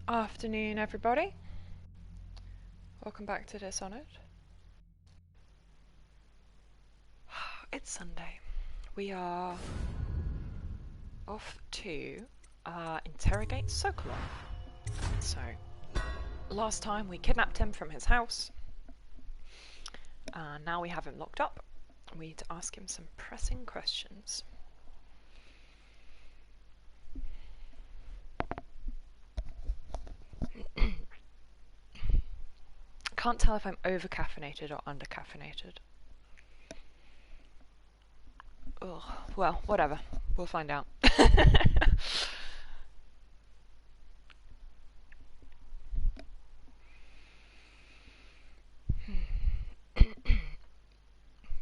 Afternoon, everybody. Welcome back to Dishonored. It's Sunday. We are off to interrogate Sokolov. So, last time we kidnapped him from his house. Now we have him locked up. We need to ask him some pressing questions. Can't tell if I'm over-caffeinated or under-caffeinated. Ugh, well, whatever. We'll find out.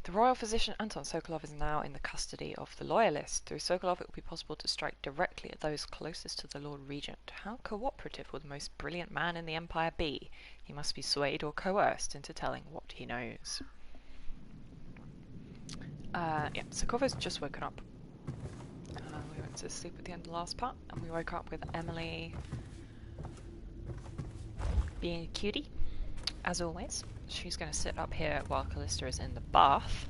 The royal physician Anton Sokolov is now in the custody of the Loyalists. Through Sokolov it will be possible to strike directly at those closest to the Lord Regent. How cooperative will the most brilliant man in the Empire be? He must be swayed or coerced into telling what he knows. Yeah, Sokolov's just woken up. We went to sleep at the end of the last part, and we woke up with Emily being a cutie, as always. She's going to sit up here while Callista is in the bath.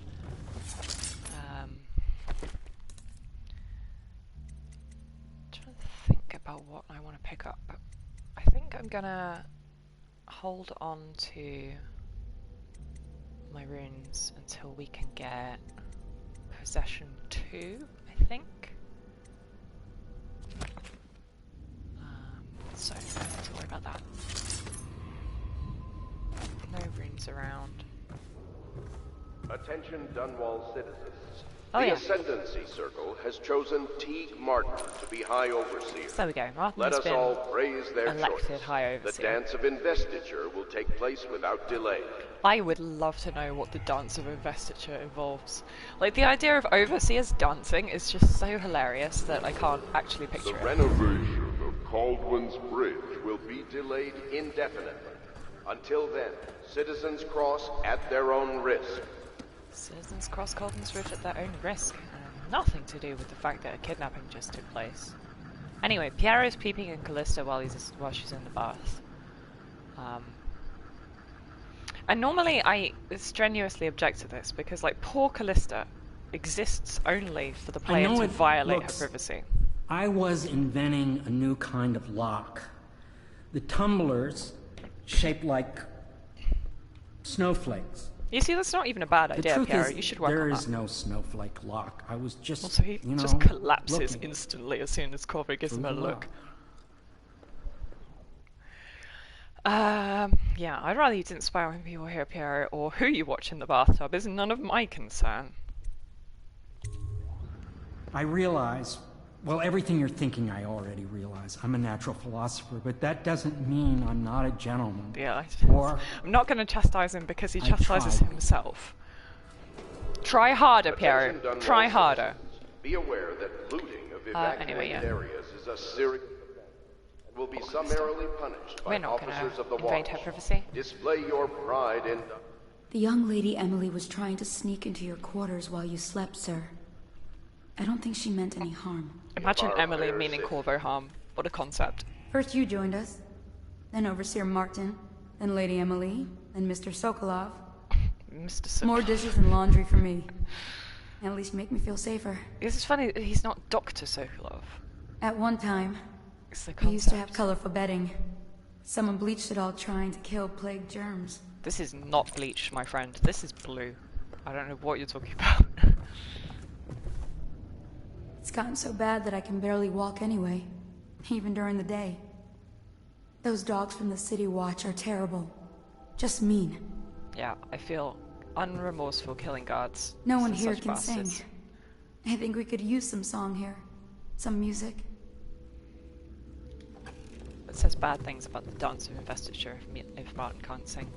Trying to think about what I want to pick up. I think I'm going to hold on to my runes until we can get possession 2, I think. So I don't have to worry about that. No runes around. Attention Dunwall citizens. Oh, the yeah. Ascendancy Circle has chosen Teague Martin to be High Overseer. There we go. Martin's Let us been all praise their elected choice. High The Overseer. dance of investiture will take place without delay. I would love to know what the dance of investiture involves. Like, the idea of overseers dancing is just so hilarious that I can't actually picture The it. renovation of Caldwin's Bridge will be delayed indefinitely. Until then, citizens cross at their own risk. Citizens cross Colton's Ridge at their own risk. Nothing to do with the fact that a kidnapping just took place. Anyway, Piero's peeping at Callista while she's in the bath. And normally I strenuously object to this because, like, poor Callista exists only for the player to violate her privacy. I was inventing a new kind of lock. The tumblers shaped like snowflakes. You see, that's not even a bad idea, Piero. Is, You should work on that. there is no snowflake lock. I was just, Also, he just collapses instantly as soon as Corby gives him a look. Yeah, I'd rather you didn't spy on people here, Piero, or who you watch in the bathtub is none of my concern. I realize, well, everything you're thinking I already realize. I'm a natural philosopher, but that doesn't mean I'm not a gentleman. Yeah, Or I'm not going to chastise him because he chastises himself. Try harder, Piero. Try harder. Be aware that looting of evacuated areas is a serious and will be summarily punished by officers of the invade watch. her privacy. Display your pride in... The young lady Emily was trying to sneak into your quarters while you slept, sir. I don't think she meant any harm. Imagine Emily meaning Corvo harm. What a concept. First you joined us, then Overseer Martin, then Lady Emily, then Mr. Sokolov. Mr. Sokolov. More dishes and laundry for me. At least make me feel safer. This is funny, he's not Dr. Sokolov. At one time, It's the we used to have concept. colorful bedding. Someone bleached it all trying to kill plague germs. This is not bleach, my friend. This is blue. I don't know what you're talking about. It's gotten so bad that I can barely walk anyway, even during the day. Those dogs from the City Watch are terrible. Just mean. Yeah, I feel unremorseful killing guards. No one Such here can bastards. sing. I think we could use some song here. Some music. It says bad things about the dance of investiture if Martin can't sing.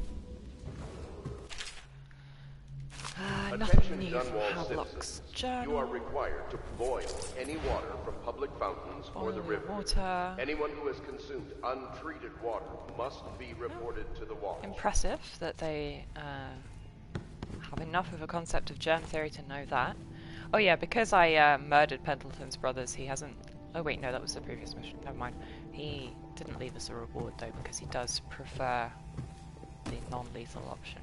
Nothing new from Havelock's journal. You are required to boil any water from public fountains or the river. Water. Anyone who has consumed untreated water must be reported to the watch. Impressive that they have enough of a concept of germ theory to know that. Oh yeah, because I murdered Pendleton's brothers, he hasn't... Oh wait, no, that was the previous mission. Never mind. He didn't leave us a reward though, because he does prefer the non-lethal option,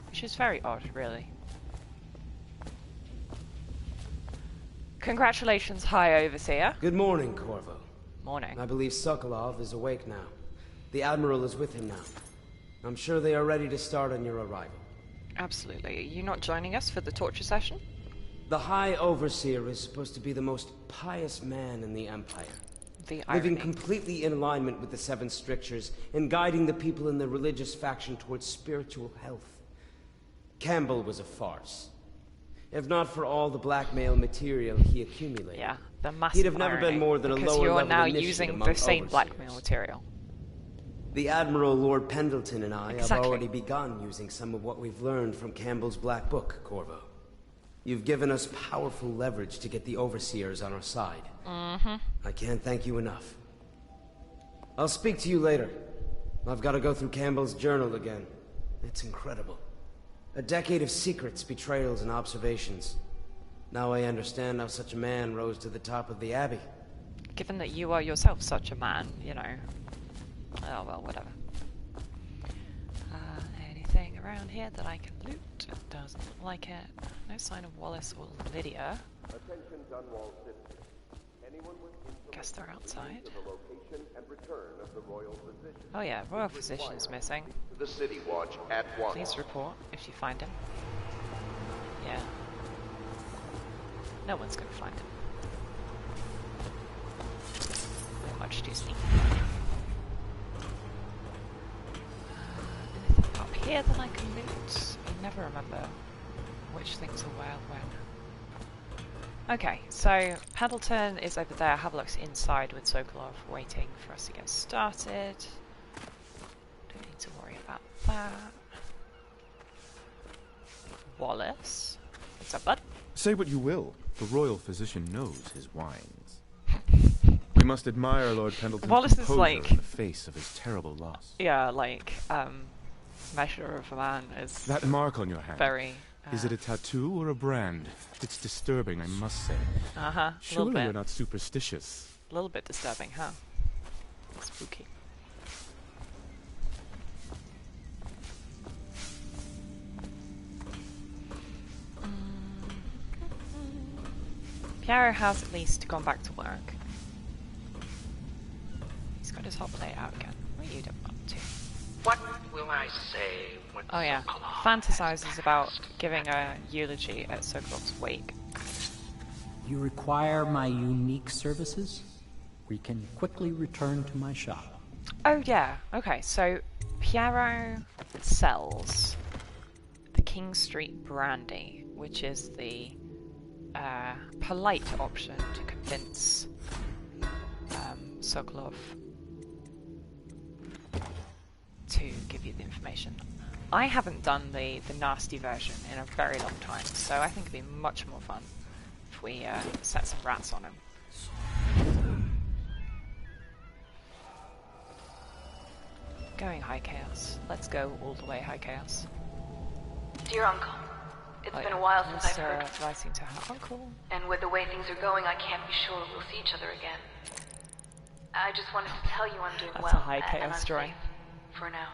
which is very odd, really. Congratulations, High Overseer. Good morning, Corvo. Morning. I believe Sokolov is awake now. The Admiral is with him now. I'm sure they are ready to start on your arrival. Absolutely. Are you not joining us for the torture session? The High Overseer is supposed to be the most pious man in the Empire. The irony. Living completely in alignment with the Seven Strictures and guiding the people in the religious faction towards spiritual health. Campbell was a farce. If not for all the blackmail material he accumulated, Yeah, the massive he'd have never irony, been more than a because lower you're level now initiate using among the same overseers. blackmail material. The Admiral, Lord Pendleton, and I have Exactly. already begun using some of what we've learned from Campbell's Black Book, Corvo. You've given us powerful leverage to get the Overseers on our side. I can't thank you enough. I'll speak to you later. I've got to go through Campbell's journal again. It's incredible. A decade of secrets, betrayals, and observations. Now I understand how such a man rose to the top of the Abbey. Given that you are yourself such a man, you know. Oh well, whatever. Anything around here that I can loot? Doesn't look like it. No sign of Wallace or Lydia. Attention Dunwall citizens. Anyone with Guess they're outside. to the location and return of the royal physician Oh yeah, royal physician is missing. to the City Watch at once. Please report if you find him. Yeah. No one's gonna find him. How much do you sneak? Anything up here that I can loot? I never remember which things are where when. Okay, so Pendleton is over there. Have a look inside with Sokolov waiting for us to get started. Don't need to worry about that. Wallace. What's up, bud? Say what you will, the royal physician knows his wines. We must admire Lord Pendleton's Wallace is composure like- in the face of his terrible loss. Yeah, like, measure of a man is That mark on your hand, very... is it a tattoo or a brand? It's disturbing, I must say. Uh-huh, a little Surely bit. you're not superstitious. A little bit disturbing, huh? Spooky. Piero has at least gone back to work. He's got his hot plate out again. What are you up to? What will I say when Oh yeah, Sokolov fantasizes has about passed? giving a eulogy at Sokolov's wake. You require my unique services? We can quickly return to my shop. Oh yeah, okay, so Piero sells the King Street brandy, which is the polite option to convince Sokolov to give you the information. I haven't done the nasty version in a very long time, so I think it'd be much more fun if we set some rats on him. Going high chaos. Let's go all the way high chaos. Dear Uncle, it's Oh, been yeah. a while since I've Sarah heard, writing to her uncle. and with the way things are going, I can't be sure we'll see each other again. I just wanted to tell you I'm doing That's well, a high and chaos I'm drawing. safe for now.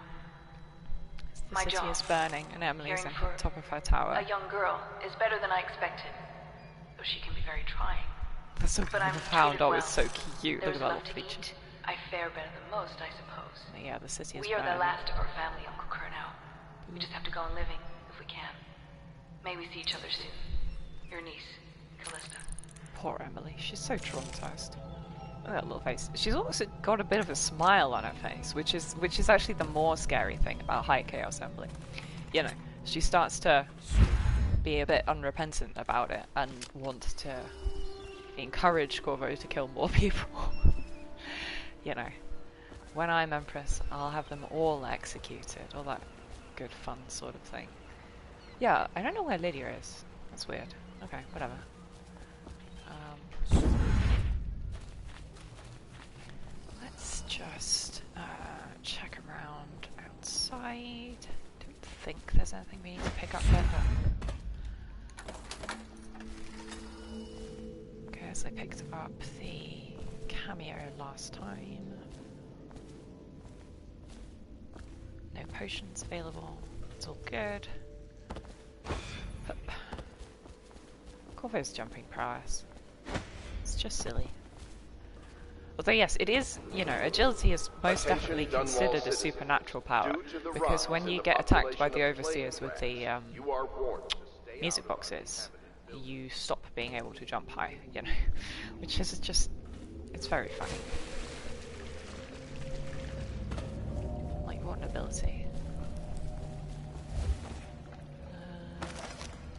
The My city job, is burning and Emily's caring on for top of her tower. A young girl is better than I expected, though she can be very trying. The so But I'm hound treated dog well. is so cute. Look There's at that enough little to creature. eat. I fare better than most, I suppose. Yeah, the city is We are burning. the last of our family, Uncle Kurnow. We just have to go on living, if we can. May we see each other soon. Your niece, Callista. Poor Emily. She's so traumatized. Look at that little face. She's also got a bit of a smile on her face, which is actually the more scary thing about High Chaos Emily. You know, she starts to be a bit unrepentant about it and want to encourage Corvo to kill more people. You know, when I'm Empress, I'll have them all executed. All that good fun sort of thing. Yeah, I don't know where Lydia is. That's weird. Okay, whatever. Let's just check around outside. Don't think there's anything we need to pick up here. Okay, so I picked up the cameo last time. potions available. It's all good. Hup. Corvo's jumping prowess. It's just silly. Although yes, it is, you know, agility is most definitely considered a supernatural power, because when you get attacked by the overseers with the music boxes, you stop being able to jump high, you know, which is just, it's very funny. Like, what an ability.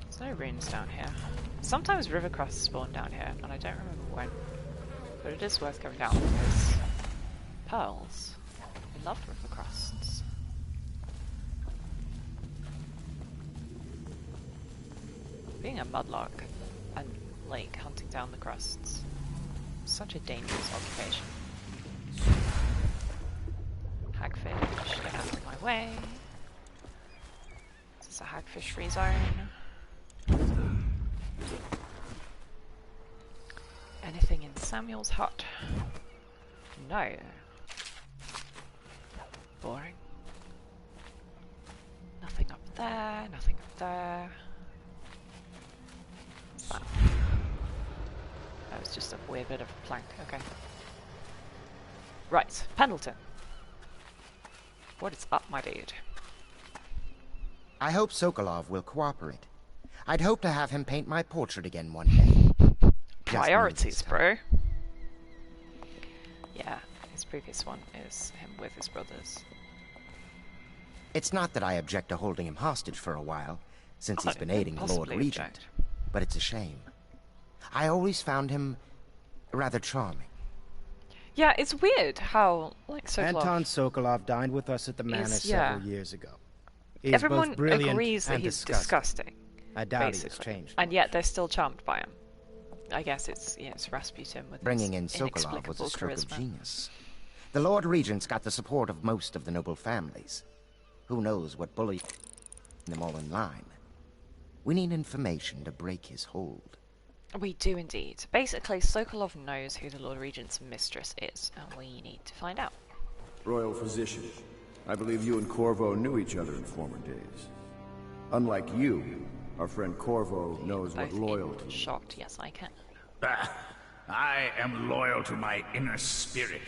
There's no runes down here. Sometimes river crusts spawn down here, and I don't remember when. But it is worth going down because pearls. I love river crusts. Being a mudlark and like hunting down the crusts, such a dangerous occupation. Hagfish, get out of my way. This is a hagfish free zone. Anything in Samuel's hut? No. Boring. Nothing up there, nothing up there. What's that? That was just a weird bit of a plank, okay. Right, Pendleton. What is up, my dude? I hope Sokolov will cooperate. I'd hope to have him paint my portrait again one day. Priorities, bro. Yeah, his previous one is him with his brothers. It's not that I object to holding him hostage for a while, since he's been aiding the Lord Regent, but it's a shame. I always found him rather charming. Yeah, it's weird how, like, Sokolov... Anton Sokolov dined with us at the manor several years ago. He's Everyone both brilliant agrees that and he's disgusting. I doubt basically. he's changed. And yet they're still charmed by him. I guess it's, yeah, it's Rasputin with Bringing in his Sokolov was a stroke charisma. of genius. The Lord Regent's got the support of most of the noble families. Who knows what bullied them all in line. We need information to break his hold. We do indeed. Basically, Sokolov knows who the Lord Regent's mistress is, and we need to find out. Royal Physician, I believe you and Corvo knew each other in former days. Unlike you, our friend Corvo knows what loyalty is. Shocked, yes, I can. I am loyal to my inner spirit.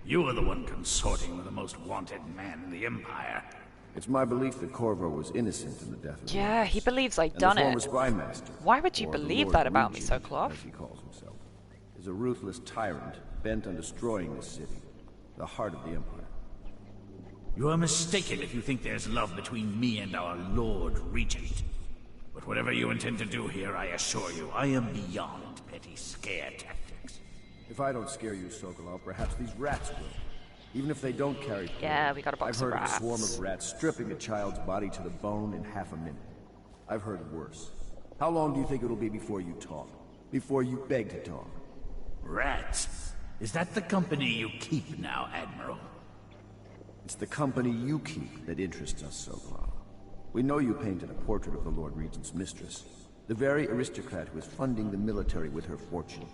You are the one consorting with the most wanted man in the Empire. It's my belief that Corvo was innocent in the death of Yeah, he believes I'd done it. Spy master, Why would you or believe Lord that about me, Regent, Sokolov? as he calls himself, is a ruthless tyrant bent on destroying the city, the heart of the Empire. You are mistaken if you think there's love between me and our Lord Regent. But whatever you intend to do here, I assure you, I am beyond petty scare tactics. If I don't scare you, Sokolov, perhaps these rats will. Even if they don't carry poison. Yeah, we got a box I've heard of of a swarm rats. of rats stripping a child's body to the bone in half a minute. I've heard worse. How long do you think it'll be before you talk? Before you beg to talk? Rats? Is that the company you keep now, Admiral? It's the company you keep that interests us, Sokolov. We know you painted a portrait of the Lord Regent's mistress, the very aristocrat who is funding the military with her fortune.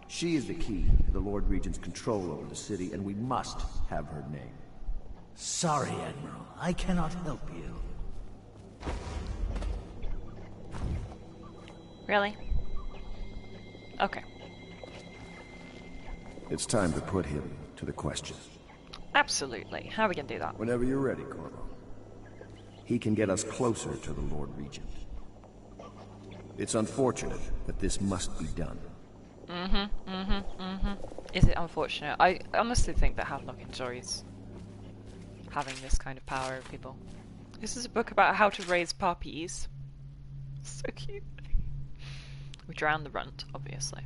She is the key to the Lord Regent's control over the city, and we must have her name. Sorry, Admiral. I cannot help you. Really? Okay. It's time to put him to the question. Absolutely. How are we gonna do that? Whenever you're ready, Corvo. He can get us closer to the Lord Regent. It's unfortunate that this must be done. Is it unfortunate? I honestly think that Havelock enjoys having this kind of power over people. This is a book about how to raise puppies. So cute. We drown the runt, obviously.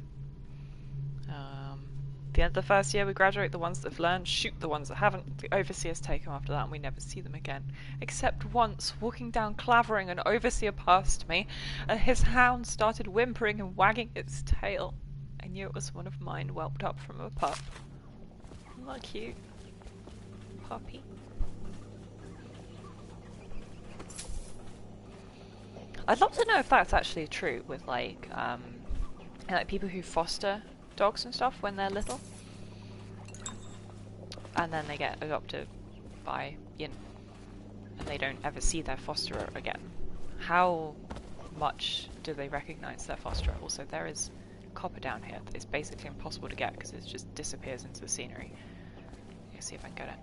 The end of the first year, we graduate the ones that have learned, shoot the ones that haven't. The overseers take them after that, and we never see them again. Except once, walking down Clavering, an overseer passed me, and his hound started whimpering and wagging its tail. I knew it was one of mine, whelped up from a pup. Isn't that cute? Puppy. I'd love to know if that's actually true with like people who foster dogs and stuff when they're little, and then they get adopted by, you know, and they don't ever see their fosterer again, how much do they recognize their fosterer? Also, there is copper down here that is basically impossible to get because it just disappears into the scenery. Let's see if I can get it.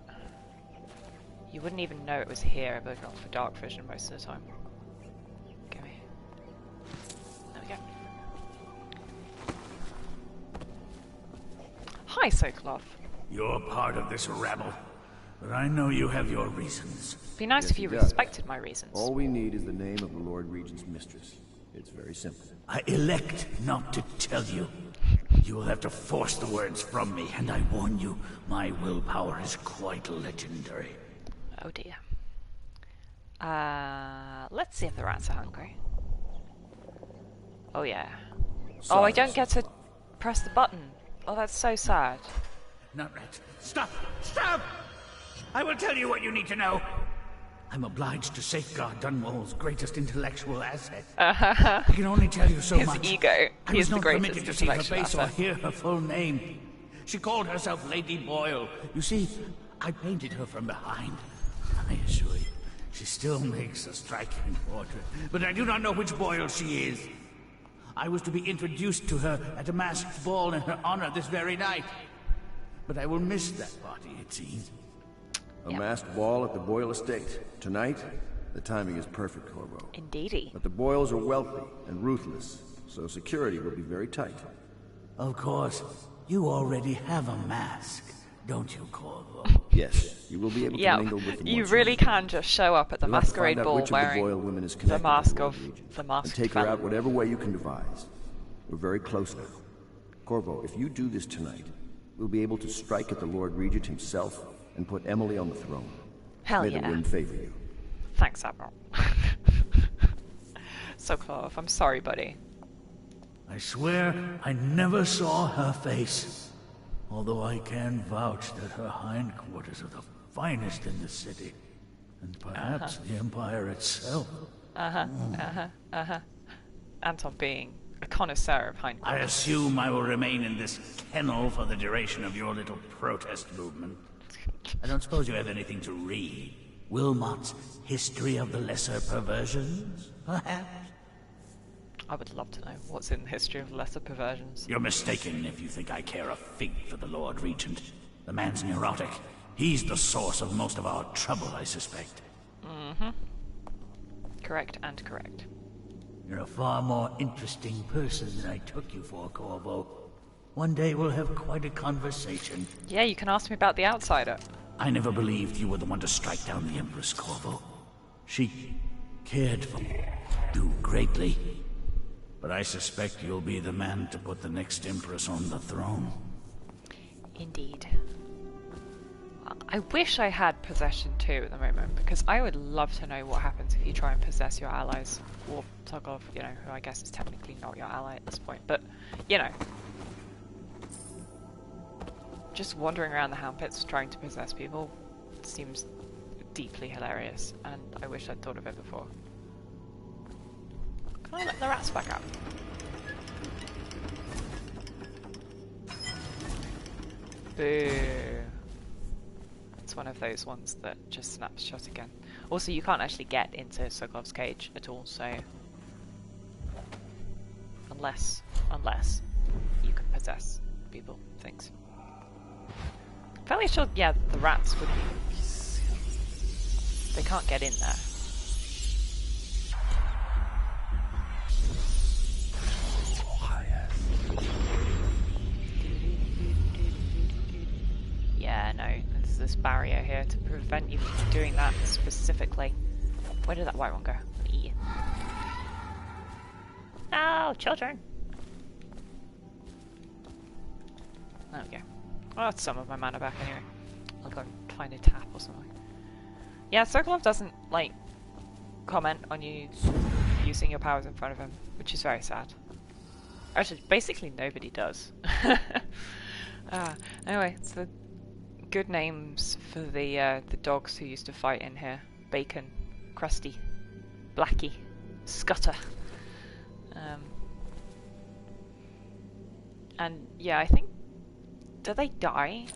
You wouldn't even know it was here if it were not for dark vision most of the time. Give me. There we go. Hi, Sokolov. You're part of this rabble, but I know you have your reasons. Be nice if you respected my reasons. All we need is the name of the Lord Regent's mistress. It's very simple. I elect not to tell you. You will have to force the words from me, and I warn you, my willpower is quite legendary. Oh dear. Let's see if the rats are hungry. Oh yeah. Oh, I don't get to press the button. Oh, that's so sad. Not right. Stop! Stop! I will tell you what you need to know. I'm obliged to safeguard Dunwall's greatest intellectual asset. I can only tell you so much. His ego. I was not permitted to see her face or hear her full name. She called herself Lady Boyle. You see, I painted her from behind. I assure you, she still makes a striking portrait. But I do not know which Boyle she is. I was to be introduced to her at a masked ball in her honor this very night. But I will miss that party, it seems. A masked ball at the Boyle estate. Tonight, the timing is perfect, Corvo. Indeedy. But the Boyles are wealthy and ruthless, so security will be very tight. Of course. You already have a mask, don't you, Corvo? Yes, you will be able to mingle with them. You really can just show up at the masquerade ball wearing the mask of the masked and take her out whatever way you can devise. We're very close now. Corvo, if you do this tonight, we'll be able to strike at the Lord Regent himself and put Emily on the throne. Hell May yeah. the wind favor you. Thanks, Admiral. Sokolov, I'm sorry, buddy. I swear I never saw her face. Although I can vouch that her hindquarters are the finest in the city. And perhaps the Empire itself. Anton being a connoisseur of hindquarters. I assume I will remain in this kennel for the duration of your little protest movement. I don't suppose you have anything to read. Wilmot's History of the Lesser Perversions, perhaps? I would love to know what's in the history of lesser perversions. You're mistaken if you think I care a fig for the Lord Regent. The man's neurotic. He's the source of most of our trouble, I suspect. Correct and correct. You're a far more interesting person than I took you for, Corvo. One day we'll have quite a conversation. Yeah, you can ask me about the outsider. I never believed you were the one to strike down the Empress, Corvo. She cared for you greatly. But I suspect you'll be the man to put the next Empress on the throne. Indeed. I wish I had possession too at the moment, because I would love to know what happens if you try and possess your allies. Or Tugov, you know, who I guess is technically not your ally at this point, but, you know. Just wandering around the Hound Pits trying to possess people seems deeply hilarious, and I wish I'd thought of it before. Can I let the rats back out? Boo. It's one of those ones that just snaps shut again. Also, you can't actually get into Sokolov's cage at all, so... Unless you can possess people, things. Fairly sure, yeah, the rats would be... They can't get in there. Yeah, no, there's this barrier here to prevent you from doing that specifically. Where did that white one go? Eat. No, children! There we go. Oh, that's some of my mana back anyway. I'll go find a tap or something. Yeah, Sokolov doesn't, like, comment on you using your powers in front of him, which is very sad. Actually, basically nobody does. Anyway, it's the good names for the dogs who used to fight in here. Bacon, Krusty, Blackie, Scudder. And yeah, I think... Do they die?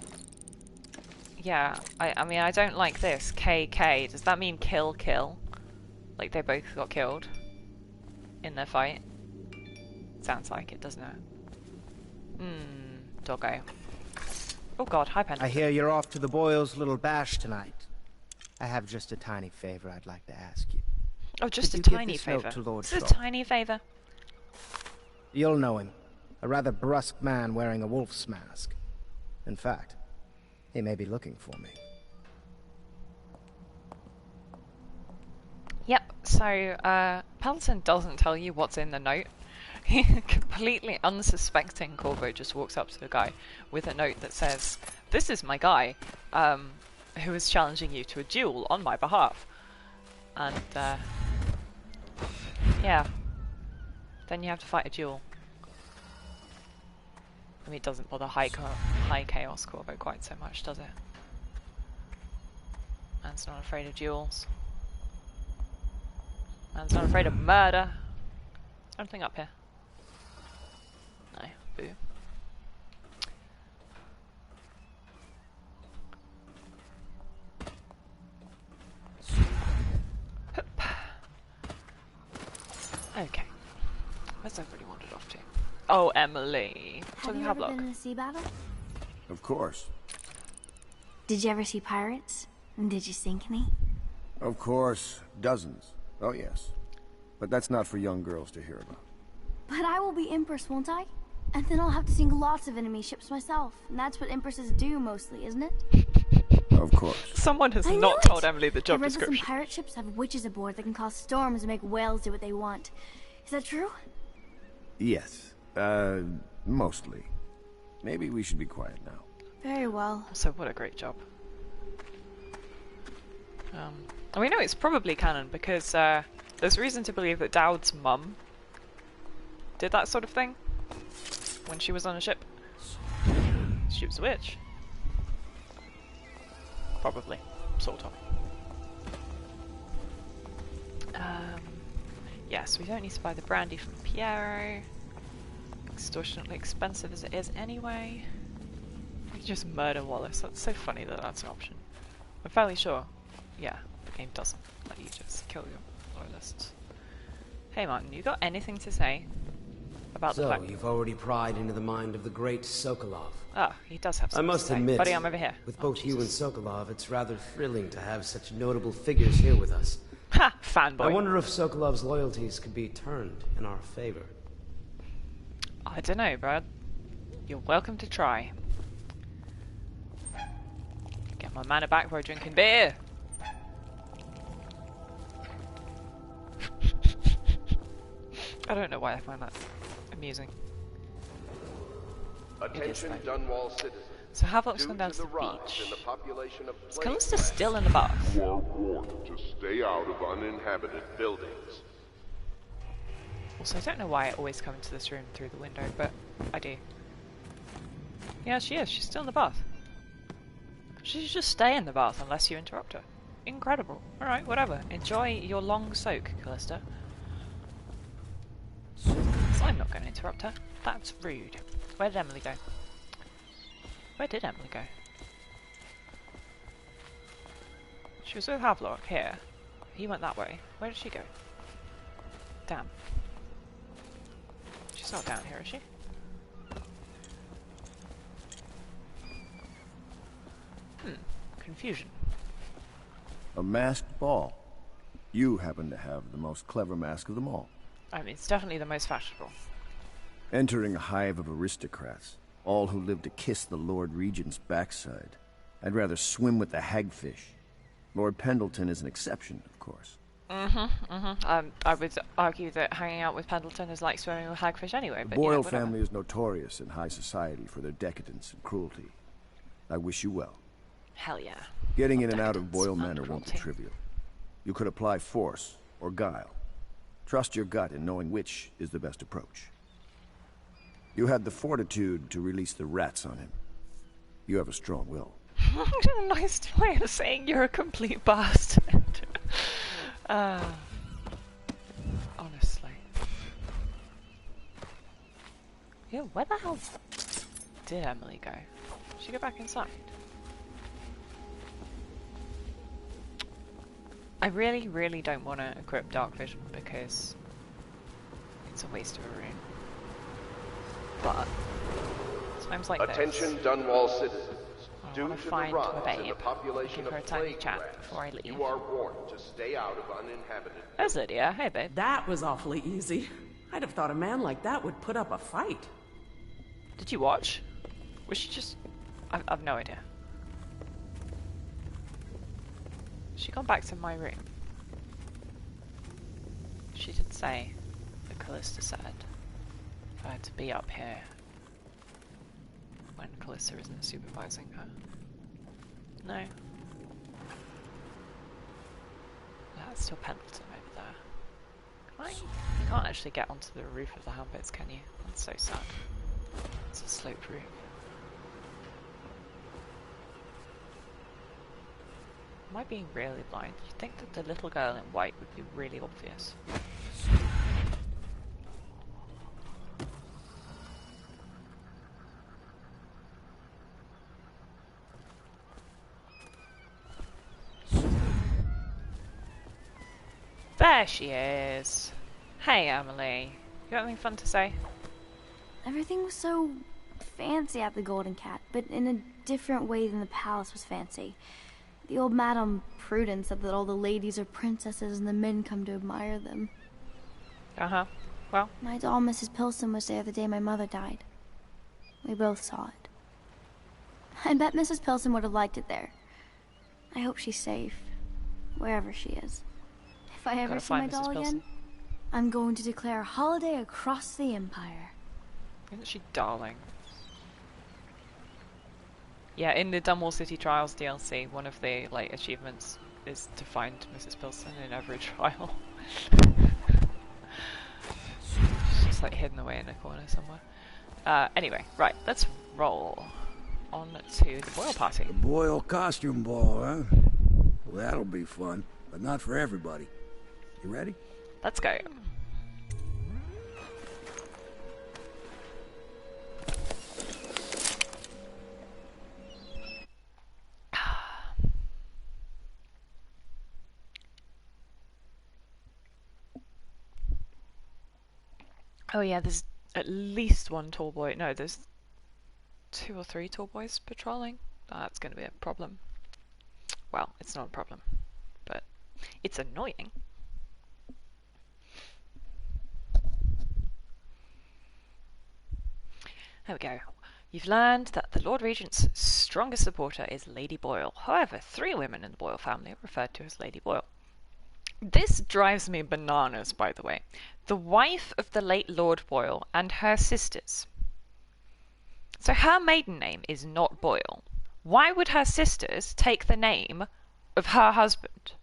Yeah, I mean, I don't like this. KK. Does that mean kill, kill? Like they both got killed in their fight? Sounds like it, doesn't it? Doggo. Oh god, hi Pendleton. I hear you're off to the Boyles' little bash tonight. I have just a tiny favor I'd like to ask you. Oh, just Could a you tiny give this note favor. to Lord Just a Shaw? tiny favor. You'll know him. A rather brusque man wearing a wolf's mask. In fact, he may be looking for me. Yep, so Pendleton doesn't tell you what's in the note. He completely unsuspecting Corvo just walks up to the guy with a note that says, "This is my guy, who is challenging you to a duel on my behalf." And yeah, then you have to fight a duel. I mean, it doesn't bother high chaos Corvo quite so much, does it? Man's not afraid of duels. Man's not afraid of murder. Anything up here? No. Boo. Okay. Where's everybody wandered off to? Oh, Emily. Have you ever been in a sea battle? Of course. Did you ever see pirates? And did you sink any? Of course. Dozens. Oh, yes. But that's not for young girls to hear about. But I will be Empress, won't I? And then I'll have to sink lots of enemy ships myself. And that's what Empresses do mostly, isn't it? Of course. Someone has not told Emily the job I read that description. some pirate ships have witches aboard that can cause storms and make whales do what they want. Is that true? Yes. Mostly. Maybe we should be quiet now. Very well. So what a great job. And we know it's probably canon because there's reason to believe that Dowd's mum did that sort of thing when she was on a ship. She was a witch. Probably. Sort of. Yes, we don't need to buy the brandy from Piero. Extortionately expensive as it is anyway. We can just murder Wallace. That's so funny that that's an option. I'm fairly sure. Yeah, the game doesn't let you just kill your loyalists. Hey Martin, you got anything to say about the fact... So, you've already pried into the mind of the great Sokolov. Ah, he does have something I must to say. admit, Buddy, I'm over here. With both you and Sokolov, it's rather thrilling to have such notable figures here with us. Ha! Fanboy. I wonder if Sokolov's loyalties could be turned in our favor. I don't know, Brad. You're welcome to try. Get my mana back by drinking beer. I don't know why I find that amusing. Attention, Dunwall citizens. So Havelock's gone down to the beach. Is Callista still in the bath? You are warned to stay out of uninhabited buildings. Also, I don't know why I always come into this room through the window, but I do. Yeah, she is. She's still in the bath. She should just stay in the bath unless you interrupt her. Incredible. Alright, whatever. Enjoy your long soak, Callista. So I'm not going to interrupt her. That's rude. Where did Emily go? Where did Emily go? She was with Havelock here. He went that way. Where did she go? Damn. She's not down here, is she? Confusion. A masked ball. You happen to have the most clever mask of them all. I mean, it's definitely the most fashionable. Entering a hive of aristocrats, all who live to kiss the Lord Regent's backside. I'd rather swim with the hagfish. Lord Pendleton is an exception, of course. I would argue that hanging out with Pendleton is like swimming with hagfish anyway, The but Boyle whatever. family is notorious in high society for their decadence and cruelty. I wish you well. Hell yeah. Getting in and out of Decadence Boyle and Manor won't be cruelty. trivial. You could apply force or guile. Trust your gut in knowing which is the best approach. You had the fortitude to release the rats on him. You have a strong will. A nice way of saying you're a complete bastard. Honestly. Yeah, where the hell did Emily go? Did she go back inside? I really, really don't want to equip dark vision because it's a waste of a rune. But times like Attention, this, Dunwall citizens. I Due want to to the find rise my in babe the population and give her a of tiny plague chat rats, before I leave. you are warned to stay out of uninhabited. There's Lydia. Hey, babe. That was awfully easy. I'd have thought a man like that would put up a fight. Did you watch? Was she just... I've no idea. She gone back to my room. She did say, the Callista said, if I had to be up here when Callista isn't supervising her. No. That's still Pendleton over there. Can I? You can't actually get onto the roof of the Handbits, can you? That's so sad. It's a sloped roof. Am I being really blind? You'd think that the little girl in white would be really obvious. There she is. Hey, Emily. You got anything fun to say? Everything was so fancy at the Golden Cat, but in a different way than the palace was fancy. The old Madame Prudence said that all the ladies are princesses and the men come to admire them. Uh-huh. Well? My doll, Mrs. Pilson, was there the day my mother died. We both saw it. I bet Mrs. Pilson would have liked it there. I hope she's safe, wherever she is. If I ever see my doll again, I'm going to declare a holiday across the Empire. Isn't she darling? Yeah, in the Dunwall City Trials DLC, one of the achievements is to find Mrs. Pilson in every trial. She's hidden away in a corner somewhere. Anyway, right, let's roll on to the Boyle party. The Boyle costume ball, huh? Well, that'll be fun, but not for everybody. You ready? Let's go. Oh yeah, there's at least one tall boy. No, there's 2 or 3 tall boys patrolling. That's going to be a problem. Well, it's not a problem, but it's annoying. There we go. You've learned that the Lord Regent's strongest supporter is Lady Boyle. However, 3 women in the Boyle family are referred to as Lady Boyle. This drives me bananas, by the way. The wife of the late Lord Boyle and her sisters. So her maiden name is not Boyle. Why would her sisters take the name of her husband?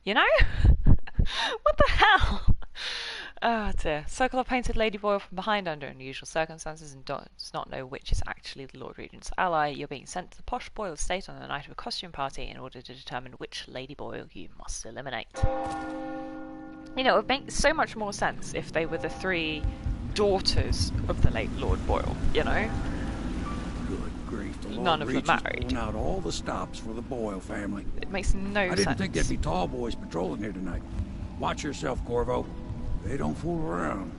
You know? What the hell? Oh dear. Sokolov painted Lady Boyle from behind under unusual circumstances and does not know which is actually the Lord Regent's ally. You're being sent to the posh Boyle estate on the night of a costume party in order to determine which Lady Boyle you must eliminate. You know, it would make so much more sense if they were the 3 daughters of the late Lord Boyle, you know? Good grief, the None Lord of them Regent's married. pulling out all the stops for the Boyle family. It makes no sense. I didn't think there'd be tall boys patrolling here tonight. Watch yourself, Corvo. They don't fool around.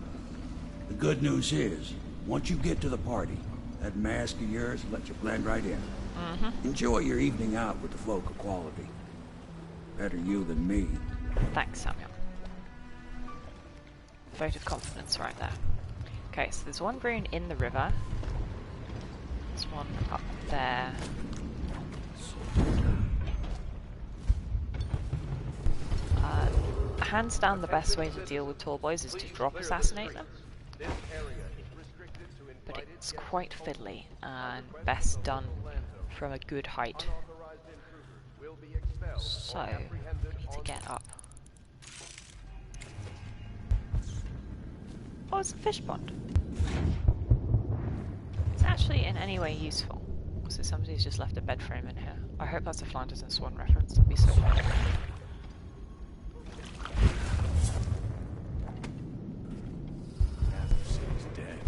The good news is, once you get to the party, that mask of yours will let you blend right in. Enjoy your evening out with the folk of quality. Better you than me. Thanks, Samuel. Vote of confidence right there. Okay, so there's one rune in the river. There's one up there. Hands down, the best way to deal with tall boys is to drop assassinate them. But it's quite fiddly and best done from a good height. So, we need to get up. Oh, it's a fish pond. Is it actually in any way useful? So somebody's just left a bed frame in here. I hope that's a Flanders and Swan reference. That'd be so funny. Dead.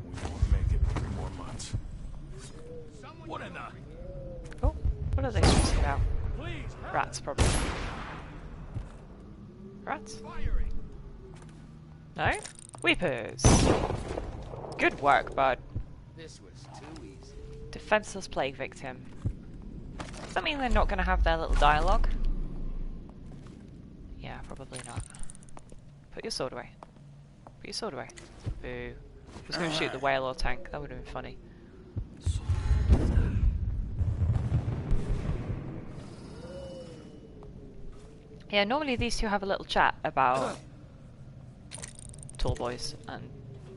We won't make it 3 more months. What in the... Oh, what are they stressing about? Rats, probably. rats? No? Weepers! Good work, bud. This was too easy. Defenseless plague victim. Does that mean they're not going to have their little dialogue? Yeah, probably not. Put your sword away. Put your sword away. Boo. I was going to shoot the whale or tank. That would have been funny. Yeah, normally these two have a little chat about tall boys and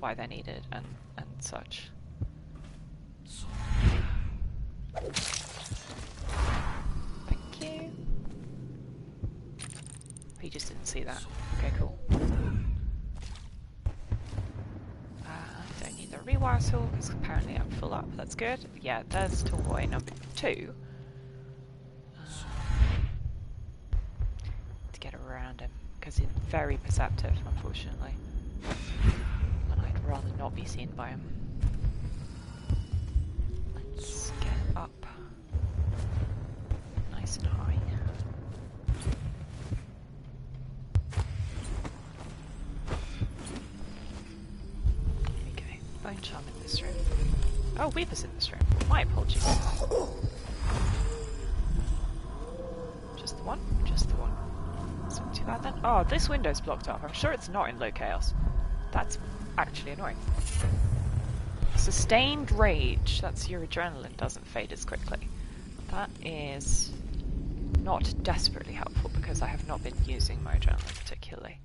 why they're needed and such. Thank you. He just didn't see that. Okay, cool. Don't need the rewire tool because apparently I'm full up. That's good. Yeah, there's tall boy number 2. To get around him because he's very perceptive, unfortunately. And I'd rather not be seen by him. Let's get up nice and high. Okay, bone charm in this room. Oh, Weaver's in this room. My apologies. Just the one? Just the one. It's not too bad then. Oh, this window's blocked off. I'm sure it's not in low chaos. That's actually annoying. Sustained rage. That's your adrenaline doesn't fade as quickly. That is not desperately helpful because I have not been using my adrenaline particularly.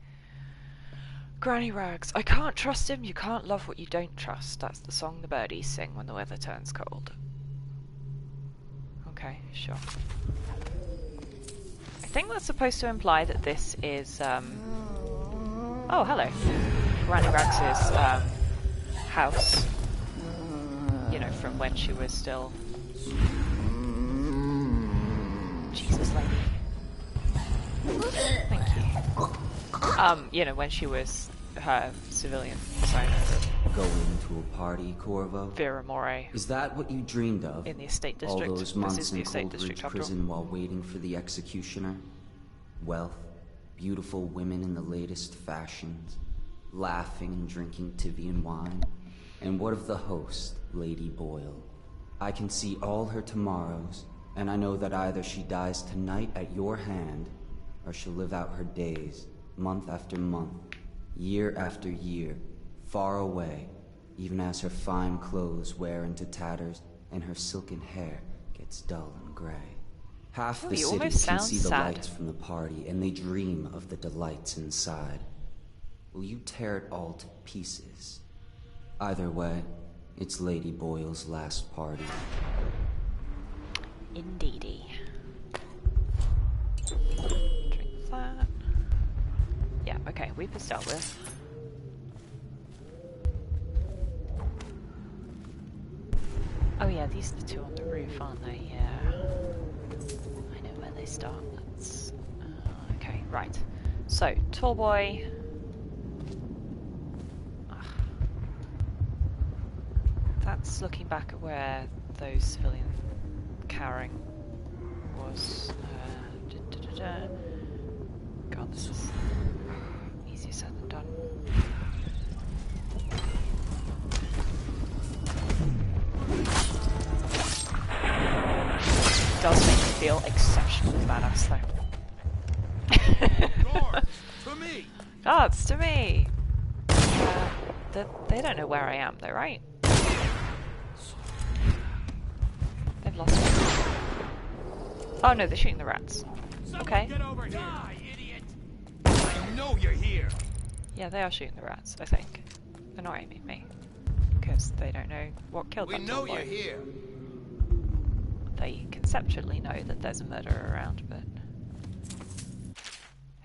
Granny Rags. I can't trust him. You can't love what you don't trust. That's the song the birdies sing when the weather turns cold. Okay, sure. I think that's supposed to imply that this is, oh, hello. Granny Rags' house. You know, from when she was still... Jesus, lady. Thank you. You know, when she was her civilian persona. Going to a party, Corvo? Vera More. Is that what you dreamed of? In the estate district. All those months in estate Coldridge prison while waiting for the executioner? Wealth, beautiful women in the latest fashions, laughing and drinking Tivian wine. And what of the host, Lady Boyle? I can see all her tomorrows, and I know that either she dies tonight at your hand, or she'll live out her days, month after month, year after year, far away, even as her fine clothes wear into tatters and her silken hair gets dull and gray. Half the city can see the lights from the party, and they dream of the delights inside. Will you tear it all to pieces? Either way, it's Lady Boyle's last party. Indeedy. Drink that. Yeah, okay, Weeper's dealt with. Oh yeah, these are the two on the roof, aren't they? Yeah. I know where they start. That's... okay, right. So, tall boy... That's looking back at where those civilian carrying was. God, this is easier said than done. It does make me feel exceptionally badass, though. To me. Guards, to me. They don't know where I am, though, right? They've lost me. Oh no, they're shooting the rats. Okay. Get over here. Die, idiot. I know you're here. Yeah, they are shooting the rats, I think. They're not aiming me. Because they don't know what killed them. We know you're here. They conceptually know that there's a murderer around, but...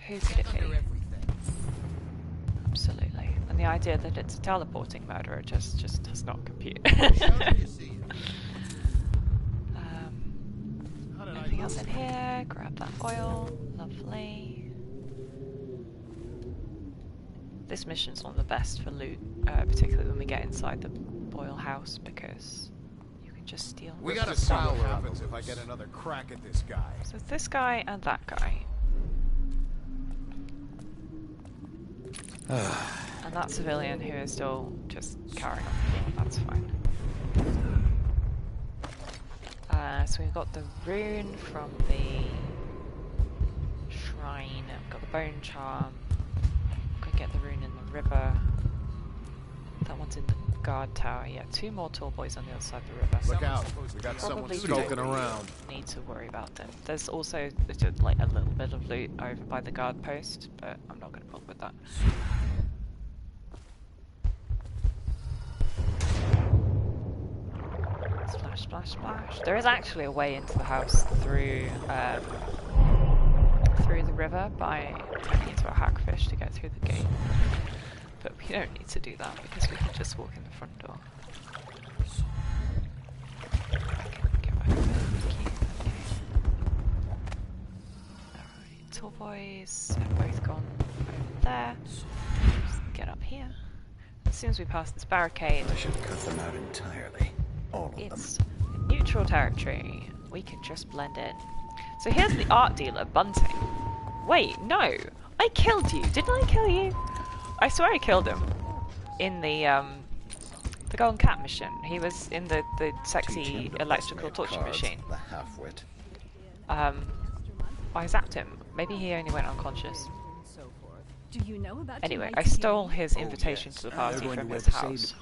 who could it be? Absolutely. And the idea that it's a teleporting murderer just does not compute. Anything else in here? Grab that oil. Lovely. This mission's one of the best for loot, particularly when we get inside the Boyle house, because you can just steal. We gotta stop what happens if I get another crack at this guy. So it's this guy and that guy. And that civilian who is still just carrying on, that's fine. So we've got the rune from the shrine, we've got the bone charm, we can get the rune in the river. That one's in the guard tower, yeah, 2 more tall boys on the other side of the river. Look out, we got someone skulking around. Need to worry about them. There's also like a little bit of loot over by the guard post, but I'm not going to bother with that. Splash, splash, splash. There is actually a way into the house through the river by turning into a hackfish to get through the gate. But we don't need to do that because we can just walk in the front door. I can get back there. Alright, tall boys have both gone over there. Just get up here. As soon as we pass this barricade, I should cut them out entirely. All of them. It's neutral territory. We can just blend in. So here's the art dealer, Bunting. Wait, no! I killed you! Didn't I kill you? I swear I killed him. In the Golden Cat mission. He was in the sexy electrical torture machine. The half-wit. I zapped him. Maybe he only went unconscious. Anyway, I stole his invitation to the party from his house,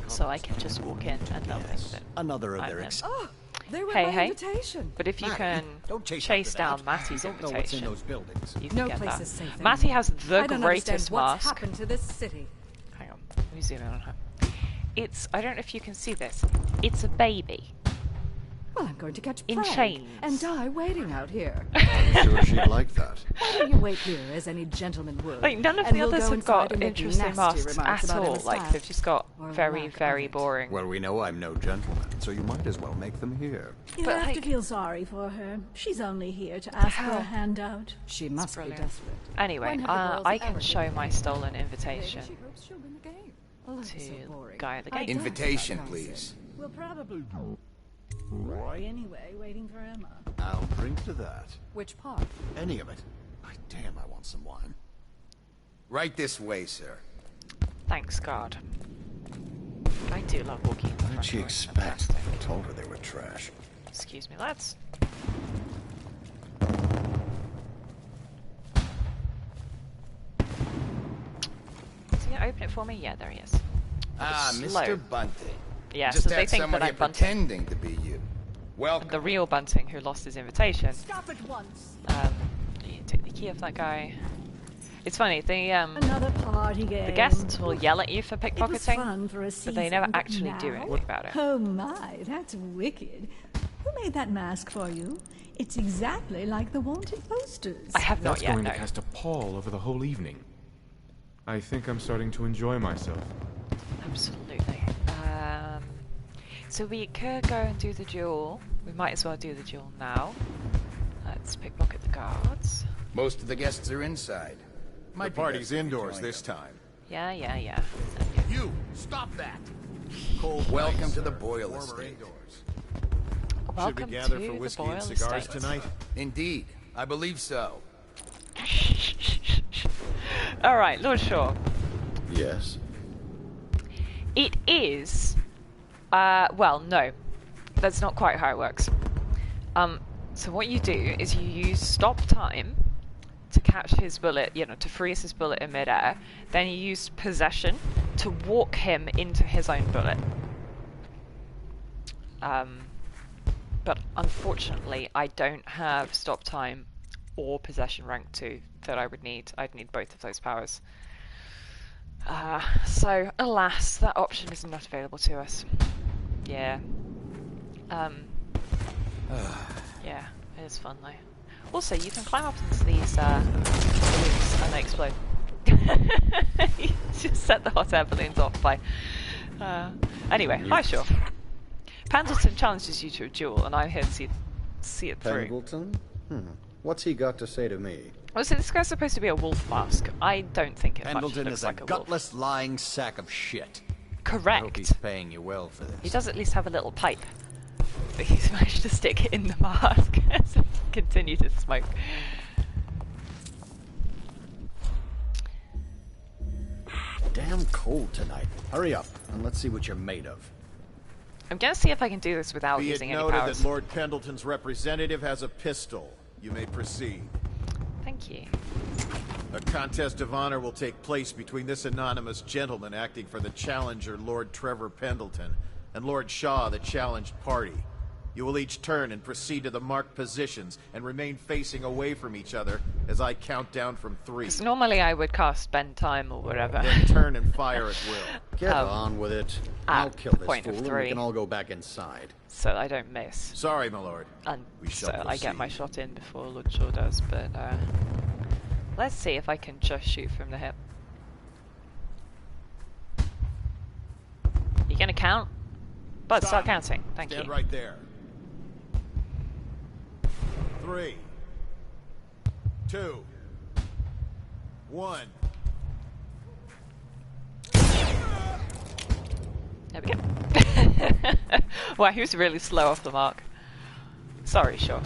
so I can just walk in and they'll think that Another of their Oh, they were hey, my hey. invitation. But if you can chase down Matty's invitation, you can No get place that. is safe Matty anymore. has the I don't greatest understand what's mask. happened to this city. Hang on, let me zoom in on her. It's, I don't know if you can see this, it's a baby. Well, I'm going to catch In plague chains. and die waiting out here. I'm sure she'd like that. Why don't you wait here, as any gentleman would? Like, none of and the we'll others go have inside got and make interesting nasty masks remarks at about all. Emma's Like, past, they've just got or very, lack very of it. boring. Well, we know I'm no gentleman, so you might as well make them here. You But, have to like- feel sorry for her. She's only here to ask for hell? a handout. She must be brilliant. desperate. Anyway, When have the girls I ever can show given my her stolen Maybe invitation she hopes she'll win the game. to So the boring. guy at the I gate. don't Invitation, think please. We'll probably anyway, waiting for Emma. I'll drink to that. Which part? Any of it. Damn, I want some wine. Right this way, sir. Thanks, God. I do love walking in the What front did she door, it's expect? fantastic. I told her they were trash. Excuse me, lads. Is he gonna open it for me? Yeah, there he is. Ah, Slow. Mr. Bunting. Yeah, Just so they had think someone that here I'm Bunting. pretending to be you. Welcome. And the real Bunting who lost his invitation. Stop at once. You take the key off that guy. It's funny, Another party game. the guests will yell at you for It was pickpocketing, fun for a but they never season, actually do now? anything about it. Oh my, that's wicked. Who made that mask for you? It's exactly like the wanted posters. I have not That's yet, going no. to cast a pall over the whole evening. I think I'm starting to enjoy myself. Absolutely. So we could go and do the duel. We might as well do the duel now. Let's pickpocket the guards. Most of the guests are inside. The party's indoors this time. Yeah. You, stop that! Welcome to the Boyle Estate. Welcome Should we gather to for the whiskey Boyle and cigars Estate. tonight? Indeed, I believe so. Alright, Lord Shaw. Yes. It is... well, no. That's not quite how it works. So what you do is you use stop time to catch his bullet, to freeze his bullet in midair. Then you use possession to walk him into his own bullet. But unfortunately, I don't have stop time or possession rank 2 that I would need. I'd need both of those powers. So, alas, that option is not available to us. Yeah. Yeah, it is fun though. Also, you can climb up into these balloons and they explode. You just set the hot air balloons off by... Anyway, hi Shaw. Pendleton challenges you to a duel, and I'm here to see it through. Pendleton? What's he got to say to me? Well, so this guy's supposed to be a wolf mask. I don't think it much Pendleton looks is like a a wolf. gutless, lying sack of shit. Correct. I hope he's paying you well for this. He does at least have a little pipe that he's managed to stick in the mask so he can continue to smoke. damn cold tonight. Hurry up, and let's see what you're made of. I'm gonna see if I can do this without Be it using any noted powers. that Lord Pendleton's representative has a pistol. You may proceed. Thank you. A contest of honor will take place between this anonymous gentleman acting for the challenger, Lord Trevor Pendleton, and Lord Shaw, the challenged party. You will each turn and proceed to the marked positions and remain facing away from each other as I count down from 3. Because normally I would cast Bend Time or whatever. Then turn and fire at will. Get on with it. I'll kill this point fool of and 3. we can all go back inside. So I don't miss. Sorry, my lord. And we shall so I proceed. get my shot in before Lord Shaw does, but let's see if I can just shoot from the hip. You gonna count? But start counting. Thank Stand you. right there. 3, 2, 1. There we go. Wow, he was really slow off the mark. Sorry, Shaw.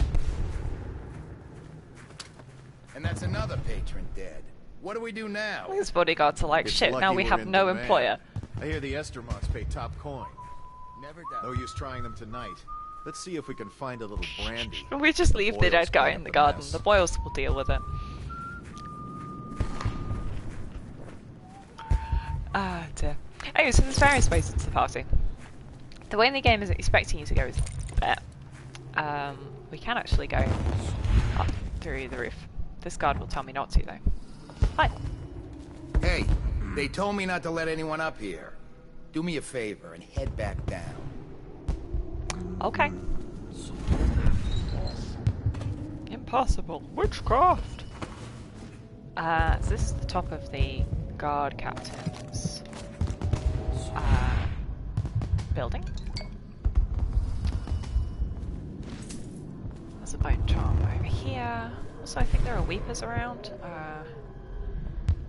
And that's another patron dead. What do we do now? His bodyguards are like, It's shit, lucky now we we're have in no demand. employer. I hear the Estermonts pay top coin. Never doubt. No use trying them tonight. Let's see if we can find a little brandy. We just leave the Boyle's dead guy clean in up the garden. mess. The Boyles will deal with it. Ah, dear. Anyway, so there's various ways into the party. The way the game is expecting you to go is there. We can actually go up through the roof. This guard will tell me not to, though. Hi. Hey, they told me not to let anyone up here. Do me a favor and head back down. Okay. Impossible. Witchcraft! So this is the top of the guard captain's building. There's a bone charm over here. Also, I think there are weepers around.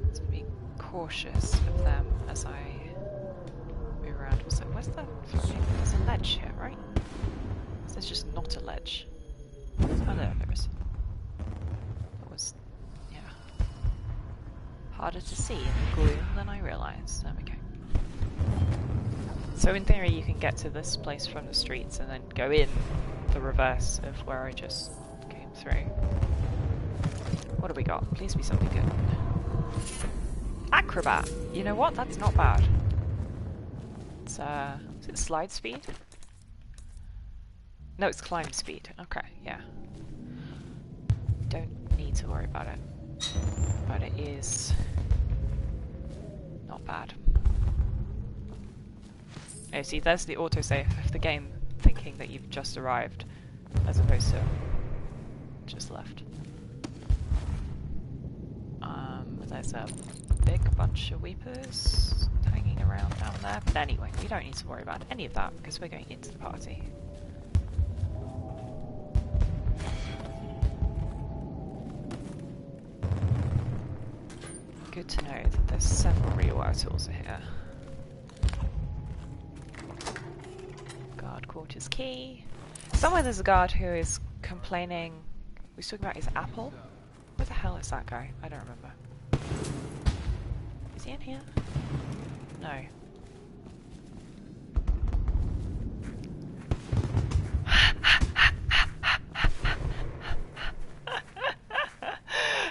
Let's be cautious of them as I move around. Also, where's the... There's a ledge here, right? There's just not a ledge. Oh, there is. That was... yeah. Harder to see in the gloom than I realised. There we go. So in theory you can get to this place from the streets and then go in the reverse of where I just came through. What do we got? Please be something good. Acrobat! You know what? That's not bad. It's, is it slide speed? No, it's climb speed. Okay, yeah. Don't need to worry about it. But it is not bad. Oh, see, there's the autosave of the game thinking that you've just arrived, as opposed to just left. There's a big bunch of weepers hanging around down there. But anyway, we don't need to worry about any of that because we're going into the party. Good to know that there's several real tools here. Guard quarters key. Somewhere there's a guard who is complaining. We're talking about his apple? Where the hell is that guy? I don't remember. Is he in here? No.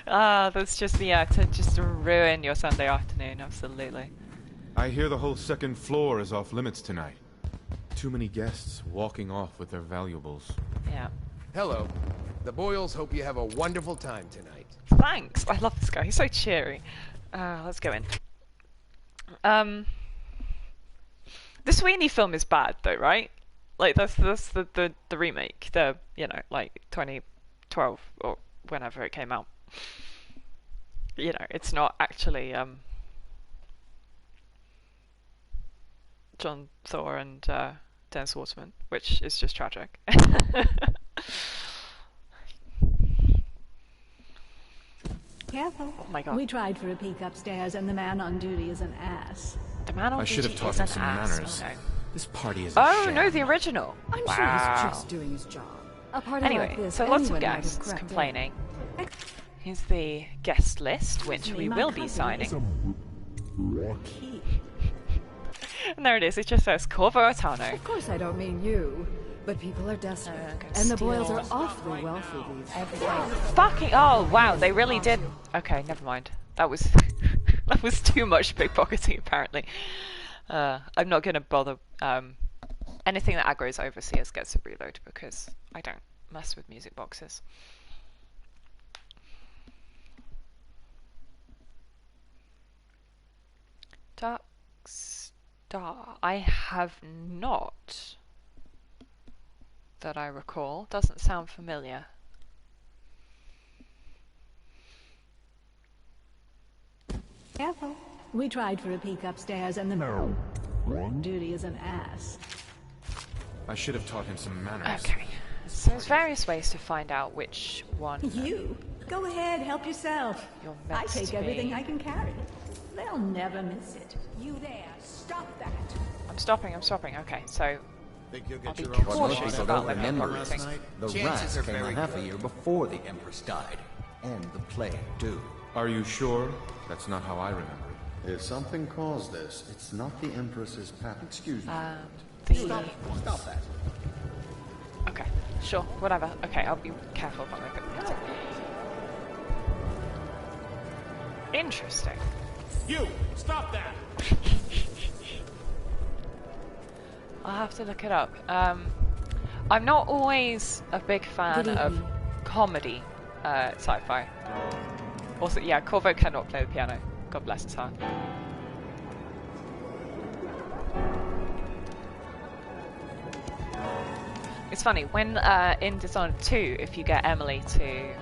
That's just to ruin your Sunday afternoon, absolutely. I hear the whole second floor is off limits tonight. Too many guests walking off with their valuables. Yeah. Hello. The Boyles hope you have a wonderful time tonight. Thanks! I love this guy, he's so cheery. Let's go in. The Sweeney film is bad though, right? Like that's the remake, the, you know, like 2012 or whenever it came out. You know, it's not actually John Thor and Dennis Waterman, which is just tragic. Careful. Oh my god. We tried for a peek upstairs and the man on duty is an ass. The man on I should have taught him some manners. Okay. This party is a Oh sham. no, the original. I'm wow. sure he's just doing his job. A party Anyway, like this, so lots of anyone might have guests crept in. complaining. Here's the guest list, which we will be signing. Key. And there it is, it just says Corvo Atano. Of course I don't mean you, but people are desperate. And the Boyles are awfully wealthy these days. Fucking, oh wow, they really did. Okay, never mind. That was that was too much pickpocketing apparently. I'm not gonna bother. Anything that aggro's overseers gets a reload because I don't mess with music boxes. Dark Star. I have not. That I recall. Doesn't sound familiar. Careful. We tried for a peek upstairs and the duty is an ass. I should have taught him some manners. Okay. So there's various ways to find out which one. You? Go ahead, help yourself. You're I meant take to everything be. I can carry. They'll never miss it. You there, stop that. I'm stopping. Okay, so Think you'll I'll get be your own cautious spot? about don't them remember everything. last night. The Chances rats are came very a half a good. year before the Empress died. And the plague, too. Are you sure? That's not how I remember it. If something caused this, it's not the Empress's patent. Excuse me. Stop that. Okay, sure, whatever. Okay, I'll be careful about my pickpocketing. Interesting. You! Stop that! I'll have to look it up. I'm not always a big fan of comedy sci-fi. Also, yeah, Corvo cannot play the piano. God bless his heart. It's funny, when in Dishonored 2, if you get Emily to...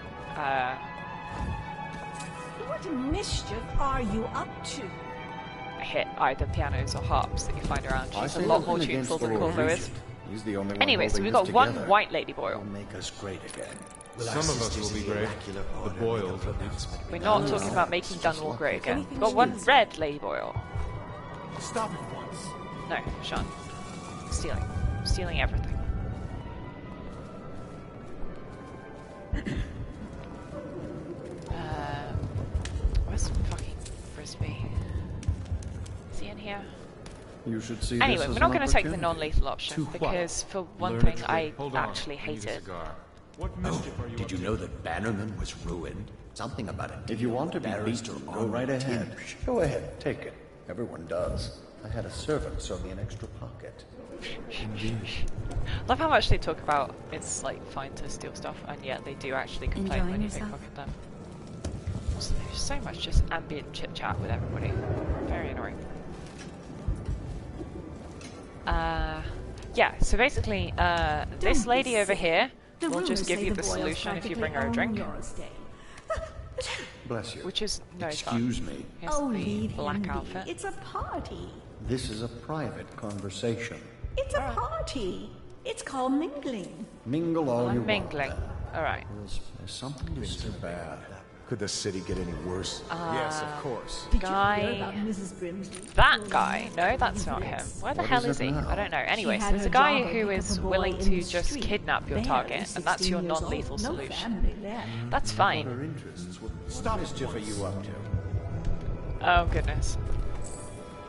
What mischief are you up to? hit either pianos or harps that you find around. She's a lot more tuneful than Corvo is. He's the only one Anyway, so we've holding got us one together. white lady Boyle. Will make us great again. Some of us will be great. The Boyles, at least. We're not talking about making Dunwall great again. We've got one red lady Boyle. Stop it once. No, Sean. Stealing. Stealing everything. Where's fucking Frisbee? Is he in here? You should see Anyway, this we're as not an going to take the opportunity. non-lethal option To what? because, for one Learn a thing, trick. I Hold on, actually I need hate a it. Did you know that Bannerman was ruined? Something about it. If you want to be beaten, go right ahead. Go ahead, take it. Everyone does. I had a servant sew me an extra pocket. Love how much they talk about it's like fine to steal stuff, and yet they do actually complain Enjoying when you yourself? pickpocket them. Also, there's so much just ambient chit chat with everybody. Very annoying. Yeah, so basically, this lady over here will just give you the solution if you bring her a drink. Bless you. Which is no Excuse fun. me. Here's the black outfit. It's a party. This is a private conversation. It's a party. It's called mingling. Mingle all you I'm mingling. Alright. want. There's something It's too bad. Could the city get any worse? Yes, of course. Did you hear about Guy. Mrs. Brimsley? That guy? No, that's not him. Where the What hell is is it he? now? I don't know. Anyway, She so had there's a her guy daughter who pick is up a boy willing in to the just street, kidnap your barely target, and that's 16 your years old. non-lethal No solution. family left. That's Her fine. interests. What mischief are you up to? Oh goodness.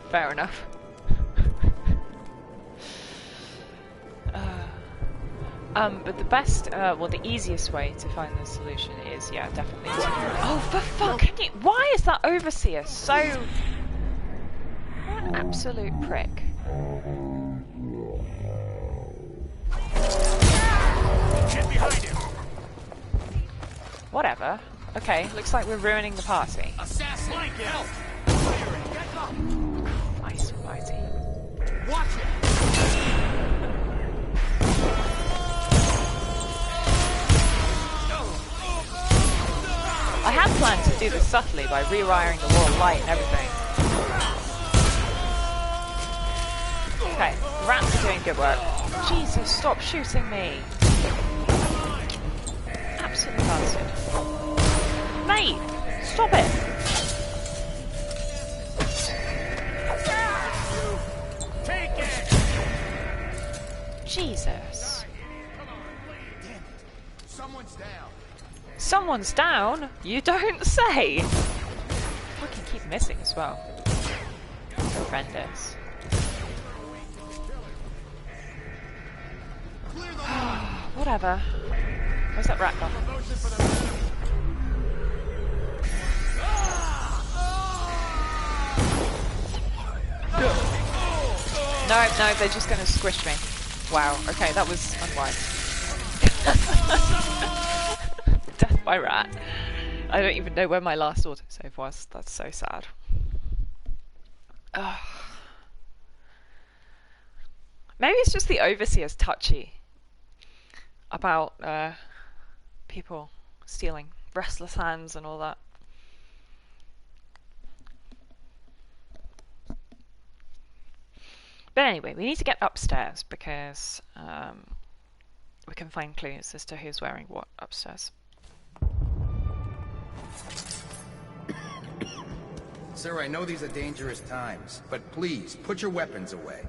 Fair enough. But the best, well, the easiest way to find the solution is, yeah, definitely. Oh, for fuck! Can you? Why is that overseer so? What an absolute prick. Get behind him! Whatever. Okay, looks like we're ruining the party. Assassin! Help! Christ almighty. Watch it! I had planned to do this subtly by rewiring the wall of light and everything. Okay, the rats are doing good work. Jesus, stop shooting me! Absolute bastard. Mate! Stop it! Take it! Jesus. Someone's down. Someone's down? You don't say! Fucking keep missing as well. horrendous. Whatever. Where's that rat gone? No, they're just gonna squish me. Wow, okay, that was unwise. Death by rat. I don't even know where my last autosave was. That's so sad. Ugh. Maybe it's just the Overseer's touchy about people stealing restless hands and all that. But anyway, we need to get upstairs because we can find clues as to who's wearing what upstairs. Sir, I know these are dangerous times, but please, put your weapons away.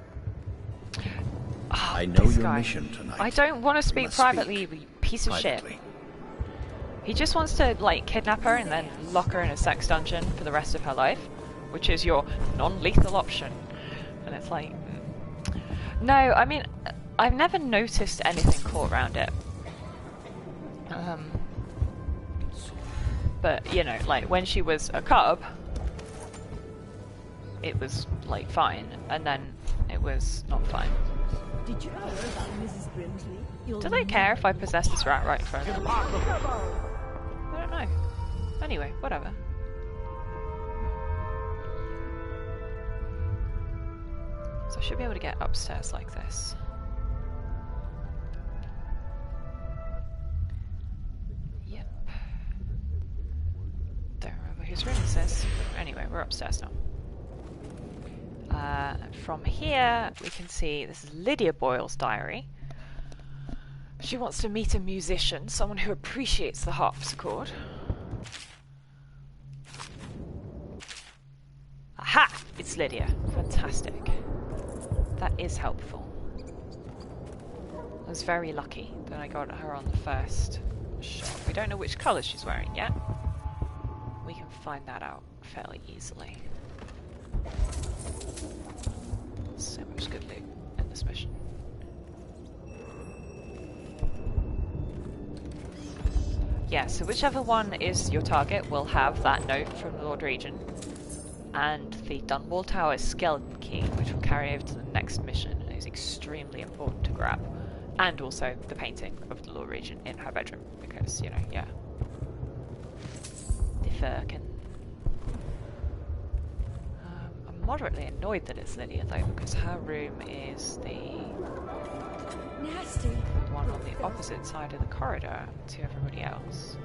Oh, I know your mission tonight. I don't want to speak privately, you piece of shit. He just wants to, like, kidnap her and then lock her in a sex dungeon for the rest of her life, which is your non-lethal option. And it's like... No, I mean, I've never noticed anything cool around it. But, you know, like, when she was a cub, it was, like, fine, and then it was not fine. Did you hear about Mrs. Brimsley? Do they care if I possess this rat right in front of them? I don't know. Anyway, whatever. So I should be able to get upstairs like this. Yep. Don't remember whose room this is. Anyway, we're upstairs now. From here, we can see this is Lydia Boyle's diary. She wants to meet a musician, someone who appreciates the harpsichord. Aha! It's Lydia. Fantastic. That is helpful. I was very lucky that I got her on the first shot. We don't know which colour she's wearing yet. We can find that out fairly easily. So much good loot in this mission. Yeah, so whichever one is your target will have that note from the Lord Regent and the Dunwall Tower skeleton key, which will carry over to the next mission and is extremely important to grab. And also the painting of the Lord Regent in her bedroom, because, you know, yeah. The fur can... I'm moderately annoyed that it's Lydia, though, because her room is the one on the opposite side of the corridor to everybody else.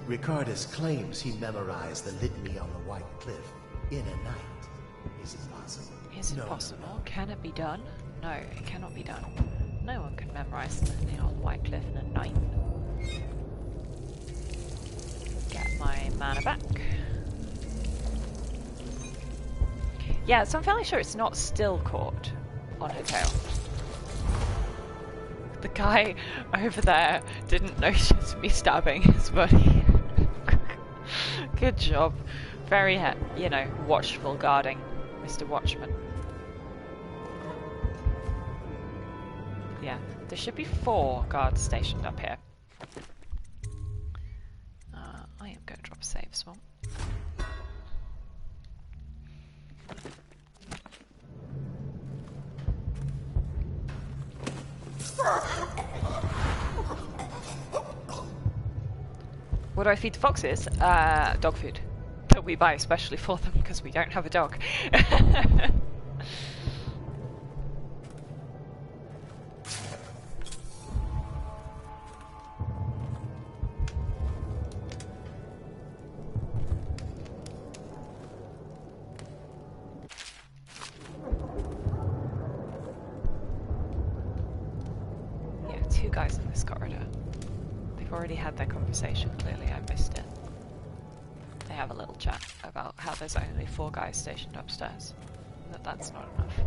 Ricardus claims he memorized the litany on the White Cliff in a night. Is it possible? Is it possible? Can it be done? No, it cannot be done. No one can memorize the litany on the White Cliff in a night. Get my mana back. Yeah, so I'm fairly sure it's not still caught on her tail. The guy over there didn't notice me stabbing his buddy. Good job. Very, you know, watchful guarding, Mr. Watchman. Yeah, there should be 4 guards stationed up here. I am going to drop a save as well. What do I feed the foxes? Dog food. That we buy especially for them because we don't have a dog. Yeah, 2 guys in this corridor. They've already had their conversation, clearly I missed it. They have a little chat about how there's only 4 guys stationed upstairs. That's not enough.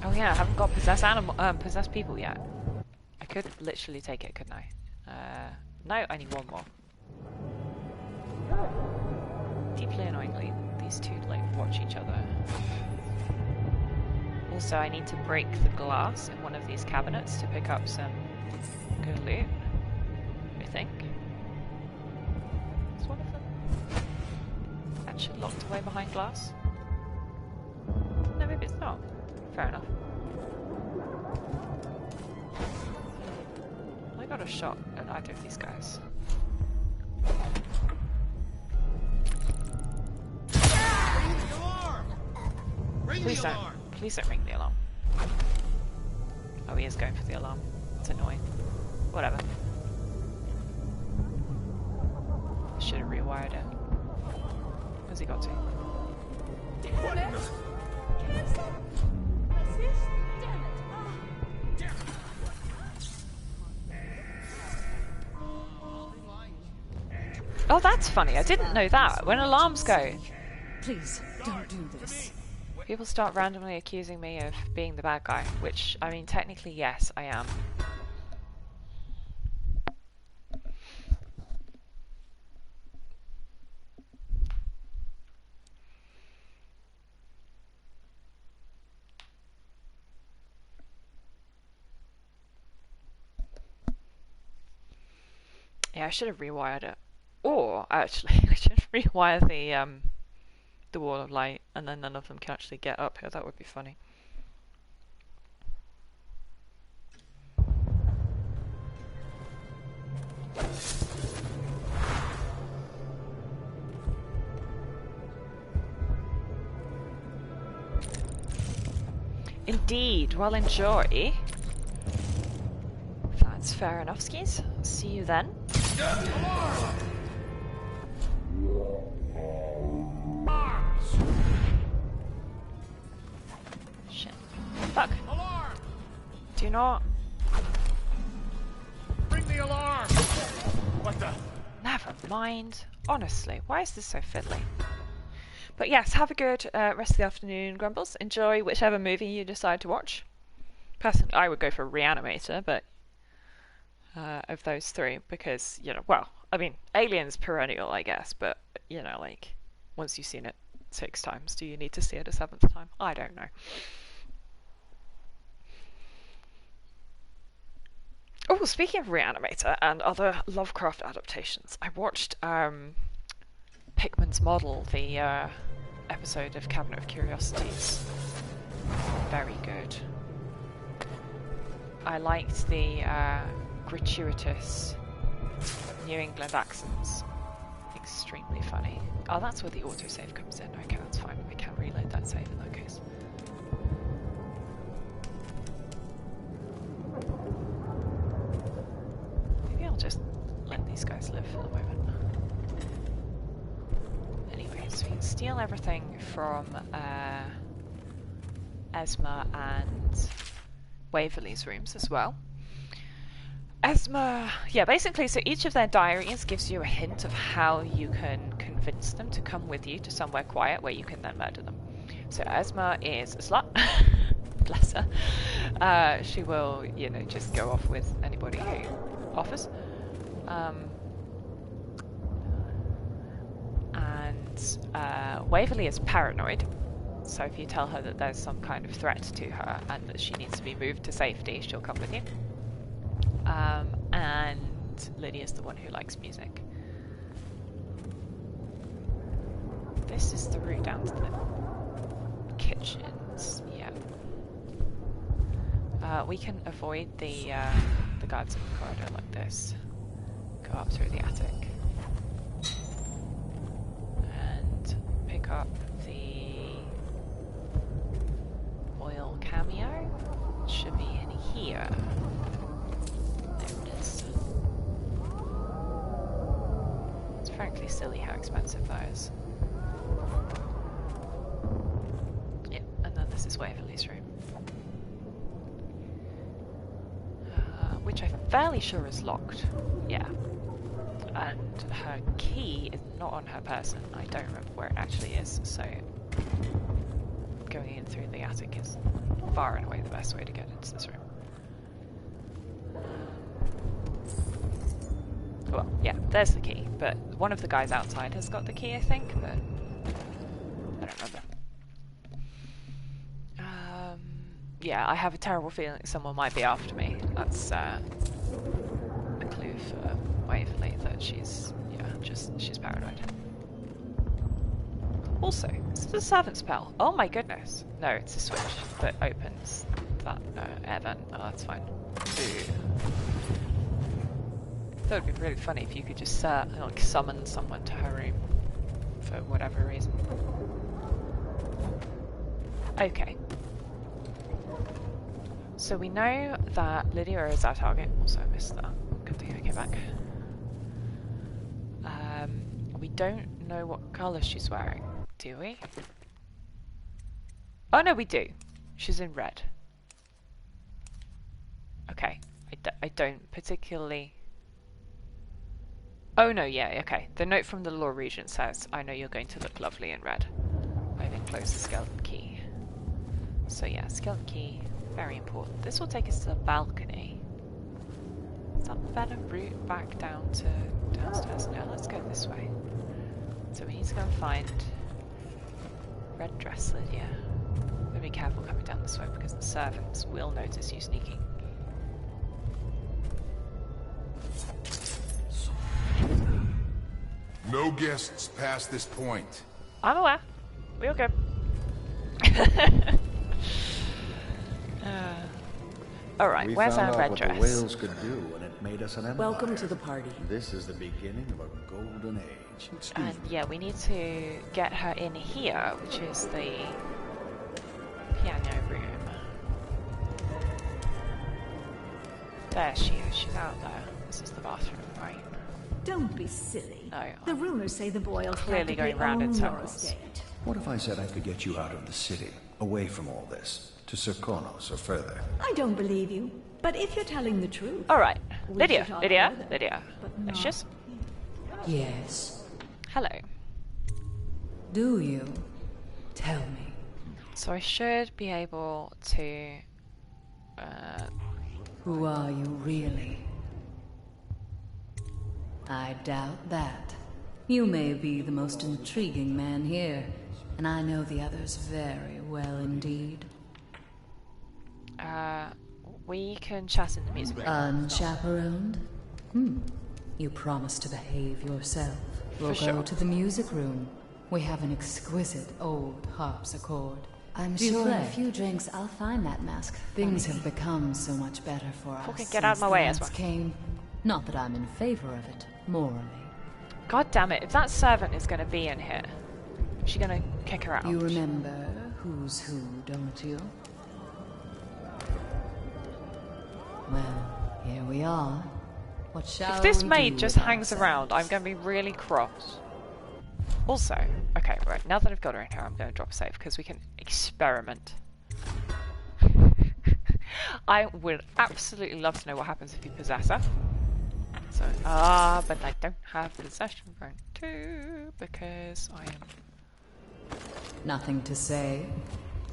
Oh yeah, I haven't got possessed people yet. I could literally take it, couldn't I? No, I need one more. Deeply annoyingly, these two like watch each other. Also, I need to break the glass in one of these cabinets to pick up some good loot, I think. Is one of them actually locked away behind glass? No, maybe it's not. Fair enough. I got a shot at either of these guys. Please don't ring the alarm. Oh, he is going for the alarm. It's annoying. Whatever. I should have rewired it. Where's he got to? Oh, that's funny. I didn't know that. When alarms go, Please, don't do this. people start randomly accusing me of being the bad guy, which, I mean, technically, yes, I am. Yeah, I should have rewired it. Or, actually, I should rewire the wall of light, and then none of them can actually get up here. That would be funny. Indeed. Well, enjoy. That's fair enough, skis. See you then. Shit. Fuck. Alarm! Do not. Bring the alarm! What the? Never mind. Honestly, why is this so fiddly? But yes, have a good rest of the afternoon, Grumbles. Enjoy whichever movie you decide to watch. Personally, I would go for Reanimator, but of those three, because, you know, well, I mean, Alien's perennial, I guess, but, you know, like, once you've seen it 6 times, do you need to see it a 7th time? I don't know. Oh, speaking of Reanimator and other Lovecraft adaptations, I watched Pickman's Model, the episode of Cabinet of Curiosities. Very good. I liked the gratuitous New England accents. Extremely funny. Oh, that's where the autosave comes in. Okay, that's fine. I can reload that save in that case. Maybe I'll just let these guys live for the moment. Anyway, so we can steal everything from Esma and Waverly's rooms as well. Esma, yeah, basically, so each of their diaries gives you a hint of how you can convince them to come with you to somewhere quiet where you can then murder them. So Esma is a slut. Bless her. She will, you know, just go off with anybody who offers. And Waverly is paranoid. So if you tell her that there's some kind of threat to her and that she needs to be moved to safety, she'll come with you. And Lydia's the one who likes music. This is the route down to the kitchens. Yeah. We can avoid the guards in the corridor like this. Go up through the attic. And pick up the oil cameo. It should be in here. There it is. It's frankly silly how expensive that is. Yep, and then this is Waverly's room. Which I'm fairly sure is locked. Yeah. And her key is not on her person. I don't remember where it actually is, so going in through the attic is far and away the best way to get into this room. Well, yeah, there's the key, but one of the guys outside has got the key, I think, but I don't remember. Yeah, I have a terrible feeling someone might be after me. That's a clue for Waverly that she's paranoid. Also, is it a servant spell? Oh my goodness. No, it's a switch that opens that air vent. Oh, that's fine. Ooh. I thought it'd be really funny if you could just like summon someone to her room for whatever reason. Okay. So we know that Lydia is our target. Also, I missed that. Good thing I came back. We don't know what colour she's wearing, do we? Oh no, we do. She's in red. Okay. I don't particularly... Oh no, yeah, okay. The note from the Law Regent says, I know you're going to look lovely in red. I've enclosed the skeleton key. So yeah, skeleton key, very important. This will take us to the balcony. Is that a better route back down to downstairs? No, let's go this way. So we need to go and find red dress Lydia. Gotta be careful coming down this way because the servants will notice you sneaking. No guests past this point. I'm aware. We're good. Alright, where's our red dress? We found out what the whales could do, and it made us an empire. Welcome to the party. This is the beginning of a golden age. And yeah, we need to get her in here, which is the piano room. There she is, she's out there. This is the bathroom, right? Don't be silly. No, the rumors say the Boyles clearly going round in circles. What if I said I could get you out of the city, away from all this, to Serkonos or further? I don't believe you, but if you're telling the truth... Alright, Lydia. There she is. Yes. Hello. Do you? Tell me. So I should be able to... Who are you really? I doubt that. You may be the most intriguing man here, and I know the others very well indeed. We can chat in the music room. Unchaperoned? You promise to behave yourself. We'll go to the music room. We have an exquisite old harpsichord. I'm sure in a few drinks I'll find that mask. Things have become so much better for us. Fucking get out of my way, Ezra. Came. Not that I'm in favor of it, morally. God damn it, if that servant is going to be in here, is she going to kick her out? You remember who's who, don't you? Well, here we are. What shall If this we maid do just with hangs ourselves? around, I'm going to be really cross. Also, okay, right, now that I've got her in here, I'm going to drop a save, because we can experiment. I would absolutely love to know what happens if you possess her. So, but I don't have possession rank 2, because I am... Nothing to say.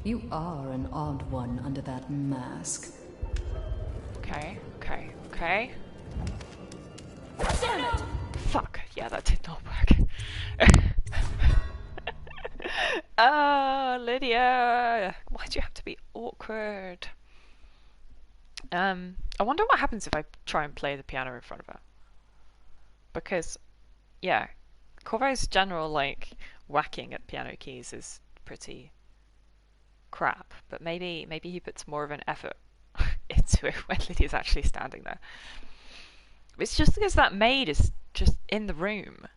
You are an odd one under that mask. Okay. Damn it! Fuck, yeah, that did not work. Lydia! Why'd you have to be awkward? I wonder what happens if I try and play the piano in front of her. Because, yeah, Corvo's general, like, whacking at piano keys is pretty crap. But maybe he puts more of an effort into it when Lydia's actually standing there. It's just because that maid is just in the room.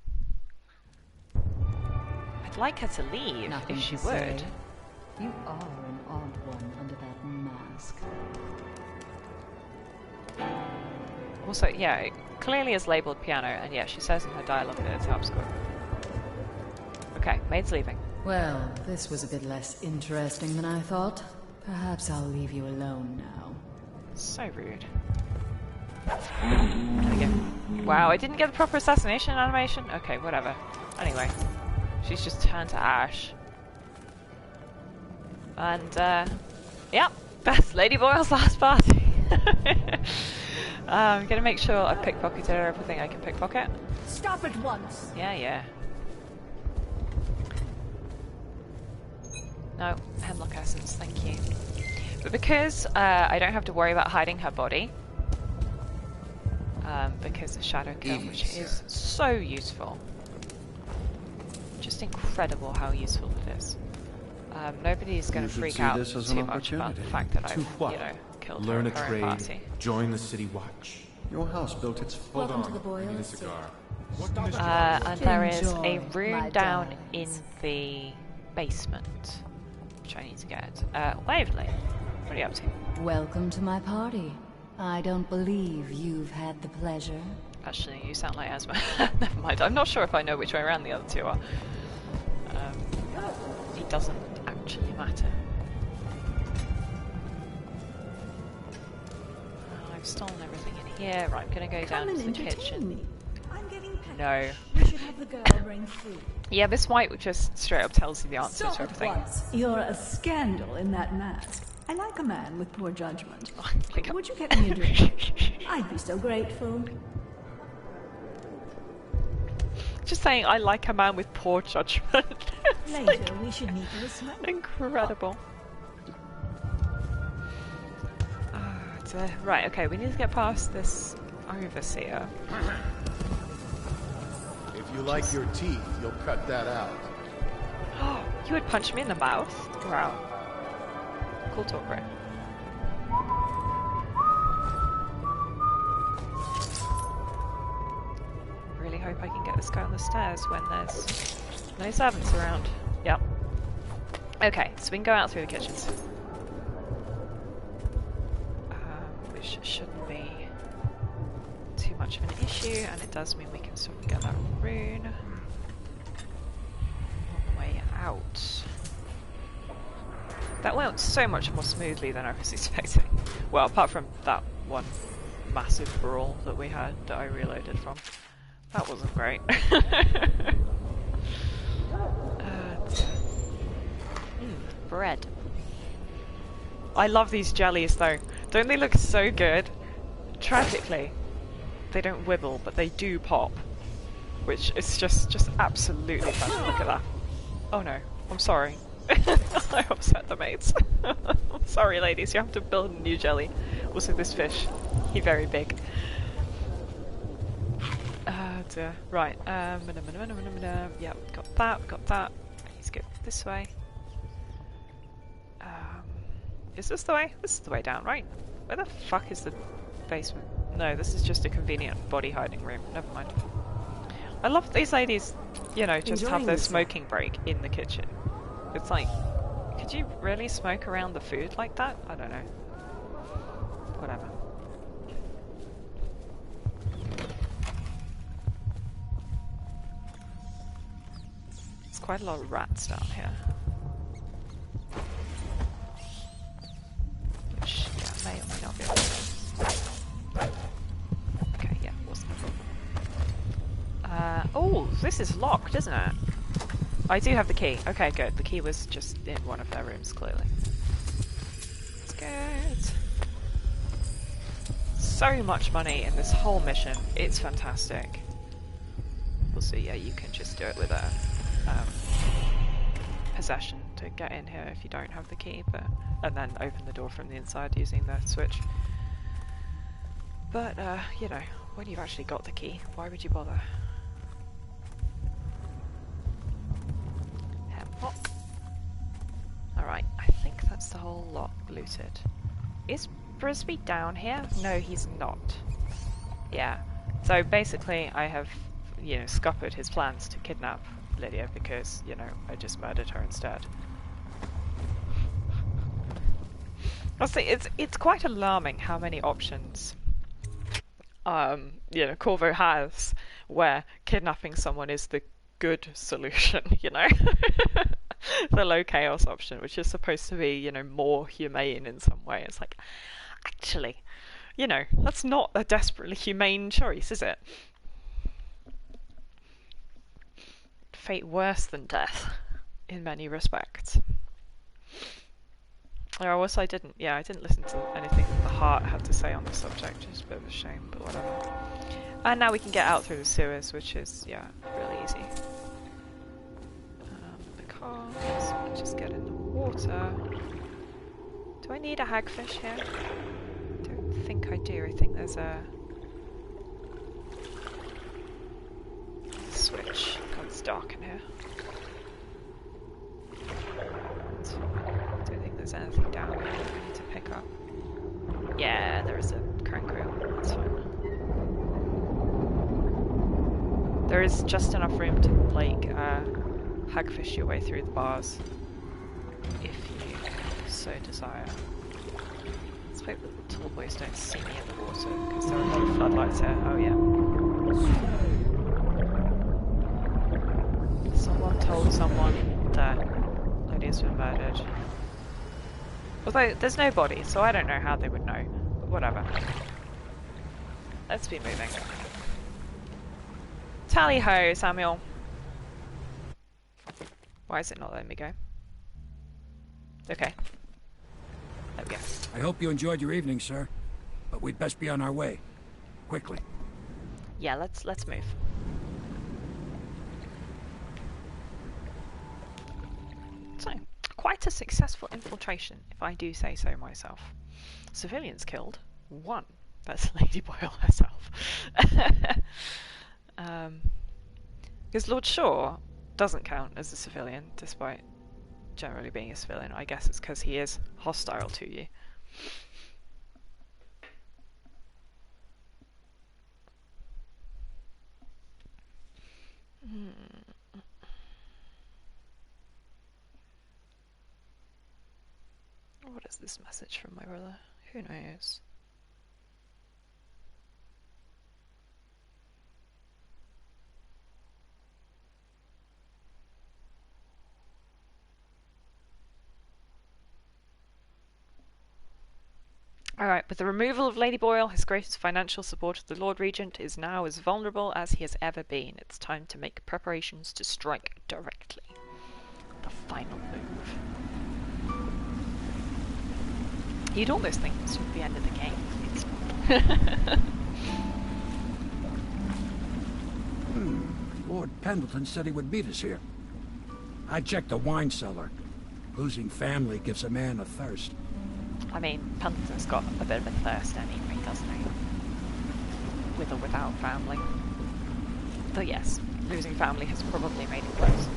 I'd like her to leave, if she would. You are an odd one under that mask. Also, yeah, it clearly is labelled piano, and yeah, she says in her dialogue that it's harpsichord. Okay, maid's leaving. Well, this was a bit less interesting than I thought. Perhaps I'll leave you alone now. So rude. There we go. Wow, I didn't get the proper assassination animation? Okay, whatever. Anyway, she's just turned to ash. And, yep, that's Lady Boyle's last party. I'm gonna make sure I pickpocketed everything I can pickpocket. Stop at once. Yeah, yeah. No, hemlock essence, thank you. But because I don't have to worry about hiding her body, because of Shadow Kill, which is so useful. Just incredible how useful it is. Nobody's going to freak out too much about the fact that I've, killed Learn her a current trade, party. join the city watch. Your house built its... Welcome to the Boyle. I need a cigar. And there is a Enjoy, room my down darlings. in the basement, which I need to get. Waverly, what are you up to? Welcome to my party. I don't believe you've had the pleasure. Actually, you sound like Asma. Never mind. I'm not sure if I know which way around the other two are. It doesn't actually matter. I've stolen everything in here. Right, I'm gonna go down to the kitchen. Me. I'm getting packed. No. We should have the girl bring food. Yeah, Miss White just straight up tells you the answer Stop to at everything. once. You're a scandal in that mask. I like a man with poor judgment. Would you get me a drink? I'd be so grateful. Just saying, I like a man with poor judgment. Later, we should meet for a smoke. Incredible. Right, okay, we need to get past this overseer. If you like your teeth, you'll cut that out. You would punch me in the mouth? Wow. Cool talk, bro. Really hope I can get this guy on the stairs when there's no servants around. Yep. Okay, so we can go out through the kitchens. Which shouldn't be too much of an issue, and it does mean we can sort of get that rune on the way out. That went so much more smoothly than I was expecting. Well, apart from that one massive brawl that we had that I reloaded from. That wasn't great. Bread. I love these jellies though. Don't they look so good? Tragically, they don't wibble, but they do pop. Which is just absolutely fun. Look at that. Oh no, I'm sorry. I upset the mates. I'm sorry ladies, you have to build a new jelly. Also this fish, he's very big. Right, yeah, got that. Let's go this way. Is this the way? This is the way down, right? Where the fuck is the basement? No, this is just a convenient body hiding room. Never mind. I love these ladies, just have their smoking break in the kitchen. It's like, could you really smoke around the food like that? I don't know. Whatever. There's quite a lot of rats down here. Which, yeah, may or may not be okay. Okay, yeah, wasn't. Oh, this is locked, isn't it? I do have the key. Okay, good. The key was just in one of their rooms, clearly. That's good. So much money in this whole mission. It's fantastic. Also, yeah, you can just do it with a possession to get in here if you don't have the key, and then open the door from the inside using the switch. But, when you've actually got the key, why would you bother? Alright, I think that's the whole lot looted. Is Brisby down here? No, he's not. Yeah. So basically I have, scuppered his plans to kidnap Lydia because, I just murdered her instead. Honestly, it's quite alarming how many options Corvo has where kidnapping someone is the good solution, the low chaos option, which is supposed to be, more humane in some way. It's like, actually, that's not a desperately humane choice, is it? Fate worse than death, in many respects. Oh, also I didn't listen to anything the Heart had to say on the subject, which is a bit of a shame, but whatever. And now we can get out through the sewers, which is, really easy. The car, so we can just get in the water. Do I need a hagfish here? I don't think I do. I think there's a switch. God, it's dark in here. I don't think there's anything down there that I need to pick up. Yeah, there is a crank reel. That's fine. There is just enough room to, like, hagfish your way through the bars, if you so desire. Let's hope that the tall boys don't see me in the water, because there are a lot of floodlights here. Oh yeah. Someone told someone that Lydia's been murdered. Although, there's no body, so I don't know how they would know. But whatever. Let's be moving. Tally-ho, Samuel. Why is it not letting me go? Okay. There we go. I hope you enjoyed your evening, sir. But we'd best be on our way. Quickly. Yeah, let's move. So, quite a successful infiltration, if I do say so myself. Civilians killed. 1. That's Lady Boyle herself. Because Lord Shaw doesn't count as a civilian, despite generally being a civilian. I guess it's because he is hostile to you. What is this message from my brother? Who knows? Alright, with the removal of Lady Boyle, his greatest financial support of the Lord Regent is now as vulnerable as he has ever been. It's time to make preparations to strike directly. The final move. You'd almost think this would be the end of the game. It's not. Lord Pendleton said he would meet us here. I checked the wine cellar. Losing family gives a man a thirst. I mean, Pendleton's got a bit of a thirst anyway, doesn't he? With or without family. Though yes, losing family has probably made it worse.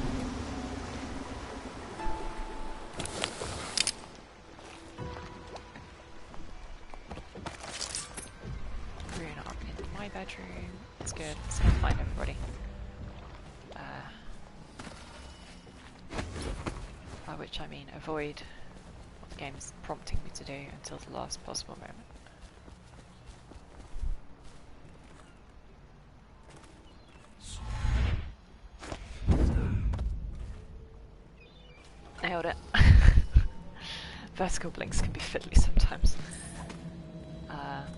We're not in my bedroom. It's good. It's gonna find everybody. By which I mean avoid what the game's prompting me to do until the last possible moment. Nailed it. Vertical blinks can be fiddly sometimes.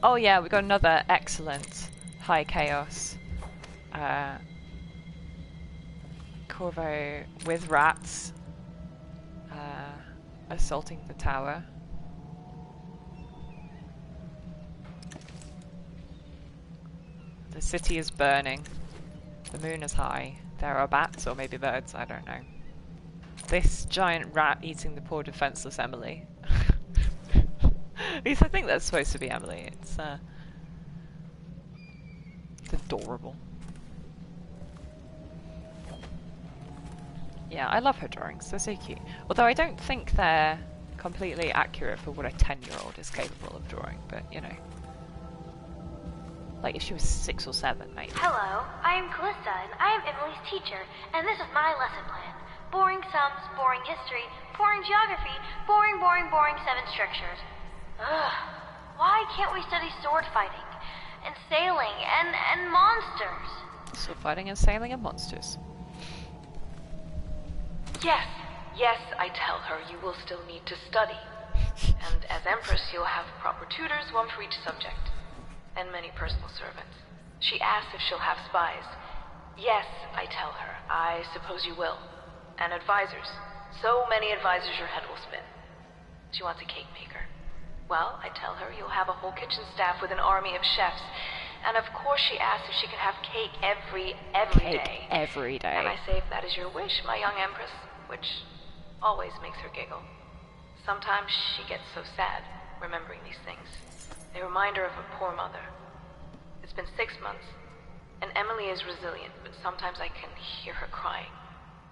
Oh yeah, we got another excellent high chaos. Corvo with rats assaulting the tower. The city is burning. The moon is high. There are bats, or maybe birds, I don't know. This giant rat eating the poor defenseless Emily. At least I think that's supposed to be Emily. It's adorable. Yeah, I love her drawings. They're so cute. Although I don't think they're completely accurate for what a 10-year-old is capable of drawing, but you know. Like if she was 6 or 7, maybe. Hello, I am Callista, and I am Emily's teacher, and this is my lesson plan. Boring sums, boring history, boring geography, boring 7 strictures. Ugh. Why can't we study sword fighting, and sailing, and monsters? Sword fighting and sailing and monsters. Yes, I tell her you will still need to study. And as Empress, you'll have proper tutors, one for each subject. And many personal servants. She asks if she'll have spies. Yes, I tell her. I suppose you will. And advisors. So many advisors your head will spin. She wants a cake maker. Well, I tell her you'll have a whole kitchen staff with an army of chefs. And of course she asks if she can have cake every day. Every day. And I say if that is your wish, my young empress, which always makes her giggle. Sometimes she gets so sad, remembering these things. They remind her of her poor mother. It's been 6 months, and Emily is resilient, but sometimes I can hear her crying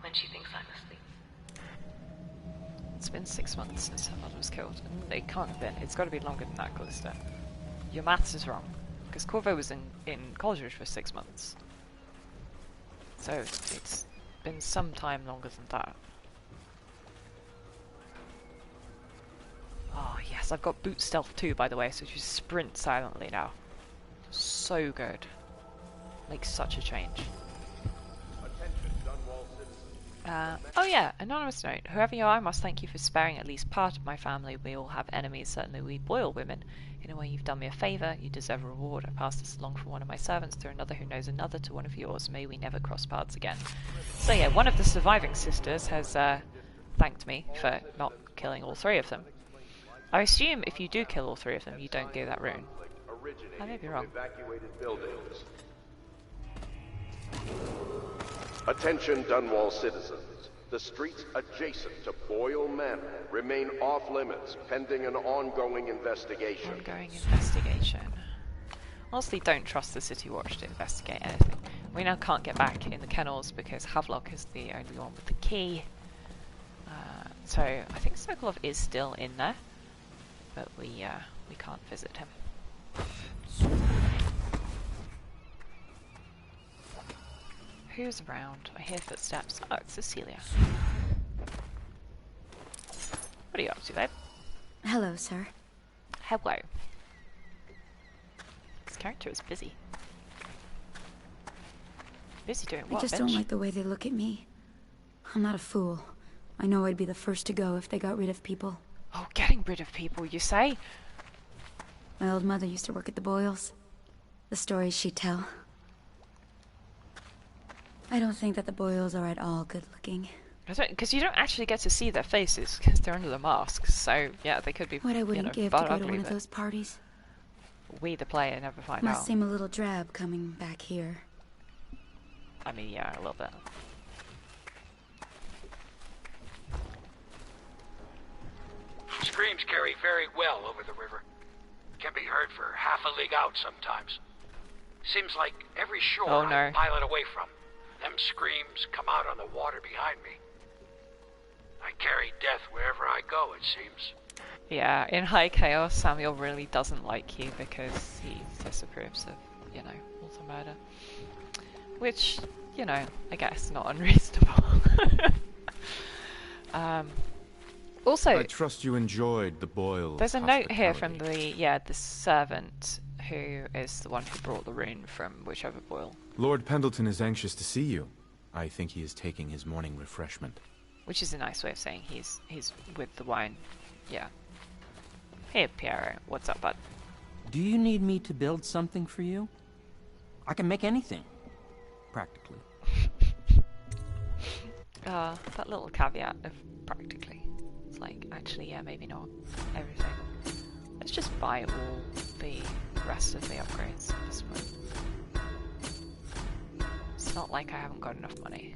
when she thinks I'm asleep. It's been 6 months since her mother was killed. It can't have been. It's got to be longer than that, Callista. Your maths is wrong. Because Corvo was in college for 6 months. So it's been some time longer than that. Oh yes, I've got boot stealth too, by the way, so you sprint silently now. So good. Makes such a change. Oh yeah, anonymous note. Whoever you are, I must thank you for sparing at least part of my family. We all have enemies, certainly we boil women. In a way, you've done me a favour. You deserve a reward. I pass this along from one of my servants to another who knows another to one of yours. May we never cross paths again. So yeah, one of the surviving sisters has thanked me for not killing all 3 of them. I assume if you do kill all 3 of them, you don't go that rune. I may be wrong. Attention Dunwall citizens. The streets adjacent to Boyle Manor remain off limits pending an ongoing investigation. Honestly, don't trust the City Watch to investigate anything. We now can't get back in the kennels because Havelock is the only one with the key. So I think Sokolov is still in there, but we can't visit him. Who's around? I hear footsteps. Oh, it's Cecilia. What are you up to, babe? Hello, sir. Hello. This character is busy. Busy doing what, I just bitch? don't like the way they look at me. I'm not a fool. I know I'd be the first to go if they got rid of people. Oh, getting rid of people, you say? My old mother used to work at the Boyles. The stories she'd tell. I don't think that the Boyles are at all good looking. Because you don't actually get to see their faces because they're under the masks. So yeah, they could be. What I wouldn't give to go to one of those parties. We, the player, never find out. Must seem a little drab coming back here. I mean, yeah, a little bit. Screams carry very well over the river. Can be heard for half a league out sometimes. Seems like every shore I pilot away from, them screams come out on the water behind me. I carry death wherever I go, it seems. Yeah, in High Chaos, Samuel really doesn't like you because he disapproves of, you know, all the murder. Which, you know, I guess not unreasonable. Also, I trust you enjoyed the Boyles. There's a note here from the servant who is the one who brought the rune from whichever Boyle. Lord Pendleton is anxious to see you. I think he is taking his morning refreshment. Which is a nice way of saying he's with the wine. Yeah. Hey, Piero, what's up, bud? Do you need me to build something for you? I can make anything, practically. That little caveat of practically. It's like, actually, yeah, maybe not everything. Let's just buy all the rest of the upgrades at this point. It's not like I haven't got enough money.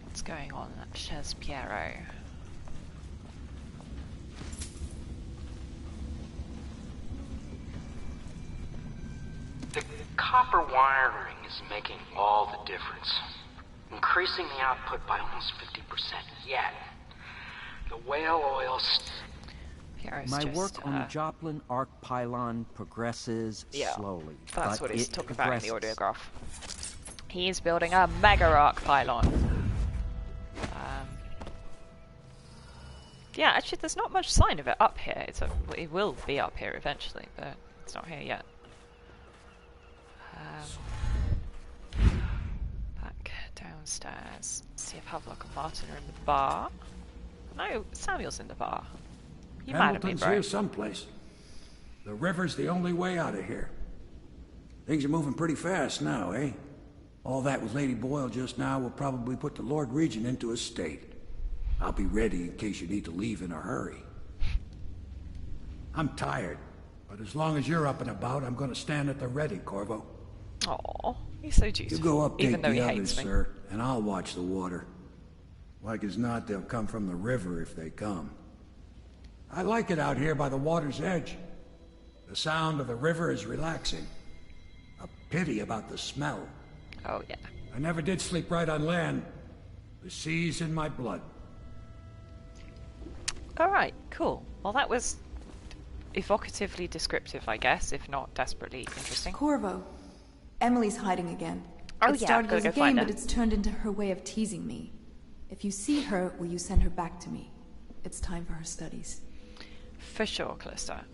What's going on at Chez Piero? The copper wiring is making all the difference. Increasing the output by almost 50%. Yet, the whale oil... My work on the Joplin arc pylon progresses slowly. That's what he's talking about in the audiograph. He is building a mega arc pylon. Yeah, actually, there's not much sign of it up here. It will be up here eventually, but it's not here yet. Back downstairs. See if Havelock and Martin are in the bar. No, Samuel's in the bar. You mad at me, bro? Here someplace. The river's the only way out of here. Things are moving pretty fast now, eh? All that with Lady Boyle just now will probably put the Lord Regent into a state. I'll be ready in case you need to leave in a hurry. I'm tired, but as long as you're up and about, I'm gonna stand at the ready, Corvo. Aw, he's so dutiful. You go update even though the he others, hates me. sir, and I'll watch the water. Like as not, they'll come from the river if they come. I like it out here by the water's edge. The sound of the river is relaxing. A pity about the smell. Oh, yeah. I never did sleep right on land. The sea's in my blood. Alright, cool. Well, that was evocatively descriptive, I guess, if not desperately interesting. Corvo. Emily's hiding again. Oh, it yeah, started gotta as a go game, find but her. it's turned into her way of teasing me. If you see her, will you send her back to me? It's time for her studies. For sure, Callista.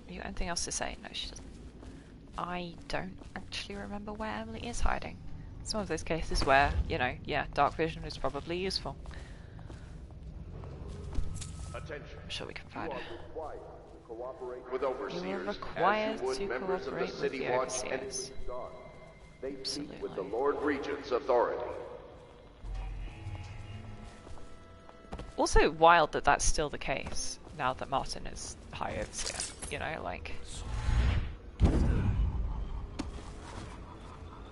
You got anything else to say? No, she doesn't. I don't actually remember where Emily is hiding. It's one of those cases where, you know, yeah, dark vision is probably useful. Attention. I'm sure we can find her. With overseers, You are required as you would to members of the cooperate with City the Watch and overseers. its guard. They speak Absolutely. with the Lord Regent's authority. Also wild that that's still the case, now that Martin is High Overseer. You know, like...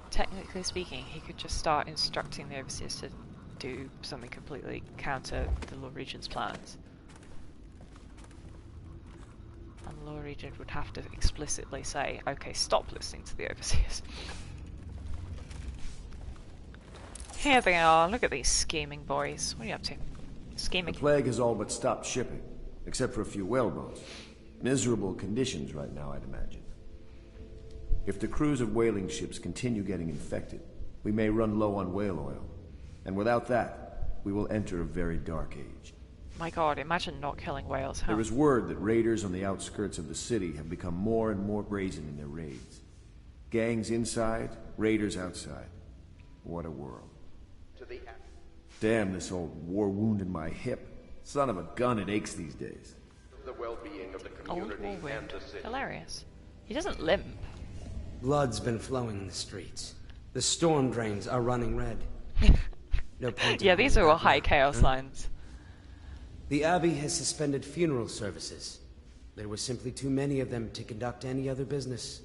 Technically speaking, he could just start instructing the Overseers to do something completely counter the Lord Regent's plans. And the Lord Regent would have to explicitly say, okay, stop listening to the Overseers. Here they are, look at these scheming boys. What are you up to? Scheming? The plague has all but stopped shipping, except for a few whaleboats. Miserable conditions right now, I'd imagine. If the crews of whaling ships continue getting infected, we may run low on whale oil. And without that, we will enter a very dark age. My god, imagine not killing whales, huh? There is word that raiders on the outskirts of the city have become more and more brazen in their raids. Gangs inside, raiders outside. What a world. Damn this old war wound in my hip. Son of a gun, it aches these days. The well-being of the Old community war and wound. the city. Hilarious. He doesn't limp. Blood's been flowing in the streets. The storm drains are running red. No point. Yeah, these are all high chaos huh? lines. The Abbey has suspended funeral services. There were simply too many of them to conduct any other business.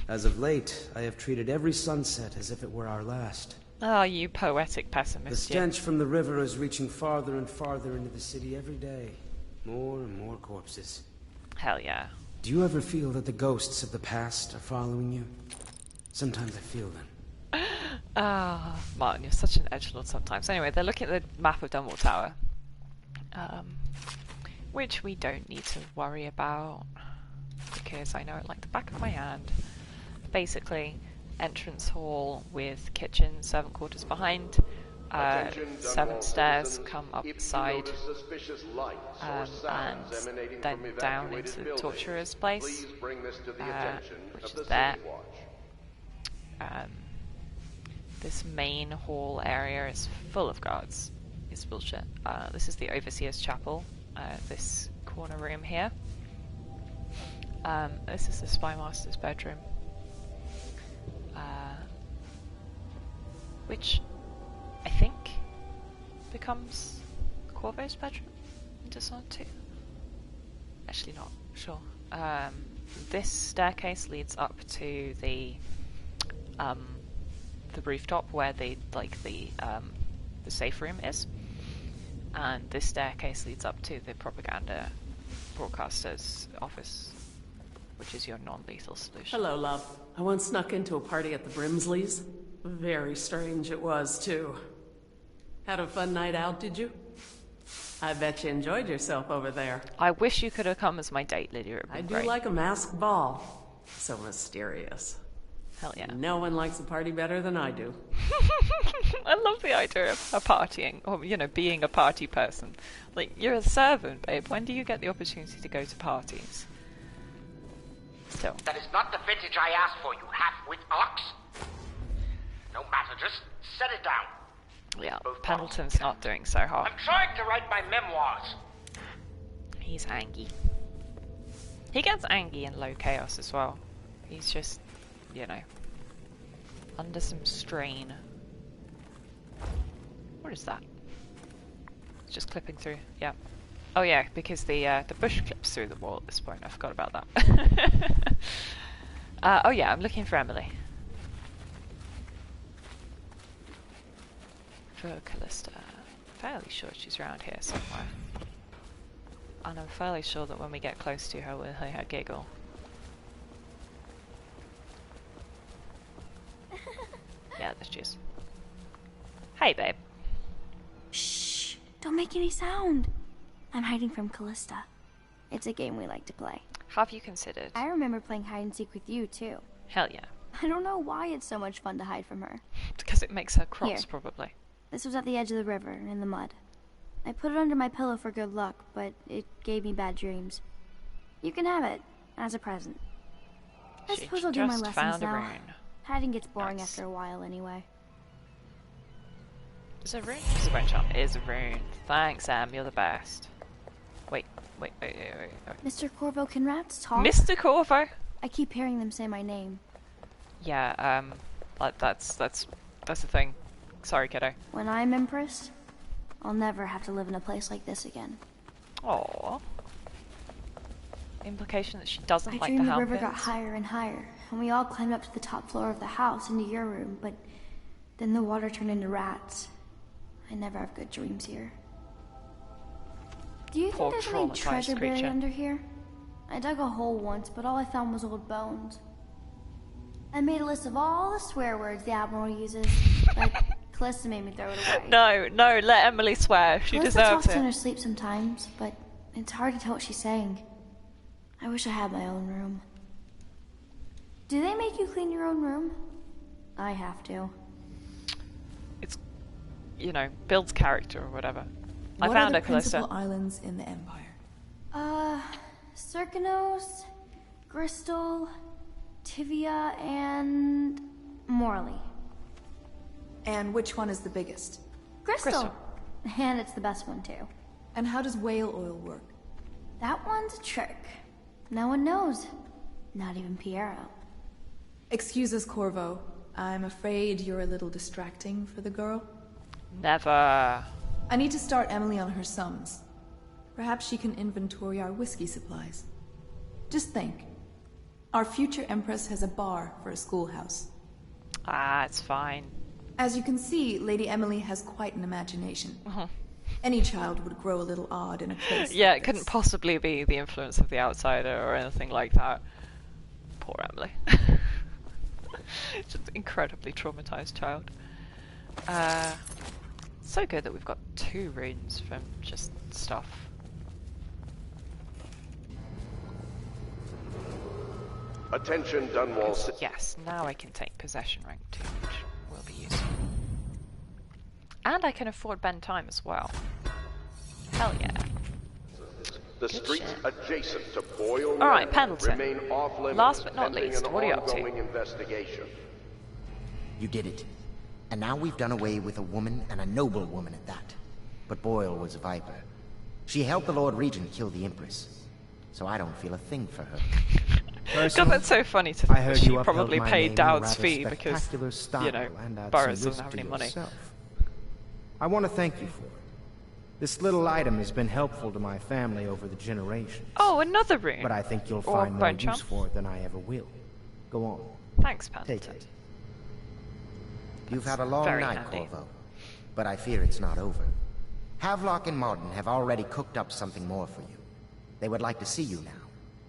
As of late, I have treated every sunset as if it were our last. Oh, you poetic The pessimist. stench from the river is reaching farther and farther into the city every day. More and more corpses. Hell yeah. Do you ever feel that the ghosts of the past are following you? Sometimes I feel them. Ah, Martin, you're such an edgelord sometimes. Anyway, they're looking at the map of Dunwall Tower. Which we don't need to worry about, because I know it like the back of my hand. Basically, entrance hall with kitchen, servant quarters behind, 7 stairs come up the side, and then down into the torturer's place, which is there. This main hall area is full of guards. It's bullshit. This is the Overseer's Chapel, this corner room here. This is the Spy Master's bedroom. Which I think becomes Corvo's bedroom in Dishonored 2. Actually not sure. This staircase leads up to the rooftop where the safe room is, and this staircase leads up to the propaganda broadcaster's office, which is your non-lethal solution. Hello, love. I once snuck into a party at the Brimsleys. Very strange it was, too. Had a fun night out, did you? I bet you enjoyed yourself over there. I wish you could have come as my date, Lydia. I do like a masked ball. So mysterious. Hell yeah. No one likes a party better than I do. I love the idea of partying, or, you know, being a party person. Like, you're a servant, babe. When do you get the opportunity to go to parties? Still. That is not the vintage I asked for, you half-wit ox. No matter, just set it down. Yeah, Pendleton's not doing so hot. I'm trying to write my memoirs. He's angry. He gets angry in low chaos as well. He's just you know, under some strain. What is that? It's just clipping through. Yeah. Oh yeah, because the bush clips through the wall at this point. I forgot about that. Oh yeah, I'm looking for Emily. For Callista. Fairly sure she's around here somewhere. And I'm fairly sure that when we get close to her, we'll hear her giggle. Yeah, there she is. Hey, babe. Shh! Don't make any sound. I'm hiding from Callista. It's a game we like to play. Have you considered? I remember playing hide and seek with you, too. Hell yeah. I don't know why it's so much fun to hide from her. Because it makes her cross, Here. probably. This was at the edge of the river, in the mud. I put it under my pillow for good luck, but it gave me bad dreams. You can have it, as a present. I suppose I'll do my lessons now. Hiding gets boring after a while, anyway. Is it a rune? It's a rune charm. It is a rune. Thanks, Em. You're the best. Wait. Mr. Corvo, can rats talk? Mr. Corvo? I keep hearing them say my name. Yeah, that's the thing. Sorry, kiddo. When I'm Empress, I'll never have to live in a place like this again. Aww. Implication that she doesn't like the I dreamed the river Houndpins? got higher and higher, and we all climbed up to the top floor of the house into your room, but then the water turned into rats. I never have good dreams here. Do you think there's any treasure buried under here? I dug a hole once, but all I found was old bones. I made a list of all the swear words the Admiral uses, but Callista made me throw it away. No, let Emily swear. She Callista deserves talks it. in her sleep sometimes, but it's hard to tell what she's saying. I wish I had my own room. Do they make you clean your own room? I have to. It's, you know, builds character or whatever. What I found are her, the Callista. principal islands in the Empire? Circanos, Bristol, Tivia, and Morley. And which one is the biggest? Crystal. And it's the best one, too. And how does whale oil work? That one's a trick. No one knows. Not even Piero. Excuse us, Corvo. I'm afraid you're a little distracting for the girl. Never. I need to start Emily on her sums. Perhaps she can inventory our whiskey supplies. Just think. Our future Empress has a bar for a schoolhouse. Ah, it's fine. As you can see, Lady Emily has quite an imagination. Any child would grow a little odd in a place Yeah, like it couldn't possibly be the influence of the outsider or anything like that. Poor Emily. Just an incredibly traumatized child. So good that we've got 2 runes from just stuff. Attention, Dunwall. Yes, now I can take possession rank 2, which will be useful. And I can afford bend time as well. Hell yeah. The streets adjacent to Boyle Alright, Pendleton. remain off limits. Last but not pending least, an what are you up to? ongoing investigation. You did it. And now we've done away with a woman, and a noble woman at that. But Boyle was a viper. She helped the Lord Regent kill the Empress. So I don't feel a thing for her. God, that's so funny to think that she probably paid Dowd's fee because, you know, Burroughs doesn't have any money. I want to thank you for it. This little item has been helpful to my family over the generations. Oh, another rune. But I think you'll find more use for it than I ever will. Go on. Thanks, Pendleton. Take it. You've had a long night, handy. Corvo. But I fear it's not over. Havelock and Martin have already cooked up something more for you. They would like to see you now.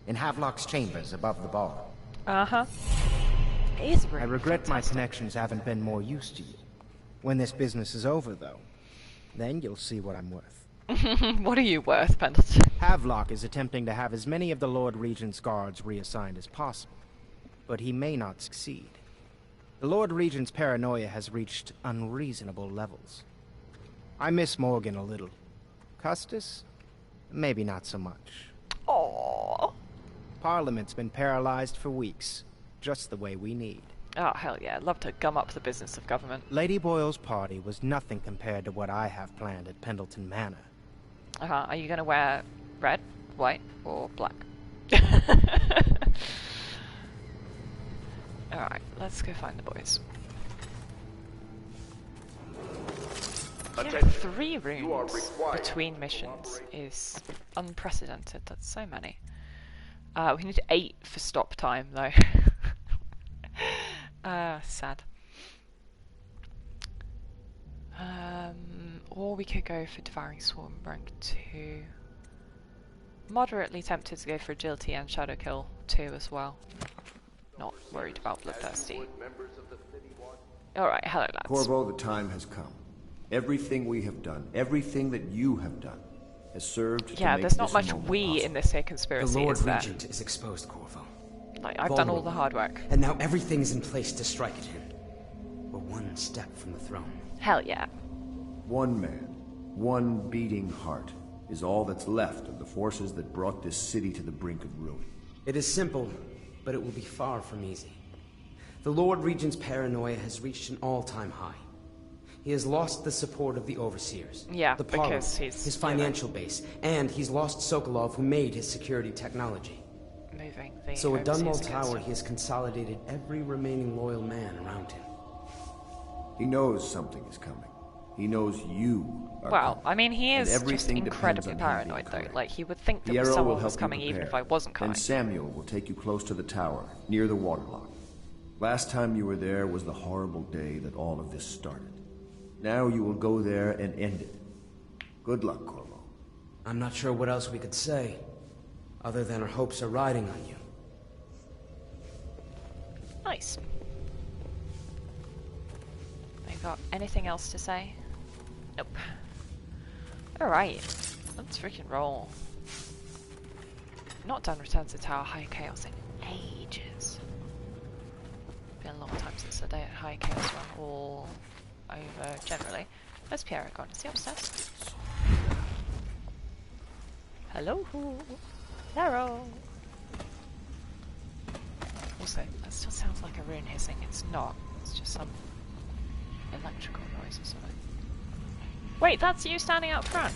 In Havelock's chambers above the bar. Uh-huh. I regret my connections haven't been more use to you. When this business is over, though, then you'll see what I'm worth. What are you worth, Pendleton? Havelock is attempting to have as many of the Lord Regent's guards reassigned as possible, but he may not succeed. The Lord Regent's paranoia has reached unreasonable levels. I miss Morgan a little. Custis? Maybe not so much. Aww. Parliament's been paralyzed for weeks, just the way we need. Oh, hell yeah. I'd love to gum up the business of government. Lady Boyle's party was nothing compared to what I have planned at Pendleton Manor. Are you going to wear red, white, or black? Alright, let's go find the boys. Yeah, 3 rooms between missions is unprecedented. That's so many. We need 8 for stop time, though. Sad. Or we could go for Devouring Swarm rank 2. Moderately tempted to go for Agility and Shadow Kill 2 as well. Not worried about Bloodthirsty. Alright, hello lads. Corvo, the time has come. Everything we have done, everything that you have done, has served to make there's not this much moment we possible. in this here conspiracy, The Lord is there? Regent is exposed, Corvo. Like, I've done all the hard work. And now everything's in place to strike at him. We're one step from the throne. Hell yeah. One man, one beating heart, is all that's left of the forces that brought this city to the brink of ruin. It is simple, but it will be far from easy. The Lord Regent's paranoia has reached an all-time high. He has lost the support of the Overseers, the Parliament, because he's his financial base, and he's lost Sokolov, who made his security technology. Moving the So at Dunwall Overseers against Tower, him. he has consolidated every remaining loyal man around him. He knows something is coming. He knows you are Well, coming. I mean, he And is just everything depends incredibly on him being paranoid, though. correct. Like, he would think The that arrow will someone help was you coming even prepare. if I wasn't coming. And Samuel will take you close to the tower, near the waterlock. Last time you were there was the horrible day that all of this started. Now you will go there and end it. Good luck, Corvo. I'm not sure what else we could say, other than our hopes are riding on you. Nice. I got anything else to say? Nope. Alright, let's freaking roll. Not done Return to the Tower High Chaos in ages. Been a long time since the day at High Chaos run all over generally. Where's Pierre gone? Is he upstairs? Hello? Hello? Also, that still sounds like a rune hissing. It's not. It's just some electrical noise or something. Wait, that's you standing out front.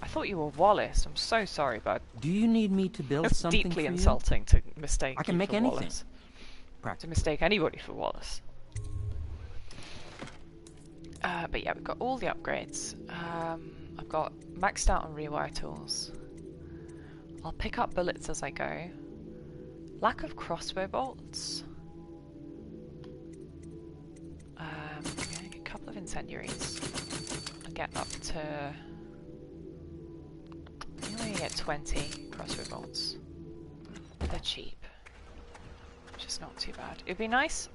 I thought you were Wallace. I'm so sorry, bud. Do you need me to build It's something deeply for you? insulting to mistake I can you make for anything. Wallace. To mistake anybody for Wallace. But yeah, we've got all the upgrades. I've got maxed out on rewire tools. I'll pick up bullets as I go. Lack of crossbow bolts. A couple of incendiaries. I'll get up to... I think I'm going to get 20 crossbow bolts. They're cheap. Which is not too bad. It'd be nice...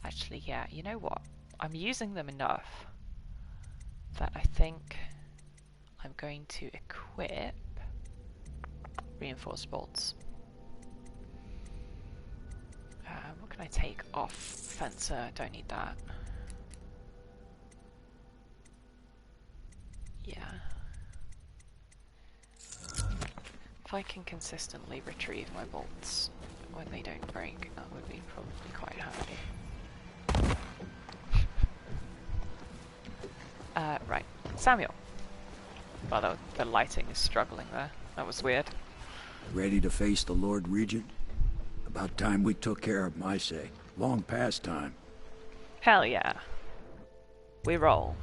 Actually, yeah, you know what? I'm using them enough that I think I'm going to equip reinforced bolts. What can I take off? Fencer, don't need that. Yeah. If I can consistently retrieve my bolts when they don't break, that would be probably quite handy. Right, Samuel. Well, the lighting is struggling there. That was weird. Ready to face the Lord Regent? About time we took care of my say. Long past time. Hell yeah. We roll.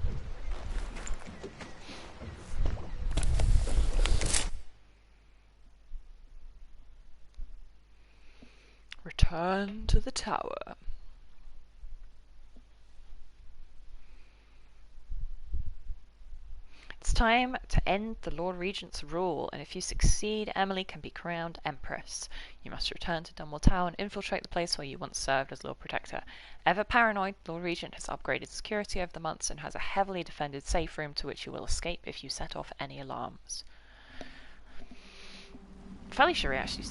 Return to the tower. It's time to end the Lord Regent's rule, and if you succeed, Emily can be crowned Empress. You must return to Dunwall Tower and infiltrate the place where you once served as Lord Protector. Ever paranoid, Lord Regent has upgraded security over the months and has a heavily defended safe room to which you will escape if you set off any alarms. Fairly sure he actually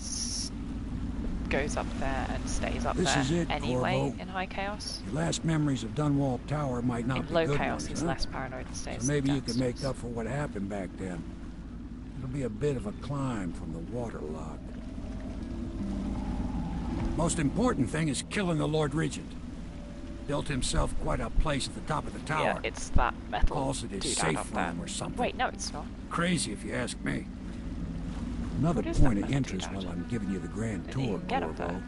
goes up there and stays up This there is it, anyway Corvo. in High Chaos. Your last memories of Dunwall Tower might not In be Low good Chaos, ones, he's huh? less paranoid and stays So maybe you can downstairs. make up for what happened back then. It'll be a bit of a climb from the waterlock. Most important thing is killing the Lord Regent. Built himself quite a place at the top of the tower. Yeah, it's that metal Calls it his dude safe up there. room or something. Wait, no, it's not. Crazy if you ask me. Another point of interest while I'm giving you the grand tour, Corvo. The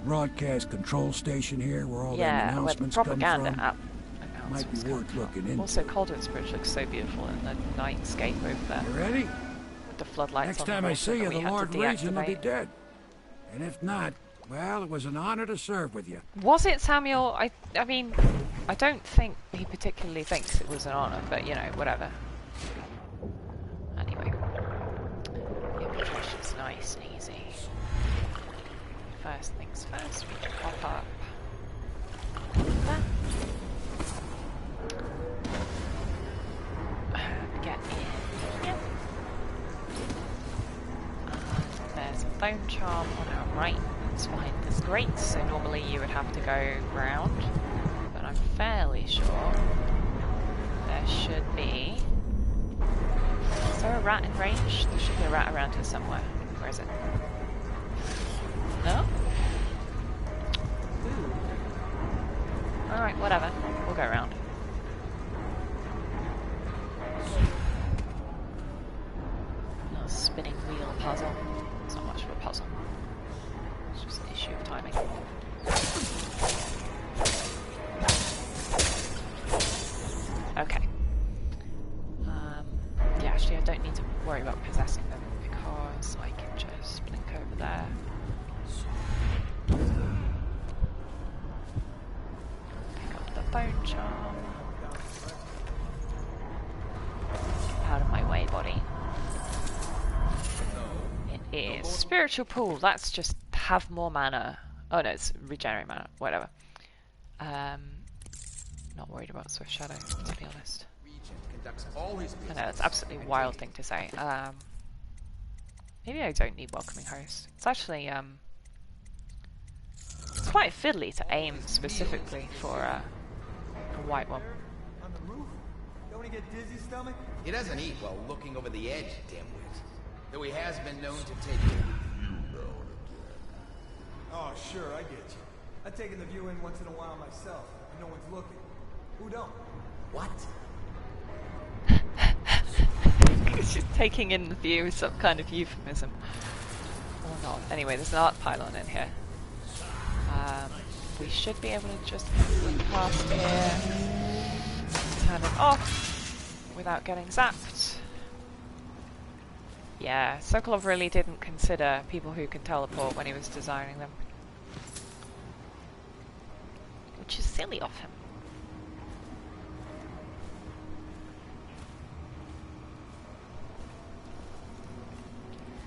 broadcast control station here, where all the announcements come from, might be worth looking into. Also, Caldwell's Bridge looks so beautiful in the nightscape over there. You ready? With the floodlights Next on time I see you, the Lord Regent will be deactivate. dead. And if not, well, it was an honor to serve with you. Was it Samuel? I mean, I don't think he particularly thinks it was an honor, but you know, whatever. Anyway, the infiltration's nice and easy. First things first, we can pop up there. Get in here. There's a bone charm on our right. It's behind this grate, so normally you would have to go round, but I'm fairly sure there should be... Is there a rat in range? There should be a rat around here somewhere. Where is it? No? Ooh. Alright, whatever. We'll go around. Little spinning wheel puzzle. It's not much of a puzzle. It's just an issue of timing. Okay. Yeah, actually I don't need to worry about possessing them because I can just blink over there. Pick up the bone charm. Out of my way, body. It is spiritual pool. That's just have more mana. Oh no, it's regenerate mana. Whatever. Not worried about Swift Shadow, to be honest. I know, it's absolutely wild thing to say. Maybe I don't need Welcoming Host. It's actually, it's quite fiddly to aim specifically for a white one. On the roof? Don't he get dizzy stomach? He doesn't eat while looking over the edge, dimwit. Though he has been known to take it. Oh, sure, I get you. I've taken the view in once in a while myself, and no one's looking. Who don't? What? It's just taking in the view is some kind of euphemism. Or not. Anyway, there's an art pylon in here. We should be able to just look past here, turn it off without getting zapped. Yeah, Sokolov really didn't consider people who can teleport when he was designing them. Which is silly of him.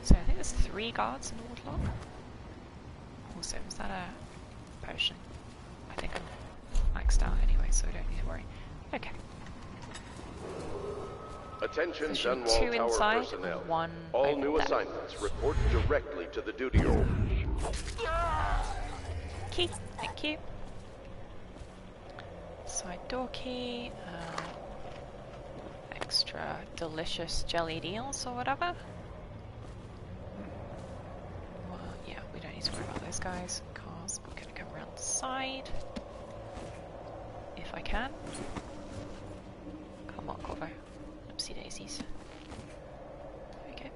So I think there's 3 guards in the woodlock. Also, is that a potion? I think I'm maxed out anyway, so I don't need to worry. Okay. Attention Position Dunwall 2 Tower inside, personnel. 1 All new there. assignments report directly to the duty room. Key, thank you. Side door key, extra delicious jellied eels or whatever. Well, yeah, we don't need to worry about those guys because I'm going to come around the side if I can. Come on, Corvo. Oopsie daisies. Okay.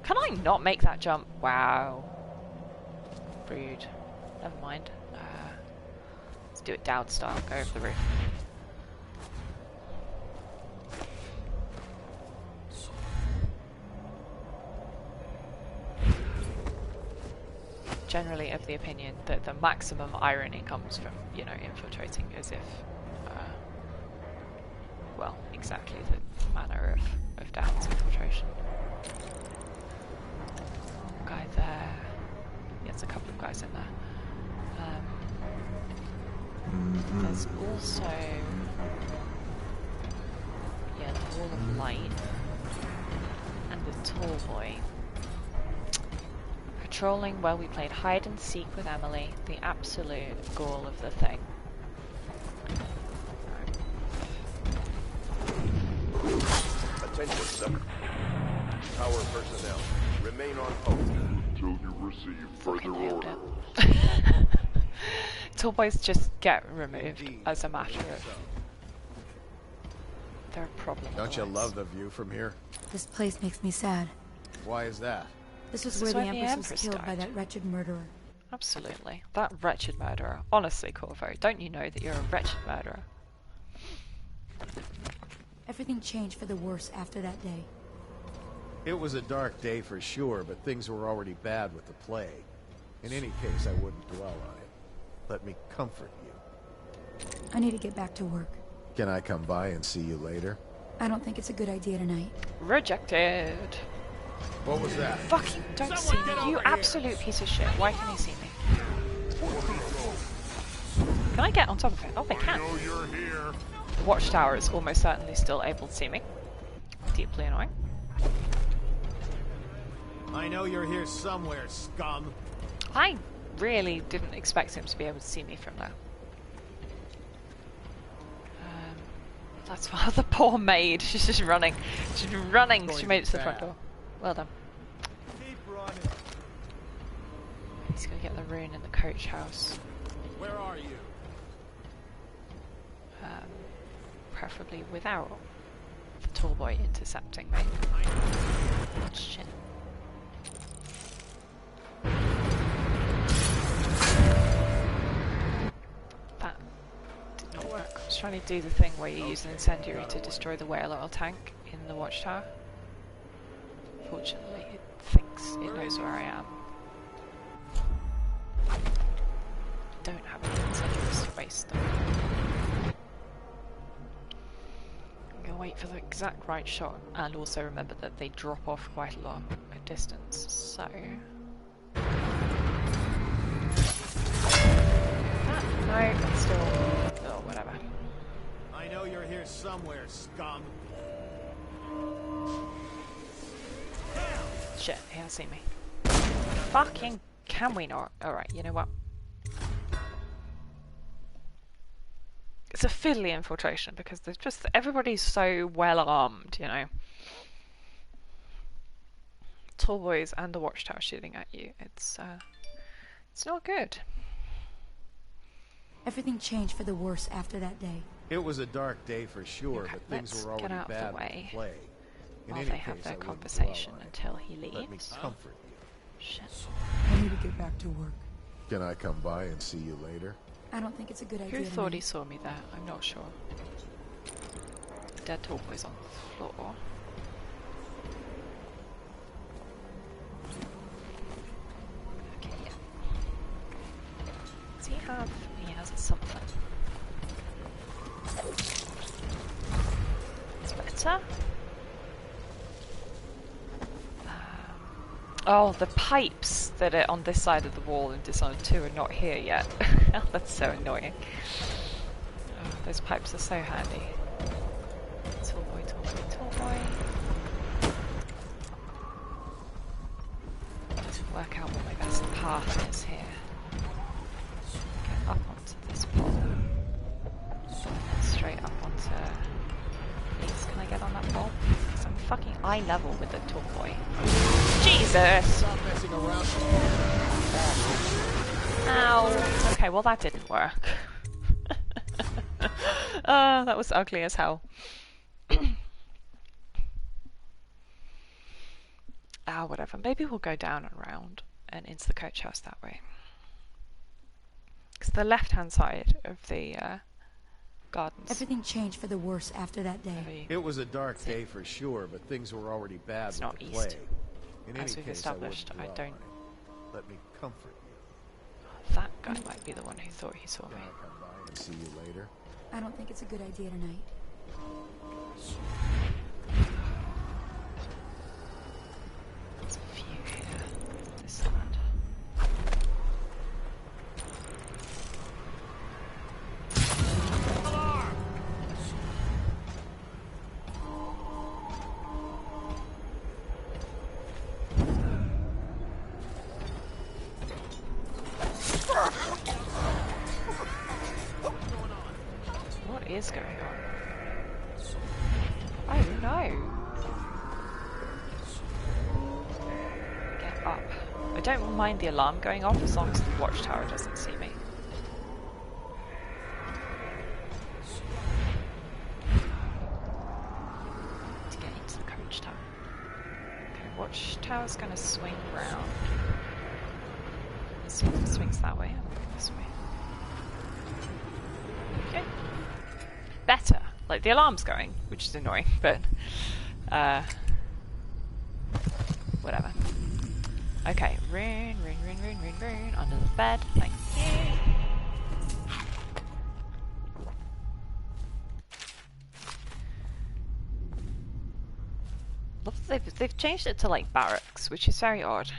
Can I not make that jump? Wow. Rude. Never mind. Let's do it down style. Go over the roof. Generally of the opinion that the maximum irony comes from, you know, infiltrating as if, well, exactly the manner of Down's infiltration. Guy there. Yeah, there's a couple of guys in there. There's also, yeah, the Wall of Light and the Tall Boy. Patrolling where we played hide and seek with Emily, the absolute gall of the thing. Attention, sir. Tower personnel, remain on post until you receive further orders. Tall boys just get removed as a matter of they're a problem. Don't you love the view from here? This place makes me sad. Why is that? This is where the Empress was killed by that wretched murderer. Absolutely. That wretched murderer. Honestly, Corvo, don't you know that you're a wretched murderer? Everything changed for the worse after that day. It was a dark day for sure, but things were already bad with the plague. In any case, I wouldn't dwell on it. Let me comfort you. I need to get back to work. Can I come by and see you later? I don't think it's a good idea tonight. Rejected. What was that? Fucking don't see me, you absolute piece of shit. Why can he see me? Can I get on top of it? Oh, they can. The watchtower is almost certainly still able to see me. Deeply annoying. I know you're here somewhere, scum. I really didn't expect him to be able to see me from there. That's why the poor maid. She's just running. She's running. She made it to the front door. Well done. Keep running. He's gonna get the rune in the coach house. Where are you? Preferably without the tall boy intercepting me. Shit. That did not work. I was trying to do the thing where you use an incendiary to destroy the whale oil tank in the watchtower. Fortunately, it thinks it knows where I am. I don't have an incendiary space though. I'm gonna wait for the exact right shot, and also remember that they drop off quite a lot at distance, so... No, but still... Oh, whatever. I know you're here somewhere, scum. Shit, he has seen me. Fucking can we not? Alright, you know what? It's a fiddly infiltration because there's just everybody's so well armed, you know. Tall boys and the watchtower shooting at you. It's not good. Everything changed for the worse after that day. It was a dark day for sure, Okay, but things let's were already get out bad of the way with the plague. In while any they have case, their I wouldn't conversation dwell on it. until he leaves. Let me comfort you. Shit. I need to get back to work. Can I come by and see you later? I don't think it's a good idea. Who thought he tonight. saw me there? I'm not sure. Dead tall boy's on the floor. Okay, yeah. Does he have... He has something. It's better. Oh, the pipes that are on this side of the wall in Dishonored 2 are not here yet. Oh, that's so annoying. Oh, those pipes are so handy. Tall boy, tall boy, tall boy. Let's work out what my best path is here. Get up onto this pole. And straight up onto... Please, can I get on that pole? Because I'm fucking eye level with the tall boy. Jesus! Stop messing around. Ow! Okay, well that didn't work. That was ugly as hell. Whatever. Maybe we'll go down and round and into the coach house that way. It's the left-hand side of the gardens. Everything changed for the worse after that day. It was a dark day for sure, but things were already bad It's with not the east. plague. In As any we've case, established, I I wouldn't don't... dwell on it. Let me comfort you. That guy might be the one who thought he saw me. Can I come by and see you later? I don't think it's a good idea tonight. There's a few here. This side. What is going on? Oh no! Get up. I don't mind the alarm going off as long as the watchtower doesn't see me. watchtower. Okay, watchtower's gonna swing round. Let's see if it swings that way. I'm going this way. Okay. Better. Like, the alarm's going, which is annoying, but whatever. Okay, rune, under the bed, thank you. Love that they've changed it to like barracks, which is very odd.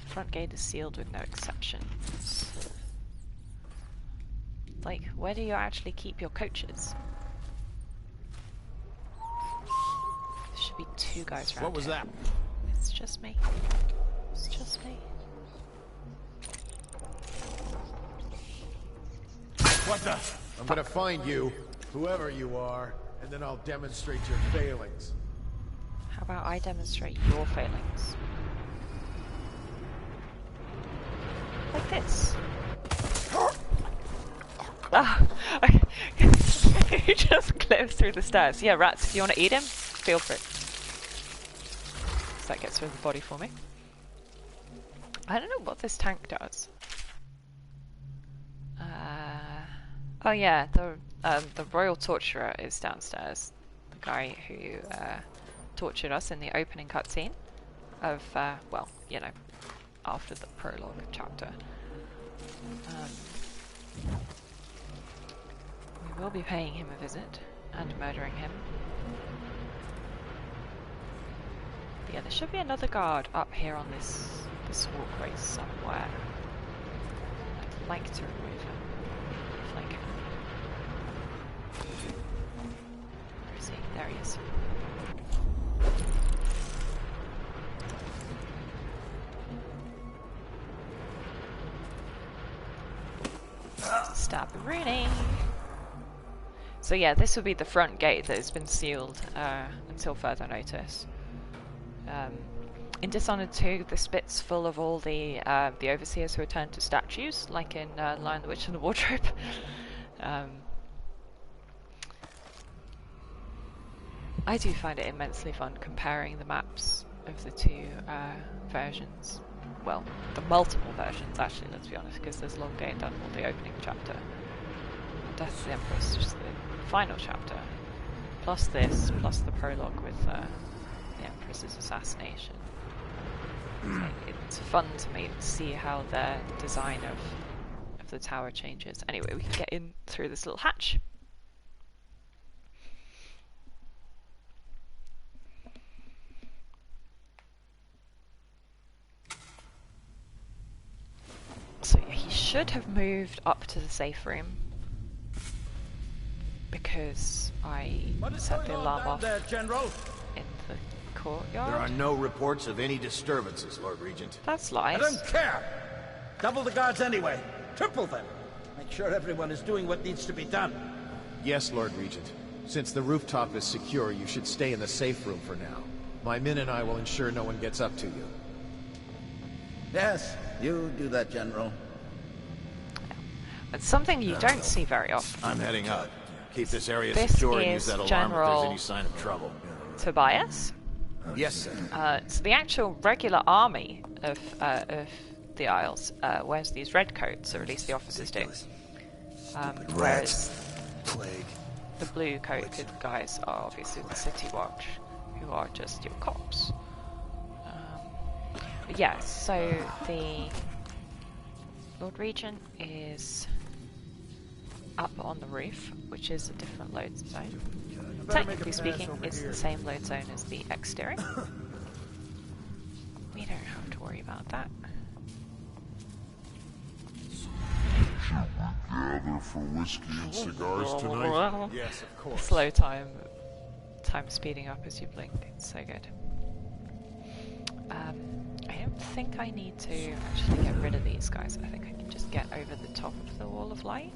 Front gate is sealed with no exceptions. Like, where do you actually keep your coaches? There should be 2 guys around. What was here. that? It's just me. It's just me. What the? I'm gonna find you, whoever you are, and then I'll demonstrate your failings. How about I demonstrate your failings? Like this. Ah, he just clips through the stairs. Yeah, rats, if you want to eat him, feel free. So that gets rid of the body for me. I don't know what this tank does. Oh yeah, the royal torturer is downstairs. The guy who tortured us in the opening cutscene of, well, you know, after the prologue chapter. We will be paying him a visit and murdering him. But yeah, there should be another guard up here on this walkway somewhere. I'd like to remove him. If I can. Where is he? There he is. Stop ruining. So yeah, this would be the front gate that has been sealed until further notice. In Dishonored 2, this bit's full of all the overseers who are turned to statues, like in Lion, the Witch and the Wardrobe. I do find it immensely fun comparing the maps of the 2 versions. Well, the multiple versions, actually, let's be honest, because there's Long Day and Dunwall, the opening chapter. Death of the Empress, just the final chapter. Plus this, plus the prologue with the Empress's assassination. It's fun to me to see how the design of the tower changes. Anyway, we can get in through this little hatch. So yeah, he should have moved up to the safe room because I set the alarm off there, General? in the courtyard. There are no reports of any disturbances, Lord Regent. That's lies. I don't care. Double the guards anyway. Triple them. Make sure everyone is doing what needs to be done. Yes, Lord Regent. Since the rooftop is secure, you should stay in the safe room for now. My men and I will ensure no one gets up to you. Yes, you do that, General. It's something you don't see very often. I'm heading up. Keep this area This secure and use is that alarm if General there's any sign of trouble. Tobias. Yes, sir. So the actual regular army of the Isles wears these red coats, or at least the officers do. Whereas plague. the blue coated guys are obviously the City Watch, who are just your cops. But yeah, so the Lord Regent is up on the roof, which is a different load zone. Technically speaking, it's the same load zone as the exterior. We don't have to worry about that. Gather for whiskey and cigars tonight? Yes, of course. Slow time speeding up as you blink. It's so good. I don't think I need to actually get rid of these guys. I think I can just get over the top of the wall of light.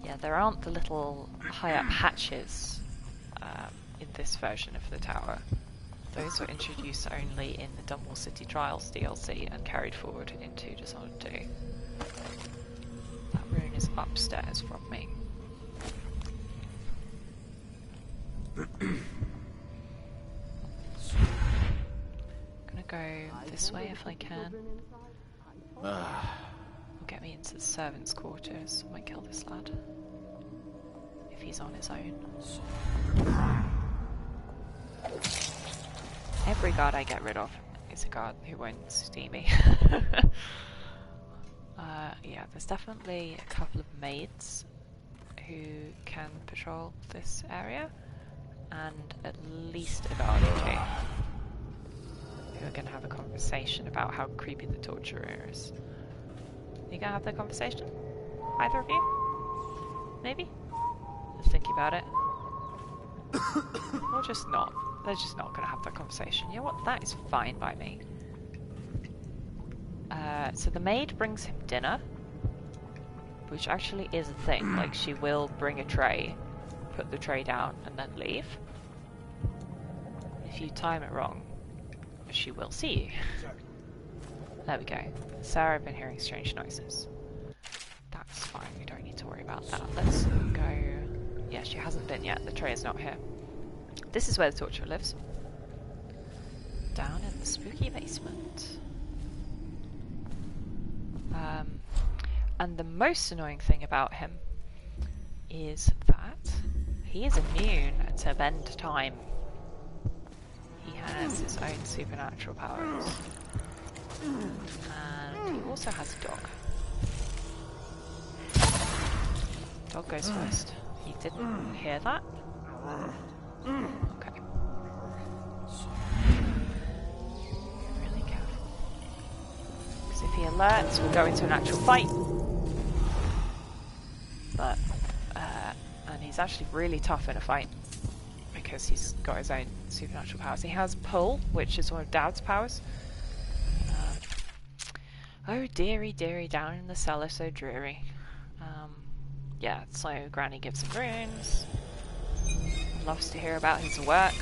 Yeah, there aren't the little high-up hatches in this version of the tower. Those were introduced only in the Dunwall City Trials DLC and carried forward into Dishonored 2. That rune is upstairs from me. this way if I can. Will get me into the servants' quarters. I might kill this lad if he's on his own. Every guard I get rid of is a guard who won't see me. Yeah, there's definitely a couple of maids who can patrol this area, and at least a guard or two who are going to have a conversation about how creepy the torturer is. You gonna have that conversation? Either of you? Maybe? Just thinking about it. Or just not. They're just not gonna have that conversation. You know what? That is fine by me. So the maid brings him dinner, which actually is a thing. Like, she will bring a tray, put the tray down, and then leave. If you time it wrong, she will see you. There we go. Sarah, I've been hearing strange noises. That's fine, we don't need to worry about that. Let's go... Yeah, she hasn't been yet. The tray is not here. This is where the torturer lives. Down in the spooky basement. And the most annoying thing about him is that he is immune to bend time. He has his own supernatural powers. And he also has a dog. Dog goes first. He didn't hear that? Okay. Really careful. Because if he alerts, we'll go into an actual fight. But, and he's actually really tough in a fight. Because he's got his own supernatural powers. He has pull, which is one of Dowd's powers. Oh dearie dearie, down in the cellar so dreary. Yeah, so Granny gives him runes. Loves to hear about his work.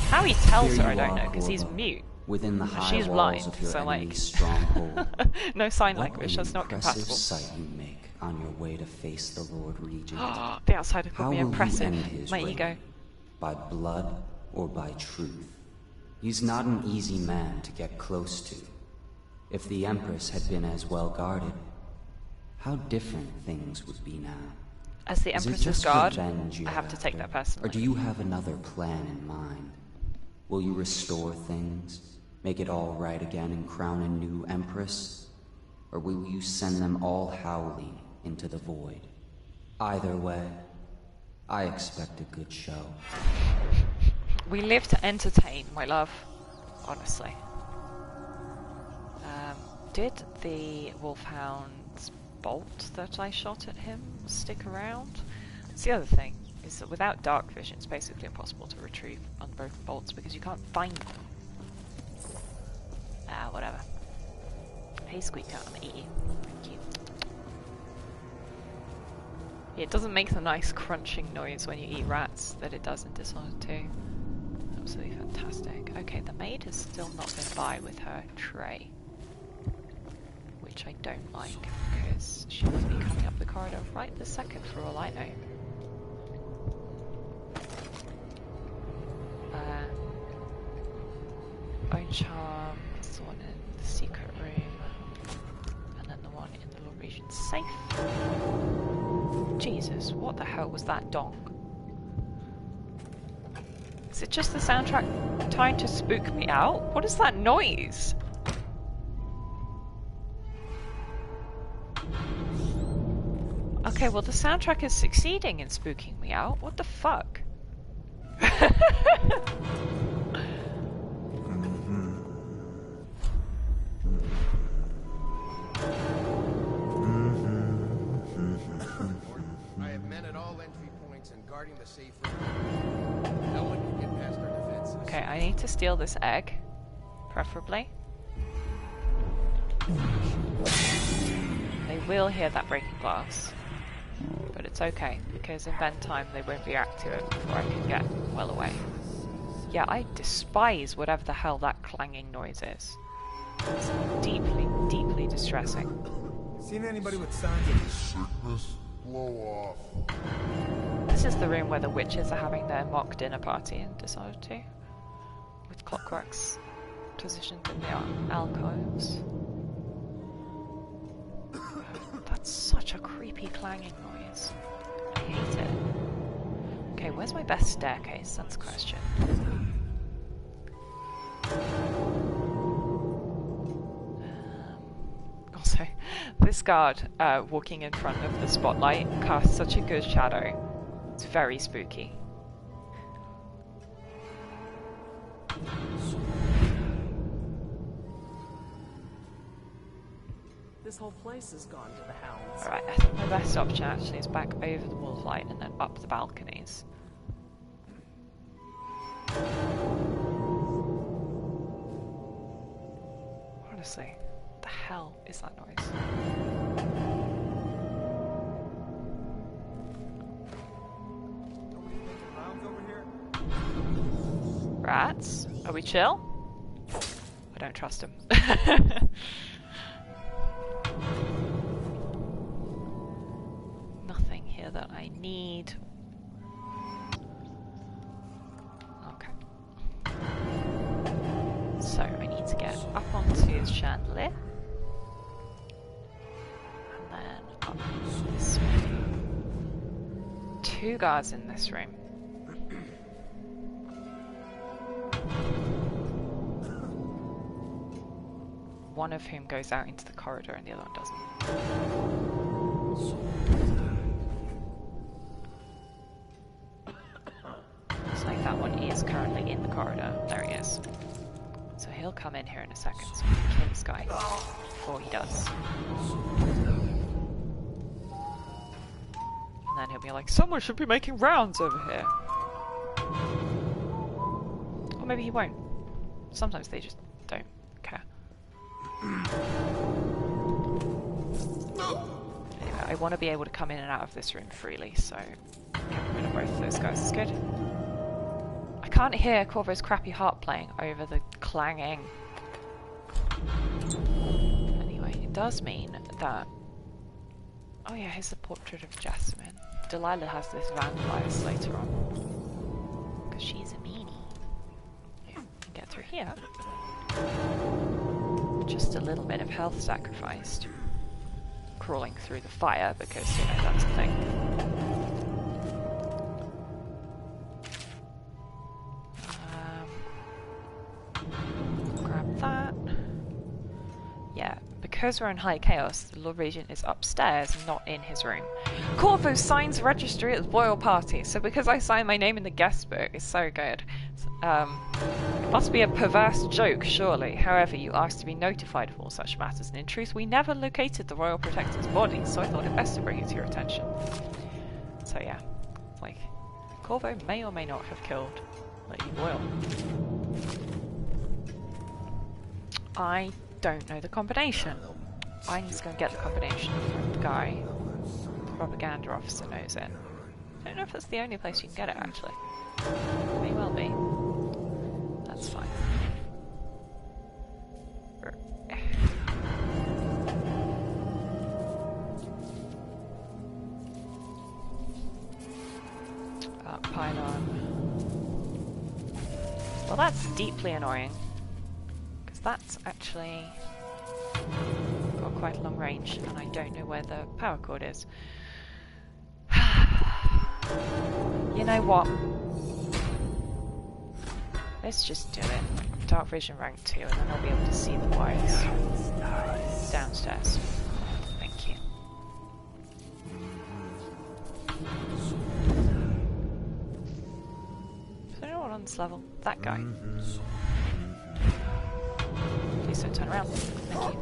How he tells her, I don't know, because he's mute. Within the high she's blind, walls of your so like enemy's stronghold. no sign language, that's not impressive compatible. sight you make on your way to face the Lord Regent. The outsider called me How will impressive. you end his My reign? ego. By blood or by truth? He's not an easy man to get close to. If the Empress had been as well guarded, how different things would be now. As the Is it Empress's just guard, revenge you're I have to take after? that personally. Or do you have another plan in mind? Will you restore things, make it all right again and crown a new Empress? Or will you send them all howling into the void? Either way, I expect a good show. We live to entertain, my love. Honestly. Did the Wolfhound's bolt that I shot at him stick around? That's the other thing, is that without dark vision it's basically impossible to retrieve unbroken bolts because you can't find them. Whatever. Hey Squeaker, I'm gonna eat you. Thank you. Yeah, it doesn't make the nice crunching noise when you eat rats that it does in Dishonored 2. Absolutely fantastic. Okay, the maid has still not been by with her tray. Which I don't like, because she might be coming up the corridor right this second for all I know. Bone charm, that's the one in the secret room, and then the one in the Lord Regent's safe. Jesus, what the hell was that dong? Is it just the soundtrack trying to spook me out? What is that noise? Okay, well the soundtrack is succeeding in spooking me out. What the fuck? I have men at all entry points and guarding the safe room. No one can get past our defenses. Okay, I need to steal this egg, preferably. They will hear that breaking glass. But it's okay, because in bend time they won't react to it before I can get well away. Yeah, I despise whatever the hell that clanging noise is. It's deeply, deeply distressing. Seen anybody with signs of Sickness? Blow off. This is the room where the witches are having their mock dinner party in Dishonored 2. With clockworks positioned in the alcoves. That's such a creepy clanging noise. I hate it. Okay, where's my best staircase? That's the question. Also, this guard walking in front of the spotlight casts such a good shadow. It's very spooky. This whole place has gone to the hounds. Alright, I think my best option actually is back over the wall of light and then up the balconies. Honestly, what the hell is that noise? Rats? Are we chill? I don't trust him. Nothing here that I need. Okay. So I need to get up onto the chandelier. And then up this way. 2 guards in this room. One of whom goes out into the corridor and the other one doesn't. Looks like that one is currently in the corridor. There he is. So he'll come in here in a second so we can kill this guy before he does. And then he'll be like, someone should be making rounds over here. Or maybe he won't. Sometimes they just don't care. Anyway, I want to be able to come in and out of this room freely, so getting rid of both of those guys is good. I can't hear Corvo's crappy harp playing over the clanging. Anyway, it does mean that... Oh yeah, here's the portrait of Jasmine. Delilah has this vandalized later on. Because she's a meanie. Yeah, can get through here. Just a little bit of health sacrificed. Crawling through the fire because, you know, that's the thing. Grab that. Yeah, because we're in High Chaos, the Lord Regent is upstairs, not in his room. Corvo signs registry at the royal party, so because I signed my name in the guest book, it's so good. It must be a perverse joke, surely. However, you asked to be notified of all such matters, and in truth, we never located the Royal Protector's body, so I thought it best to bring it to your attention. So yeah, like, Corvo may or may not have killed Lady Boyle. I don't know the combination. I need to go and get the combination from the guy. The propaganda officer knows it. I don't know if that's the only place you can get it, actually. It may well be. That's fine. Pylon. Well, that's deeply annoying. Because that's actually got quite a long range, and I don't know where the power cord is. You know what? Let's just do it. Dark Vision rank 2, and then I'll be able to see the wires downstairs. Thank you. Is there anyone on this level? That guy. Please don't turn around. Thank you.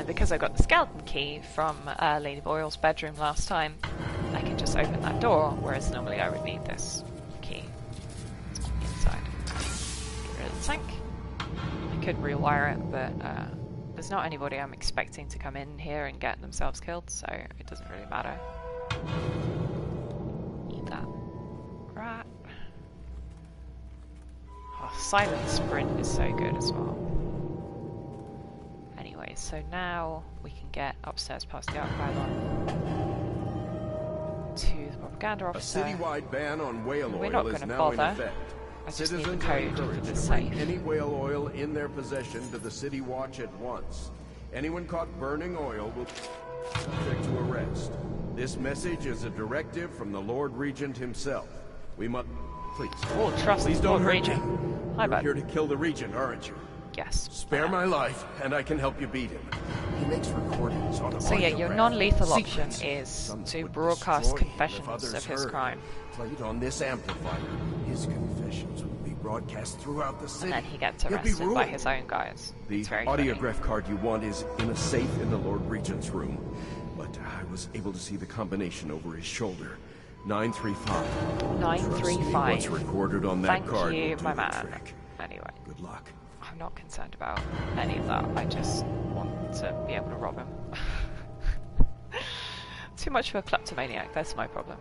Because I got the skeleton key from Lady Boyle's bedroom last time, I can just open that door, whereas normally I would need this key. Inside. Get rid of the tank. I could rewire it, but there's not anybody I'm expecting to come in here and get themselves killed, so it doesn't really matter. Eat that. Right. Oh, Silent Sprint is so good as well. So now we can get upstairs past the arc pylon to the propaganda officer. A citywide ban on whale We're oil not is going to now in bother. effect. I just need the Citizens are code encouraged for the to bring safe. any whale oil in their possession to the city watch at once. Anyone caught burning oil will be subject to arrest. This message is a directive from the Lord Regent himself. We must... Please. Oh, trust Please the don't Lord hurt Regent. me. Hi, You're bud. here to kill the Regent, aren't you? Yes. Spare my life, and I can help you beat him. He makes recordings on a So yeah, your non-lethal option is Some to would broadcast destroy him if confessions others of his heard. crime. Played on this amplifier. His confessions will be broadcast throughout the city. And then he gets He'll be arrested by ruined. his own guys. The It's very funny. audiograph card you want is in a safe in the Lord Regent's room. But I was able to see the combination over his shoulder. 935. 935. What's recorded on that Thank card you, will do my the man. trick. Anyway. Good luck. I'm not concerned about any of that. I just want to be able to rob him. Too much of a kleptomaniac, that's my problem.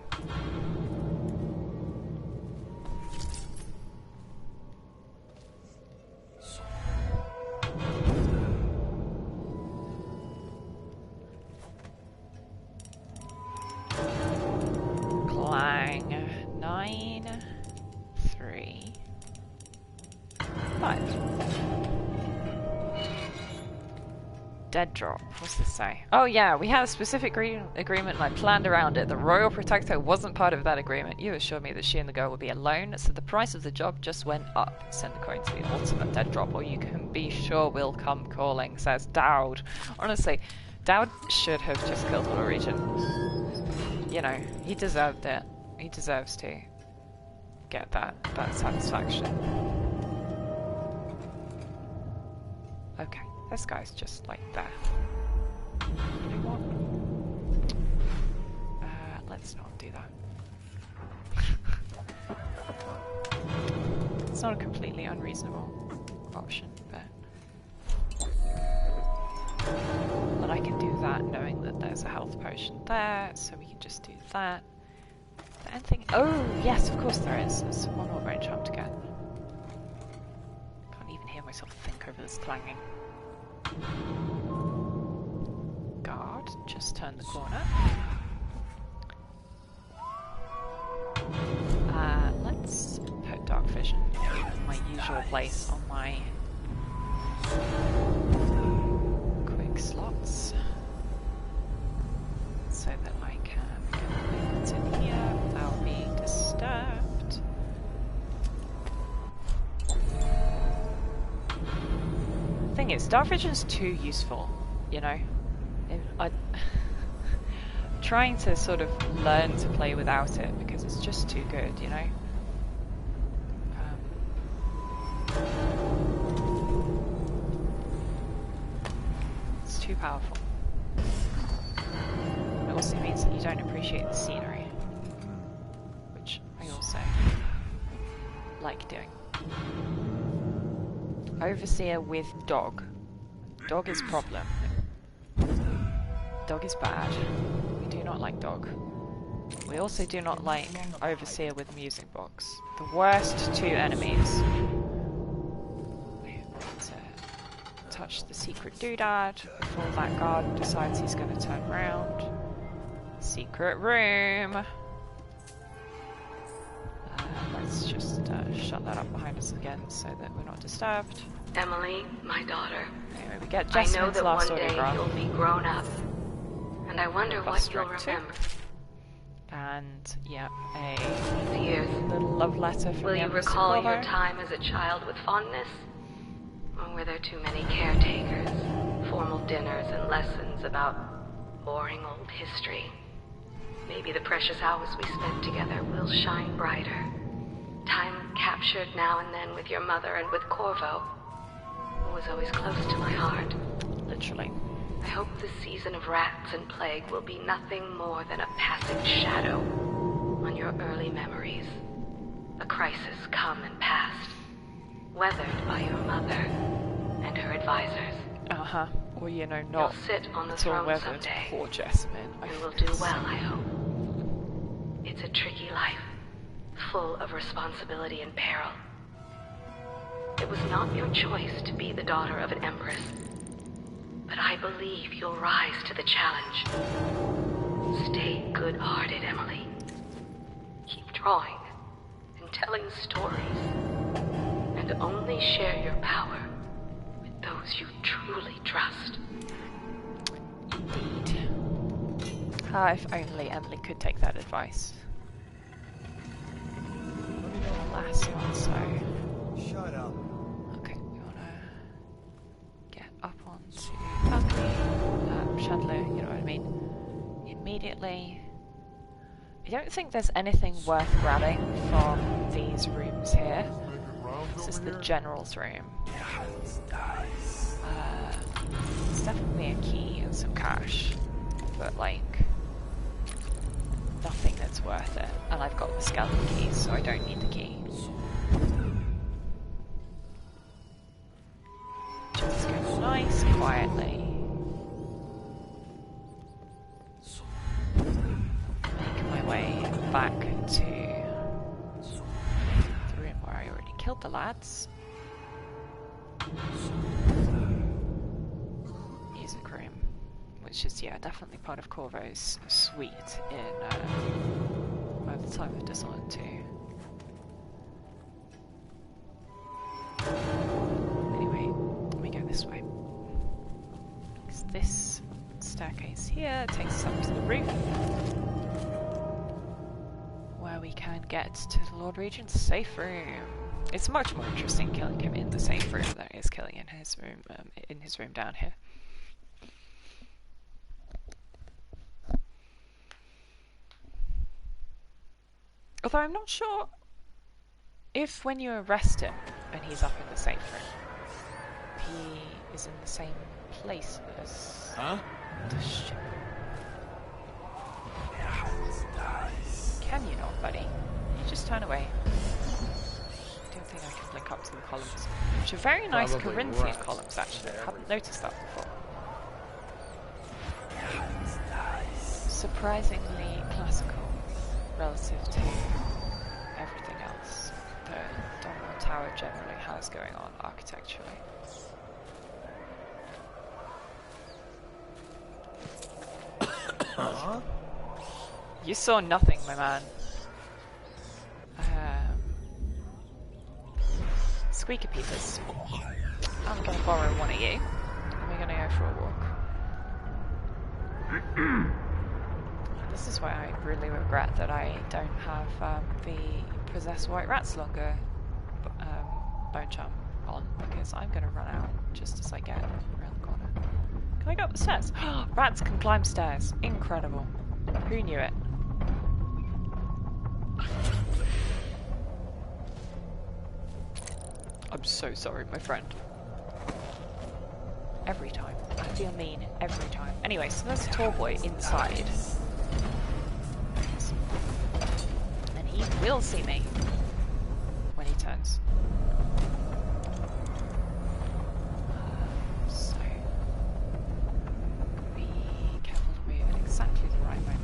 Clang. 9, 3, 5. Dead drop. What's this say? Oh yeah, we had a specific agreement and I planned around it. The Royal Protector wasn't part of that agreement. You assured me that she and the girl would be alone, so the price of the job just went up. Send the coin to the ultimate dead drop or you can be sure we'll come calling, says Dowd. Honestly, Dowd should have just killed the Regent. You know, he deserved it. He deserves to get that satisfaction. Okay. This guy's just like there. You know what? Let's not do that. It's not a completely unreasonable option, but I can do that knowing that there's a health potion there, so we can just do that. Anything? Oh, yes, of course there is. There's one more brain charm to get. Can't even hear myself think over this clanging. Guard, just turn the corner. Let's put dark vision in my usual place on my quick slots so that I can get into here without being disturbed. Thing is, dark vision's too useful, you know. I'm trying to sort of learn to play without it because it's just too good, you know. It's too powerful. It also means that you don't appreciate the scenery, which I also like doing. Overseer with dog. Dog is problem. Dog is bad. We do not like dog. We also do not like Overseer with music box. The worst two enemies. We want to touch the secret doodad before that guard decides he's going to turn around. Secret room. Let's just shut that up behind us again so that we're not disturbed. Emily, my daughter. Anyway, we get I know Jessamyn's that last one day autograph. you'll be grown up, and I wonder what you'll Strike 2. remember. And yeah, a Years. little love letter from Will the you Empress recall Corvo. your time as a child with fondness? Or were there too many caretakers, formal dinners, and lessons about boring old history? Maybe the precious hours we spent together will shine brighter. Time captured now and then with your mother and with Corvo, who was always close to my heart. Literally. I hope the season of rats and plague will be nothing more than a passing shadow on your early memories. A crisis come and past, weathered by your mother and her advisors. Uh-huh. Or, you know, not You'll sit on the at all throne weathered. someday. Poor Jessamyn. You will do well, I hope. It's a tricky life, full of responsibility and peril. It was not your choice to be the daughter of an empress, but I believe you'll rise to the challenge. Stay good-hearted, Emily. drawing and telling stories. And only share your power with those you truly trust. Indeed. Ah, if only Emily could take that advice. Last one, so... Shut up. Okay, we wanna get up onto Buckley, Chandler, you know what I mean, immediately. I don't think there's anything worth grabbing from these rooms here. This is the general's room. It's definitely a key and some cash, but like nothing that's worth it. And I've got the skeleton keys, so I don't need the key. Just go nice quietly. Make my way back to the room where I already killed the lads. Music room, which is, yeah, definitely part of Corvo's suite in by the time of Dishonored 2. Anyway, let me go this way. Because this staircase here takes us up to the roof, where we can get to the Lord Regent's safe room. It's much more interesting killing him in the safe room than it is killing in his room down here. Although I'm not sure if when you arrest him and he's up in the safe room, he is in the same place as the ship. Can you not, buddy? You just turn away. I don't think I can blink up to the columns. Which are very nice Probably Corinthian right. columns, actually. I haven't noticed that before. Surprisingly classical relative to everything else that Donald Tower generally has going on architecturally. You saw nothing, my man. Squeaker Peepers. I'm gonna borrow one of you, and we're gonna go for a walk. This is why I really regret that I don't have the Possess White Rats longer bone charm on, because I'm gonna run out just as I get around the corner. Can I go up the stairs? Rats can climb stairs. Incredible. Who knew it? I'm so sorry, my friend. Every time. I feel mean every time. Anyway, so there's a tall boy inside. And he will see me when he turns. So, be careful to move at exactly the right moment.